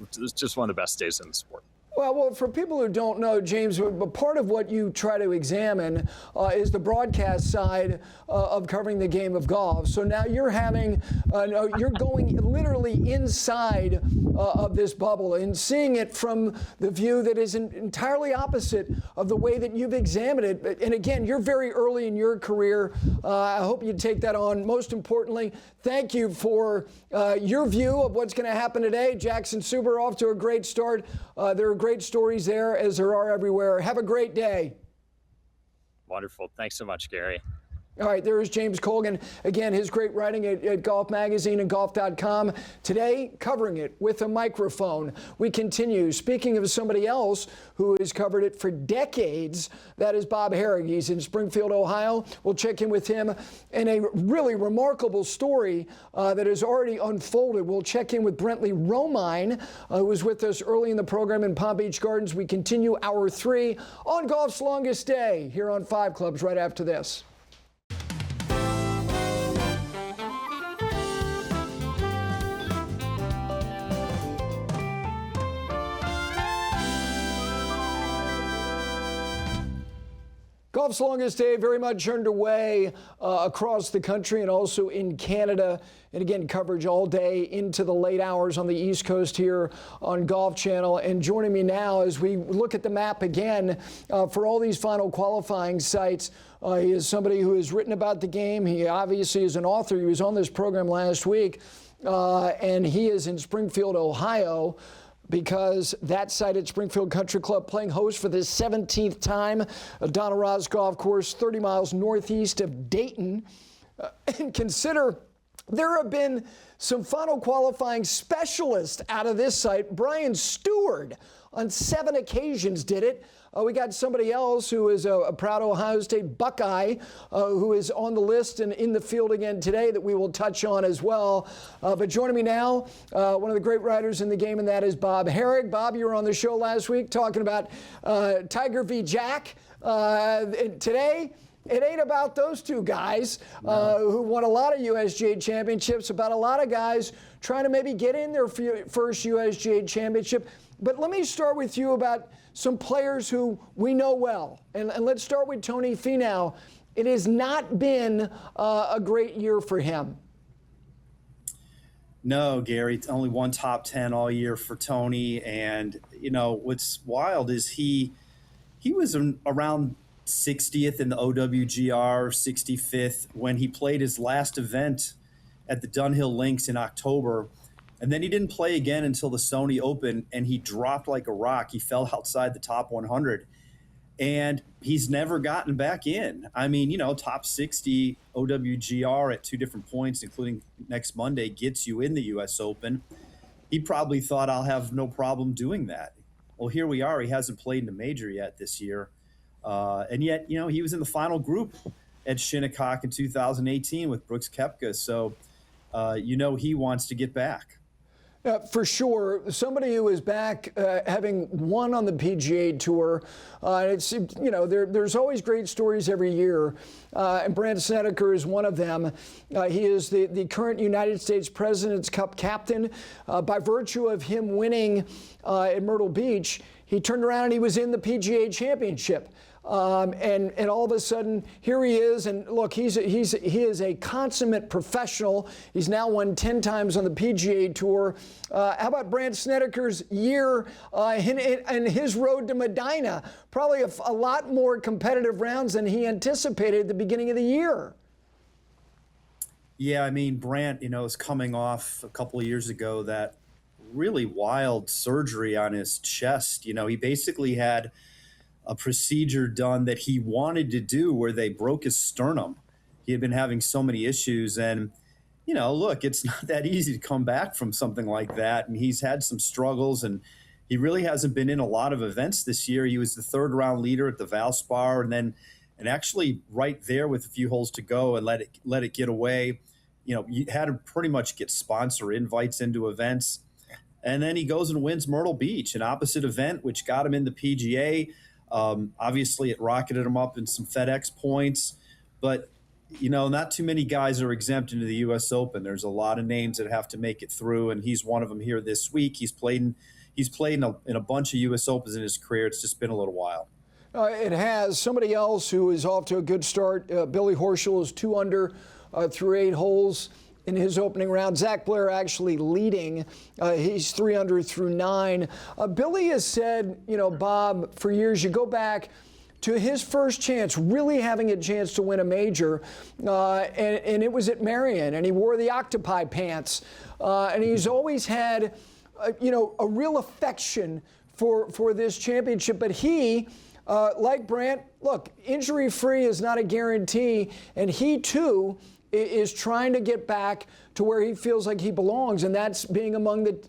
one of the best days in the sport. Well, for people who don't know, James, part of what you try to examine is the broadcast side of covering the game of golf. So now you're you're going literally inside of this bubble and seeing it from the view that is entirely opposite of the way that you've examined it. And again, you're very early in your career. I hope you take that on. Most importantly, thank you for your view of what's going to happen today. Jackson Suber off to a great start. There are great stories there, as there are everywhere. Have a great day. Wonderful. Thanks so much, Gary. All right, there is James Colgan. Again, his great writing at Golf Magazine and golf.com. Today, covering it with a microphone. We continue. Speaking of somebody else who has covered it for decades, that is Bob Harig. He's in Springfield, Ohio. We'll check in with him in a really remarkable story that has already unfolded. We'll check in with Brentley Romine, who was with us early in the program in Palm Beach Gardens. We continue hour 3 on Golf's Longest Day here on 5 Clubs right after this. Golf's Longest Day very much underway across the country and also in Canada. And again, coverage all day into the late hours on the East Coast here on Golf Channel. And joining me now as we look at the map again for all these final qualifying sites, he is somebody who has written about the game. He obviously is an author. He was on this program last week, and he is in Springfield, Ohio, because that site at Springfield Country Club playing host for the 17th time. Donna Ross Golf Course, 30 miles northeast of Dayton. And consider there have been some final qualifying specialists out of this site. Brian Stewart on 7 occasions did it. We got somebody else who is a proud Ohio State Buckeye who is on the list and in the field again today that we will touch on as well. But joining me now, one of the great writers in the game, and that is Bob Harig. Bob, you were on the show last week talking about Tiger v. Jack. Today, it ain't about those two guys who won a lot of USGA championships, about a lot of guys trying to maybe get in their first USGA championship. But let me start with you about some players who we know well. And let's start with Tony Finau. It has not been a great year for him. No, Gary, it's only one top 10 all year for Tony. And, what's wild is he was around 60th in the OWGR, 65th when he played his last event at the Dunhill Links in October. And then he didn't play again until the Sony Open, and he dropped like a rock. He fell outside the top 100, and he's never gotten back in. I mean, top 60 OWGR at 2 different points, including next Monday, gets you in the U.S. Open. He probably thought, I'll have no problem doing that. Well, here we are. He hasn't played in a major yet this year. And yet, he was in the final group at Shinnecock in 2018 with Brooks Koepka. So, he wants to get back. For sure. Somebody who is back having won on the PGA Tour. There's always great stories every year, and Brandt Snedeker is one of them. He is the current United States President's Cup captain. By virtue of him winning at Myrtle Beach, he turned around and he was in the PGA Championship. And all of a sudden, here he is. And look, he is a consummate professional. He's now won 10 times on the PGA Tour. How about Brandt Snedeker's year and his road to Medina? Probably a lot more competitive rounds than he anticipated at the beginning of the year. Yeah, I mean, Brandt, is coming off a couple of years ago that really wild surgery on his chest. He basically had a procedure done that he wanted to do where they broke his sternum. He had been having so many issues. And, look, it's not that easy to come back from something like that. And he's had some struggles, and he really hasn't been in a lot of events this year. He was the third round leader at the Valspar, and actually right there with a few holes to go and let it get away. You had to pretty much get sponsor invites into events. And then he goes and wins Myrtle Beach, an opposite event, which got him in the PGA. Obviously, it rocketed him up in some FedEx points, but not too many guys are exempt into the U.S. Open. There's a lot of names that have to make it through, and he's one of them here this week. He's played in a bunch of U.S. Opens in his career. It's just been a little while. It has. Somebody else who is off to a good start, Billy Horschel, is 2 under through 8 holes in his opening round. Zach Blair actually leading. He's 3 under through 9. Billy has said, Bob, for years, you go back to his first chance, really having a chance to win a major, and it was at Marion, and he wore the octopi pants, and he's always had, a real affection for this championship. But he, like Brandt, look, injury-free is not a guarantee, and he too is trying to get back to where he feels like he belongs, and that's being among the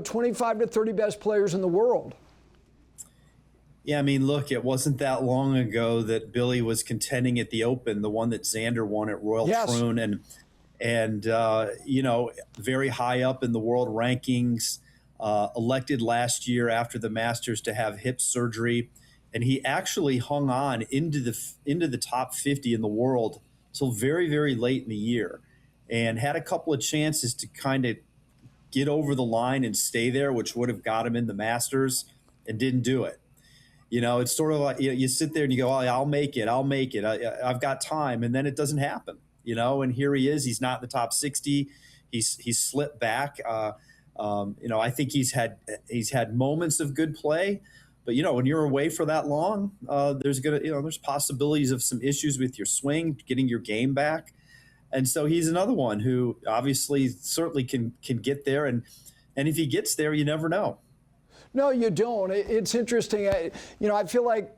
25 to 30 best players in the world. Yeah, I mean, look, it wasn't that long ago that Billy was contending at the Open, the one that Xander won at Royal Troon, and very high up in the world rankings, elected last year after the Masters to have hip surgery, and he actually hung on into the top 50 in the world so very, very late in the year, and had a couple of chances to kind of get over the line and stay there, which would have got him in the Masters, and didn't do it. It's sort of like you sit there and you go, oh, I'll make it. I've got time. And then it doesn't happen, and here he is. He's not in the top 60. He's slipped back. I think he's had moments of good play. But, when you're away for that long, there's possibilities of some issues with your swing, getting your game back. And so he's another one who obviously certainly can get there. And if he gets there, you never know. No, you don't. It's interesting. I feel like,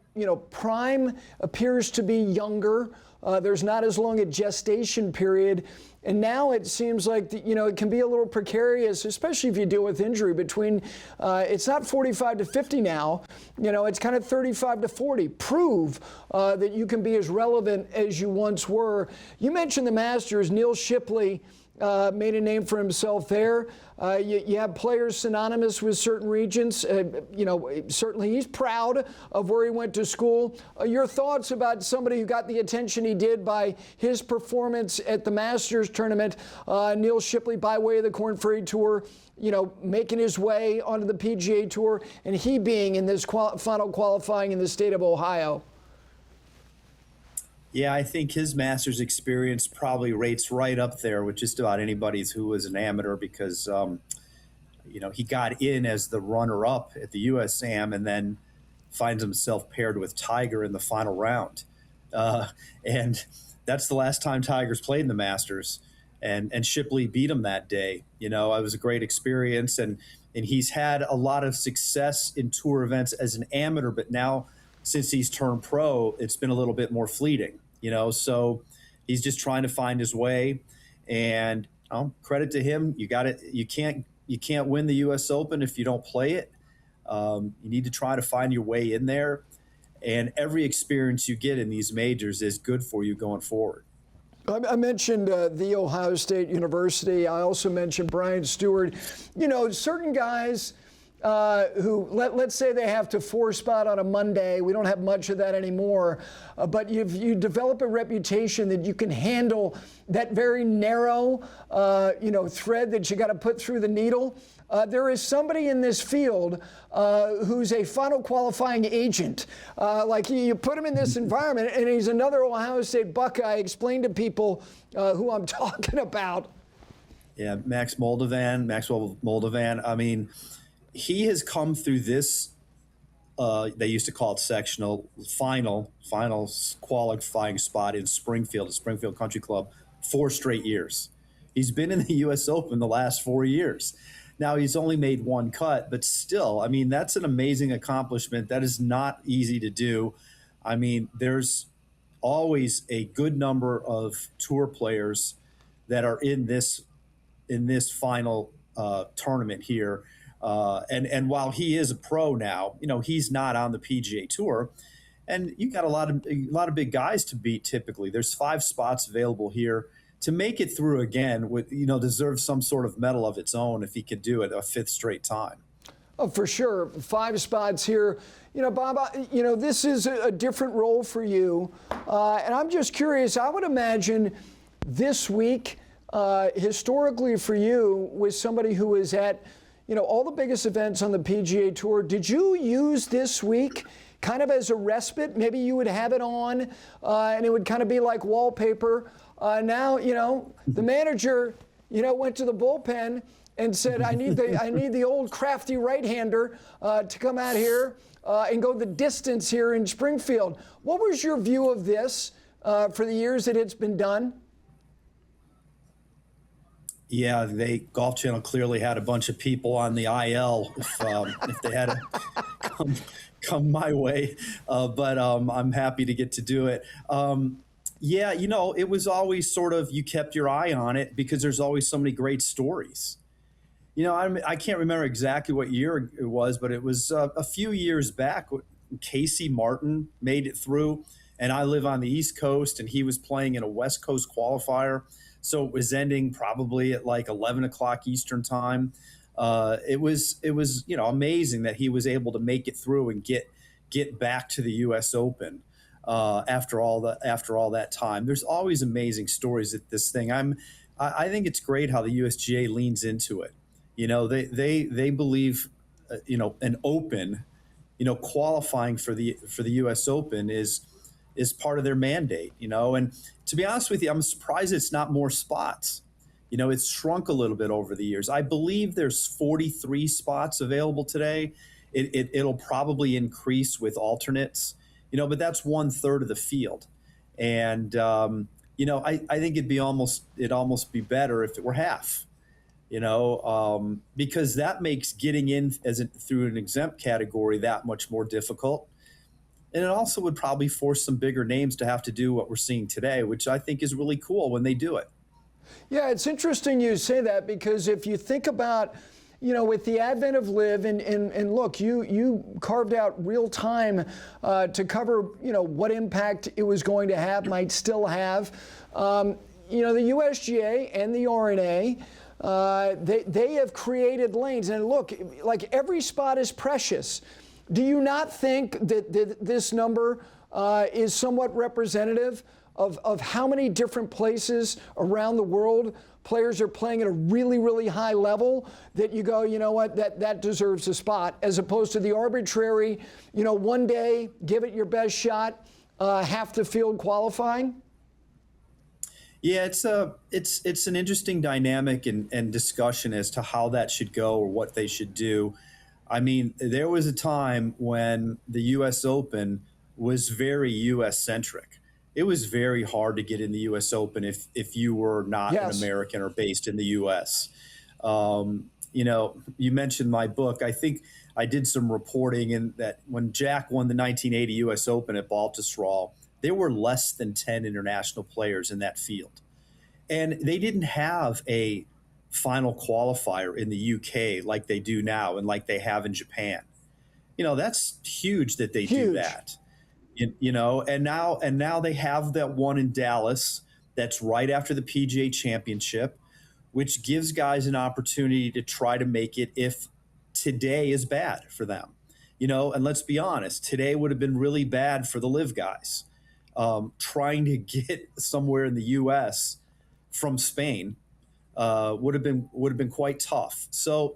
Prime appears to be younger. There's not as long a gestation period. And now it seems like, it can be a little precarious, especially if you deal with injury between, it's not 45 to 50 now, it's kind of 35 to 40. Prove that you can be as relevant as you once were. You mentioned the Masters. Neil Shipley made a name for himself there. You have players synonymous with certain regions. Certainly he's proud of where he went to school. Your thoughts about somebody who got the attention he did by his performance at the Masters tournament, Neil Shipley, by way of the Korn Ferry Tour, making his way onto the PGA Tour, and he being in this final qualifying in the state of Ohio. Yeah, I think his Masters experience probably rates right up there with just about anybody's who was an amateur because, he got in as the runner-up at the USAM and then finds himself paired with Tiger in the final round. And that's the last time Tiger's played in the Masters. And Shipley beat him that day. It was a great experience. And he's had a lot of success in tour events as an amateur, but now since he's turned pro, it's been a little bit more fleeting. So he's just trying to find his way, and credit to him. You can't win the U.S. Open if you don't play it. You need to try to find your way in there, and every experience you get in these majors is good for you going forward. I mentioned The Ohio State University. I also mentioned Brian Stewart. Certain guys, who, let's say they have to 4-spot on a Monday. We don't have much of that anymore. But you develop a reputation that you can handle that very narrow, thread that you got to put through the needle. There is somebody in this field who's a final qualifying agent. Like you put him in this environment, and he's another Ohio State Buckeye. Explain to people who I'm talking about. Yeah, Maxwell Moldovan. I mean, he has come through this. They used to call it sectional final qualifying spot in Springfield, at Springfield Country Club, 4 straight years. He's been in the U.S. Open the last 4 years. Now he's only made 1 cut, but still, I mean, that's an amazing accomplishment. That is not easy to do. I mean, there's always a good number of tour players that are in this final tournament here. And while he is a pro now, he's not on the PGA Tour, and you got a lot of big guys to beat. Typically, there's 5 spots available here. To make it through again would, deserve some sort of medal of its own if he could do it a 5th straight time. Oh, for sure. 5 spots here. Bob, this is a different role for you. And I'm just curious, I would imagine this week, historically for you, was somebody who was at, all the biggest events on the PGA Tour. Did you use this week kind of as a respite? Maybe you would have it on and it would kind of be like wallpaper. Now, the manager, went to the bullpen and said, I need the old crafty right-hander to come out here and go the distance here in Springfield. What was your view of this for the years that it's been done? Yeah, Golf Channel clearly had a bunch of people on the IL if they had to come my way. But I'm happy to get to do it. Yeah, it was always sort of, you kept your eye on it because there's always so many great stories. I can't remember exactly what year it was, but it was a few years back. Casey Martin made it through, and I live on the East Coast, and he was playing in a West Coast qualifier. So it was ending probably at like 11 o'clock Eastern time. It was amazing that he was able to make it through and get back to the U.S. Open. After all that time. There's always amazing stories at this thing. I think it's great how the USGA leans into it. They believe, an open, qualifying for the U.S. Open is part of their mandate. And to be honest with you, I'm surprised it's not more spots. It's shrunk a little bit over the years. I believe there's 43 spots available today. It'll probably increase with alternates. But that's 1/3 of the field. And, I think it'd almost be better if it were half, because that makes getting in through an exempt category that much more difficult. And it also would probably force some bigger names to have to do what we're seeing today, which I think is really cool when they do it. Yeah, it's interesting you say that, because if you think about, with the advent of Live, and look, you carved out real time to cover, what impact it was going to have, might still have. The USGA and the R&A, they have created lanes. And look, like, every spot is precious. Do you not think that this number is somewhat representative of how many different places around the world players are playing at a really, really high level, that you go, that deserves a spot, as opposed to the arbitrary, one day, give it your best shot, half the field qualifying? Yeah, it's an interesting dynamic and discussion as to how that should go or what they should do. I mean, there was a time when the U.S. Open was very U.S.-centric. It was very hard to get in the U.S. Open if you were not an American or based in the U.S. You mentioned my book. I think I did some reporting in that when Jack won the 1980 U.S. Open at Baltusrol, there were less than 10 international players in that field. And they didn't have a final qualifier in the UK like they do now and like they have in Japan. That's huge that they do that. And now they have that one in Dallas that's right after the PGA Championship, which gives guys an opportunity to try to make it if today is bad for them. And let's be honest, today would have been really bad for the live guys. Trying to get somewhere in the U.S. from Spain would have been quite tough. So,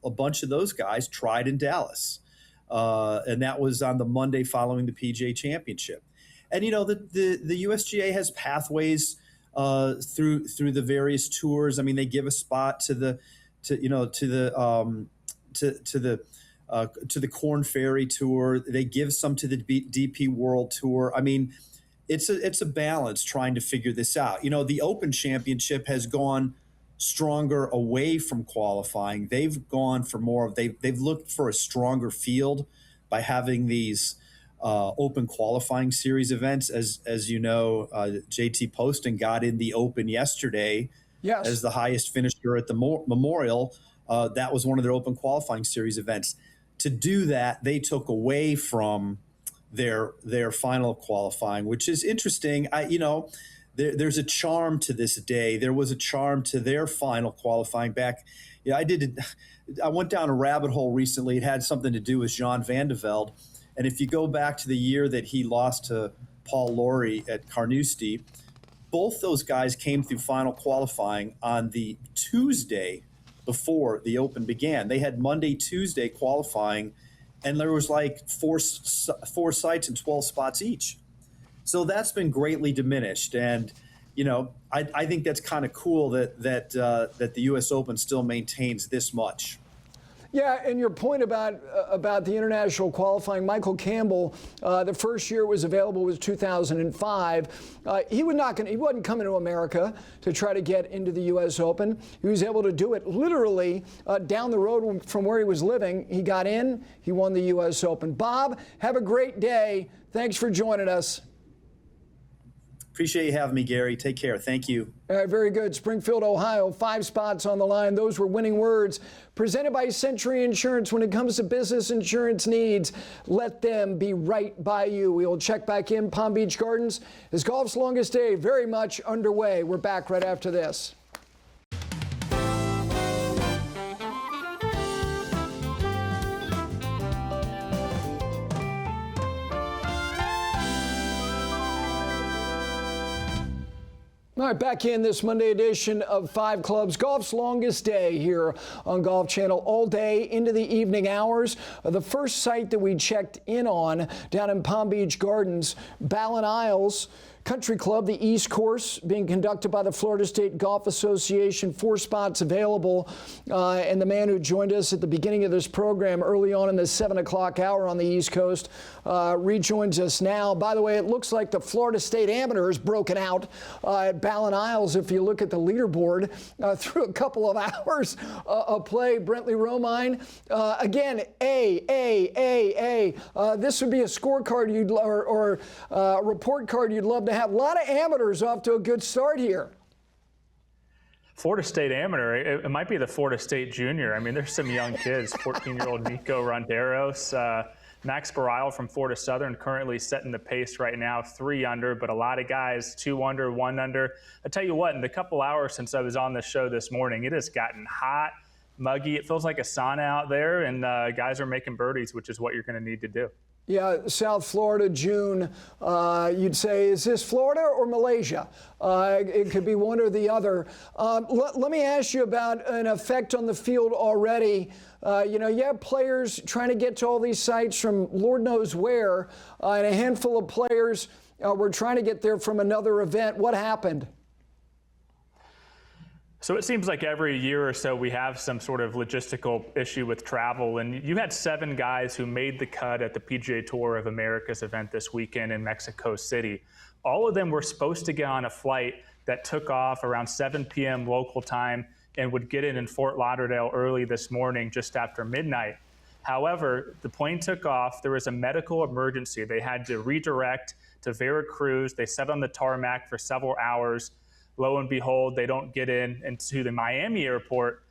a bunch of those guys tried in Dallas. And that was on the Monday following the PGA Championship. And, the USGA has pathways through the various tours. I mean, they give a spot to the Corn Ferry Tour. They give some to the DP World Tour. I mean, it's a balance trying to figure this out. The Open Championship has gone stronger away from qualifying. They've gone for more of they've looked for a stronger field by having these Open qualifying series events. As you know, JT Poston got in the Open yesterday as the highest finisher at the Memorial. That was one of their Open qualifying series events. To do that, they took away from their final qualifying, which is interesting. There's a charm to this day. There was a charm to their final qualifying back. I went down a rabbit hole recently. It had something to do with Jean Van de Velde. And if you go back to the year that he lost to Paul Lawrie at Carnoustie, both those guys came through final qualifying on the Tuesday before the Open began. They had Monday, Tuesday qualifying, and there was like four sites and 12 spots each. So that's been greatly diminished. And, I think that's kind of cool that the U.S. Open still maintains this much. Yeah, and your point about the international qualifying, Michael Campbell, the first year it was available was 2005. He wasn't coming to America to try to get into the U.S. Open. He was able to do it literally down the road from where he was living. He got in, he won the U.S. Open. Bob, have a great day. Thanks for joining us. Appreciate you having me, Gary. Take care. Thank you. All right, very good. Springfield, Ohio, 5 spots on the line. Those were winning words. Presented by Century Insurance. When it comes to business insurance needs, let them be right by you. We will check back in Palm Beach Gardens as golf's longest day very much underway. We're back right after this. All right, back in this Monday edition of 5 Clubs, golf's longest day here on Golf Channel, all day into the evening hours. The first site that we checked in on down in Palm Beach Gardens, Ballin Isles Country Club, the East Course, being conducted by the Florida State Golf Association. 4 spots available. And the man who joined us at the beginning of this program early on in the 7 o'clock hour on the East Coast rejoins us now. By the way, it looks like the Florida State Amateur has broken out at Ballin Isles. If you look at the leaderboard through a couple of hours of play, Brentley Romine, again, A. This would be a scorecard or a report card you'd love to have. A lot of amateurs off to a good start here. Florida State Amateur, it might be the Florida State Junior. I mean, there's some young kids, 14-year-old Nico Ronderos, Max Barile from Florida Southern currently setting the pace right now, 3 under, but a lot of guys 2 under, 1 under. I tell you what, in the couple hours since I was on the show this morning, it has gotten hot, muggy. It feels like a sauna out there, and guys are making birdies, which is what you're going to need to do. Yeah, South Florida, June, you'd say, is this Florida or Malaysia? It could be one or the other. Let me ask you about an effect on the field already. You have players trying to get to all these sites from Lord knows where, and a handful of players were trying to get there from another event. What happened? So it seems like every year or so we have some sort of logistical issue with travel. And you had 7 guys who made the cut at the PGA Tour of America's event this weekend in Mexico City. All of them were supposed to get on a flight that took off around 7 p.m. local time and would get in Fort Lauderdale early this morning, just after midnight. However, the plane took off. There was a medical emergency. They had to redirect to Veracruz. They sat on the tarmac for several hours. Lo and behold, they don't get into the Miami airport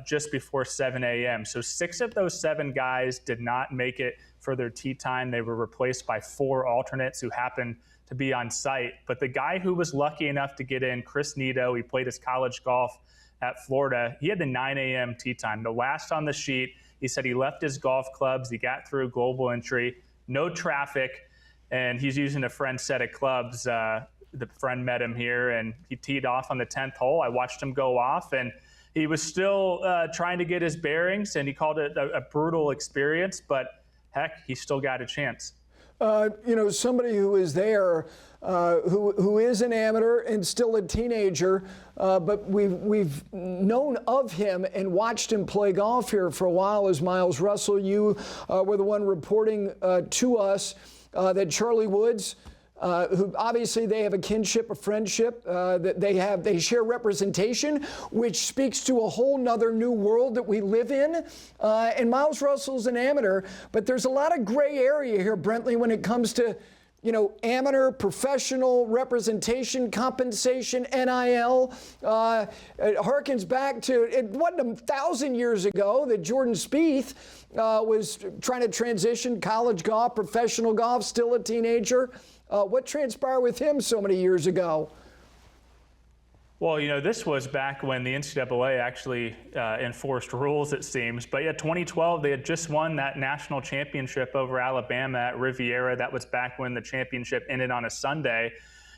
just before 7 a.m. So 6 of those 7 guys did not make it for their tee time. They were replaced by 4 alternates who happened to be on site. But the guy who was lucky enough to get in, Chris Nito, he played his college golf at Florida. He had the 9 a.m. tee time, the last on the sheet. He said he left his golf clubs. He got through global entry, no traffic, and he's using a friend's set of clubs. The friend met him here, and he teed off on the 10th hole. I watched him go off, and he was still trying to get his bearings, and he called it a brutal experience, but heck, he still got a chance. Somebody who is there, who is an amateur and still a teenager, but we've known of him and watched him play golf here for a while is Miles Russell. You were the one reporting to us that Charlie Woods, who obviously they have a kinship, a friendship, that they share representation, which speaks to a whole nother new world that we live in. And Miles Russell's an amateur, but there's a lot of gray area here, Brentley, when it comes to, amateur, professional representation, compensation, NIL. It harkens back to, it wasn't 1,000 years ago that Jordan Spieth was trying to transition college golf, professional golf, still a teenager. What transpired with him so many years ago? Well, this was back when the NCAA actually enforced rules, it seems. But yeah, 2012, they had just won that national championship over Alabama at Riviera. That was back when the championship ended on a Sunday.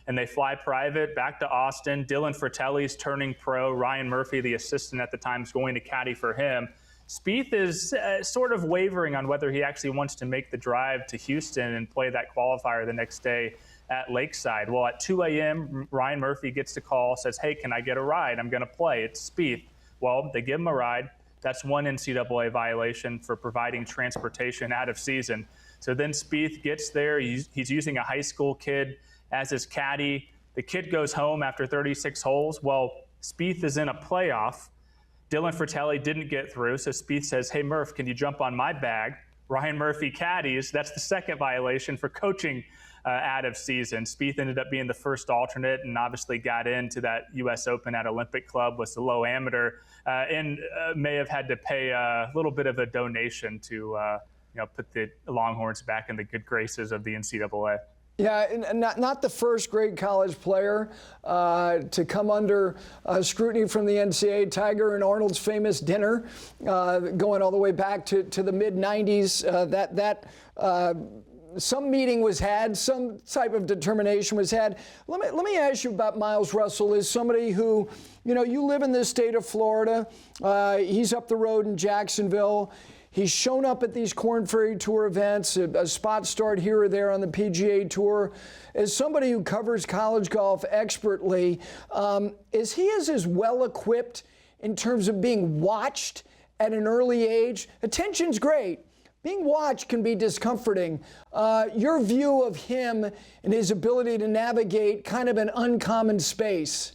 And they fly private back to Austin. Dylan Fratelli's turning pro. Ryan Murphy, the assistant at the time, is going to caddy for him. Spieth is sort of wavering on whether he actually wants to make the drive to Houston and play that qualifier the next day at Lakeside. Well, at 2 a.m., Ryan Murphy gets the call, says, hey, can I get a ride? I'm going to play. It's Spieth. Well, they give him a ride. That's one NCAA violation for providing transportation out of season. So then Spieth gets there. He's using a high school kid as his caddy. The kid goes home after 36 holes. Well, Spieth is in a playoff. Dylan Fratelli didn't get through, so Spieth says, hey, Murph, can you jump on my bag? Ryan Murphy caddies. That's the second violation for coaching out of season. Spieth ended up being the first alternate and obviously got into that U.S. Open at Olympic Club, was the low amateur, and may have had to pay a little bit of a donation to put the Longhorns back in the good graces of the NCAA. Yeah, and not the first great college player to come under scrutiny from the NCAA. Tiger and Arnold's famous dinner, going all the way back to the mid-'90s. Some meeting was had, some type of determination was had. Let me ask you about Miles Russell. As somebody who, you live in this state of Florida. He's up the road in Jacksonville. He's shown up at these Korn Ferry Tour events, a spot start here or there on the PGA Tour. As somebody who covers college golf expertly, is he as well equipped in terms of being watched at an early age? Attention's great. Being watched can be discomforting. Your view of him and his ability to navigate kind of an uncommon space?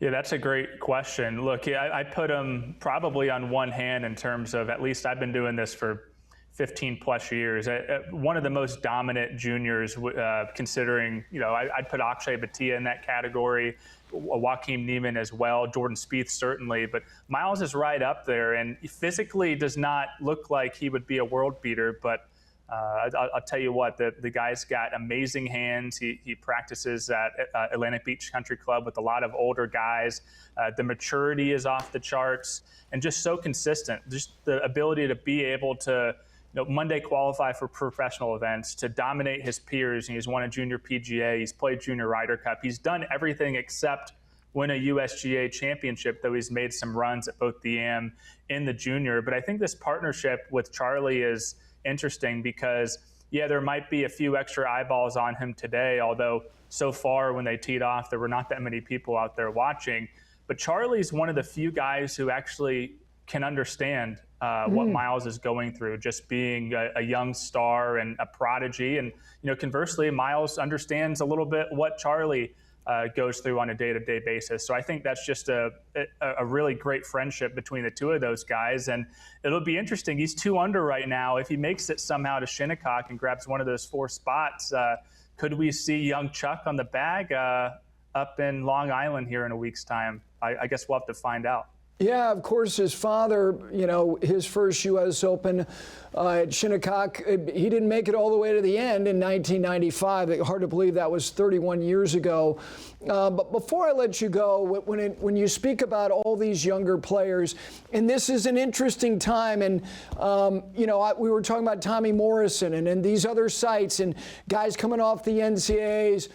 Yeah, that's a great question. Look, I put him probably on one hand in terms of, at least I've been doing this for 15 plus years. One of the most dominant juniors, considering, I'd put Akshay Bhatia in that category, Joaquin Niemann as well, Jordan Spieth certainly, but Miles is right up there, and physically does not look like he would be a world beater, but I'll tell you what, the guy's got amazing hands. He practices at Atlantic Beach Country Club with a lot of older guys. The maturity is off the charts and just so consistent. Just the ability to be able to Monday qualify for professional events, to dominate his peers. He's won a junior PGA. He's played junior Ryder Cup. He's done everything except win a USGA championship, though he's made some runs at both the AM and the junior. But I think this partnership with Charlie is interesting because, yeah, there might be a few extra eyeballs on him today, although so far when they teed off, there were not that many people out there watching. But Charlie's one of the few guys who actually can understand what Miles is going through, just being a young star and a prodigy. And, conversely, Miles understands a little bit what Charlie goes through on a day-to-day basis. So I think that's just a really great friendship between the two of those guys. And it'll be interesting. He's 2 under right now. If he makes it somehow to Shinnecock and grabs one of those 4 spots, could we see young Chuck on the bag up in Long Island here in a week's time? I guess we'll have to find out. Yeah, of course, his father, his first U.S. Open at Shinnecock, he didn't make it all the way to the end in 1995. Hard to believe that was 31 years ago. But before I let you go, when you speak about all these younger players, and this is an interesting time, and, we were talking about Tommy Morrison and these other sites and guys coming off the NCAAs.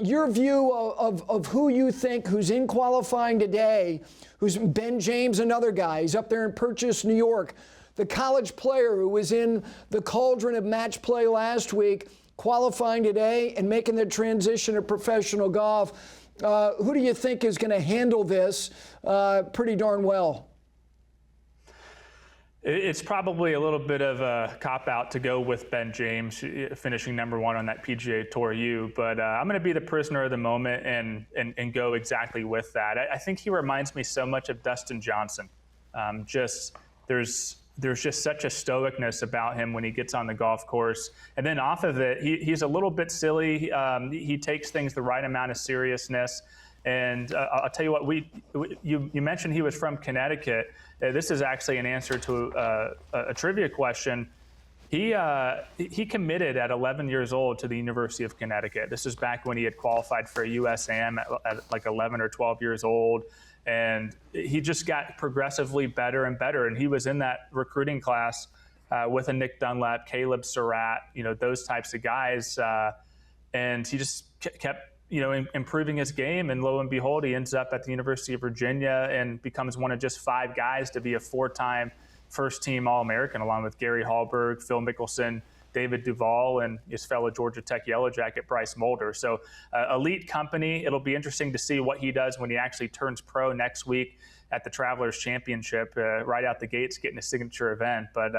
Your view of who you think, who's in qualifying today, who's Ben James, another guy, he's up there in Purchase, New York, the college player who was in the cauldron of match play last week, qualifying today and making the transition to professional golf. Who do you think is going to handle this pretty darn well? It's probably a little bit of a cop-out to go with Ben James finishing number one on that PGA Tour U, but I'm going to be the prisoner of the moment and go exactly with that. I think he reminds me so much of Dustin Johnson. There's just such a stoicness about him when he gets on the golf course. And then off of it, he's a little bit silly. He takes things the right amount of seriousness. And I'll tell you what, you mentioned he was from Connecticut. This is actually an answer to a trivia question. He committed at 11 years old to the University of Connecticut. This is back when he had qualified for a USAM at like 11 or 12 years old. And he just got progressively better and better. And he was in that recruiting class with a Nick Dunlap, Caleb Surratt, those types of guys. And he just kept improving his game, and lo and behold, he ends up at the University of Virginia and becomes one of just 5 guys to be a 4-time first-team All-American, along with Gary Hallberg, Phil Mickelson, David Duval, and his fellow Georgia Tech Yellow Jacket, Bryce Mulder. So elite company. It'll be interesting to see what he does when he actually turns pro next week at the Travelers Championship, right out the gates, getting a signature event. But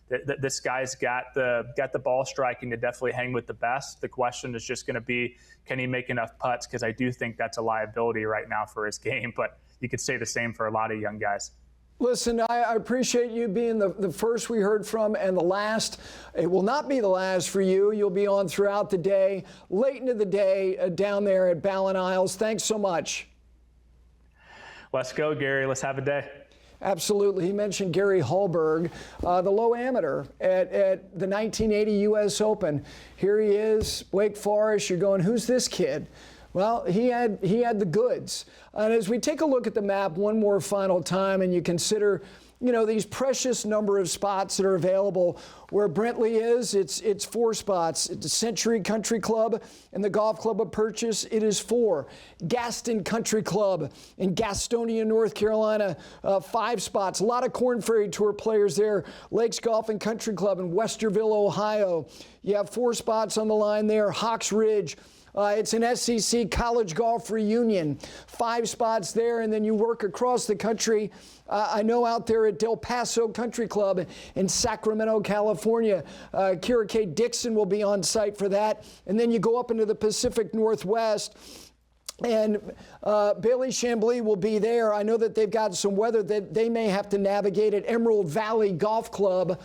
this guy's got the ball striking to definitely hang with the best. The question is just going to be, can he make enough putts? Because I do think that's a liability right now for his game, but you could say the same for a lot of young guys. Listen, I appreciate you being the first we heard from and the last. It will not be the last for you. You'll be on throughout the day, late into the day down there at Ballin Isles. Thanks so much. Let's go, Gary. Let's have a day. Absolutely. He mentioned Gary Hallberg, the low amateur at the 1980 U.S. Open. Here he is, Wake Forest. You're going, who's this kid? Well, he had the goods. And as we take a look at the map one more final time and you consider, these precious number of spots that are available, where Brentley is, it's 4 spots. It's Century Country Club and the Golf Club of Purchase, it is 4. Gaston Country Club in Gastonia, North Carolina, 5 spots. A lot of Korn Ferry Tour players there. Lakes Golf and Country Club in Westerville, Ohio. You have 4 spots on the line there. Hawks Ridge. It's an SEC College Golf Reunion, 5 spots there, and then you work across the country. I know out there at Del Paso Country Club in Sacramento, California, Kira K. Dixon will be on site for that. And then you go up into the Pacific Northwest, and Bailey Chambly will be there. I know that they've got some weather that they may have to navigate at Emerald Valley Golf Club.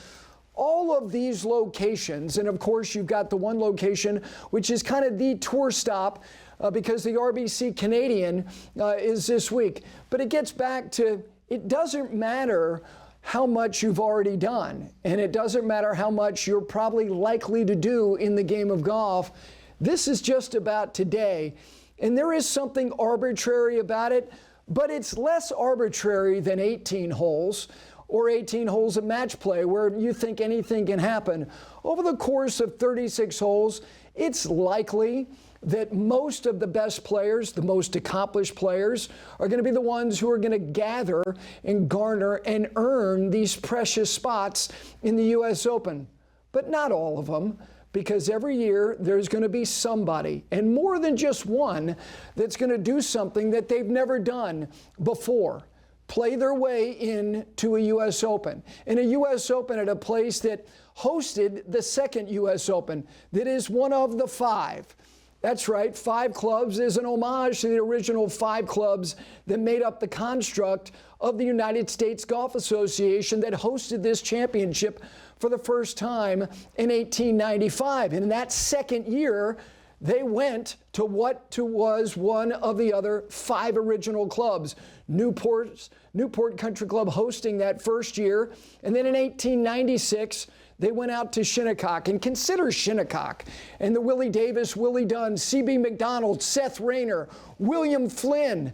All of these locations, and of course you've got the one location which is kind of the tour stop because the RBC Canadian is this week. But it gets back to, it doesn't matter how much you've already done, and it doesn't matter how much you're probably likely to do in the game of golf. This is just about today, and there is something arbitrary about it, but it's less arbitrary than 18 holes. Or 18 holes of match play where you think anything can happen. Over the course of 36 holes, it's likely that most of the best players, the most accomplished players, are going to be the ones who are going to gather and garner and earn these precious spots in the U.S. Open. But not all of them, because every year there's going to be somebody, and more than just one, that's going to do something that they've never done before. Play their way into a U.S. Open. And a U.S. Open at a place that hosted the second U.S. Open, that is one of the 5. That's right, 5 clubs is an homage to the original 5 clubs that made up the construct of the United States Golf Association that hosted this championship for the first time in 1895. And in that second year, they went to what was one of the other 5 original clubs. Newport Country Club hosting that first year. And then in 1896, they went out to Shinnecock. And consider Shinnecock and the Willie Davis, Willie Dunn, C.B. McDonald, Seth Rayner, William Flynn,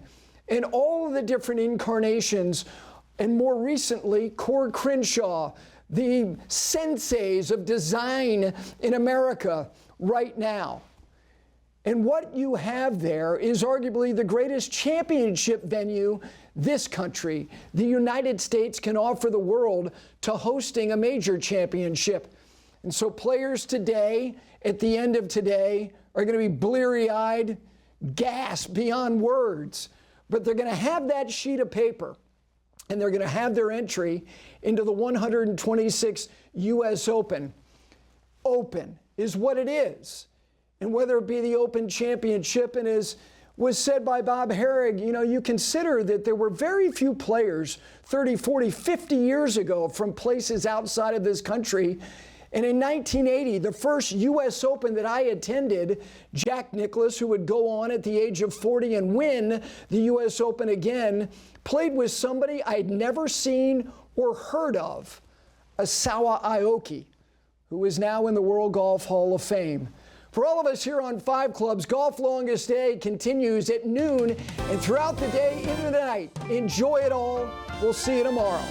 and all of the different incarnations. And more recently, Cord Crenshaw, the senseis of design in America right now. And what you have there is arguably the greatest championship venue this country, the United States, can offer the world to hosting a major championship. And so players today, at the end of today, are going to be bleary-eyed, gasp beyond words. But they're going to have that sheet of paper, and they're going to have their entry into the 126th U.S. Open. Open is what it is. And whether it be the Open Championship, and as was said by Bob Harig, you know, you consider that there were very few players 30, 40, 50 years ago from places outside of this country. And in 1980, the first U.S. Open that I attended, Jack Nicklaus, who would go on at the age of 40 and win the U.S. Open again, played with somebody I'd never seen or heard of, Asawa Aoki, who is now in the World Golf Hall of Fame. For all of us here on 5 Clubs, Golf Longest Day continues at noon and throughout the day into the night. Enjoy it all. We'll see you tomorrow.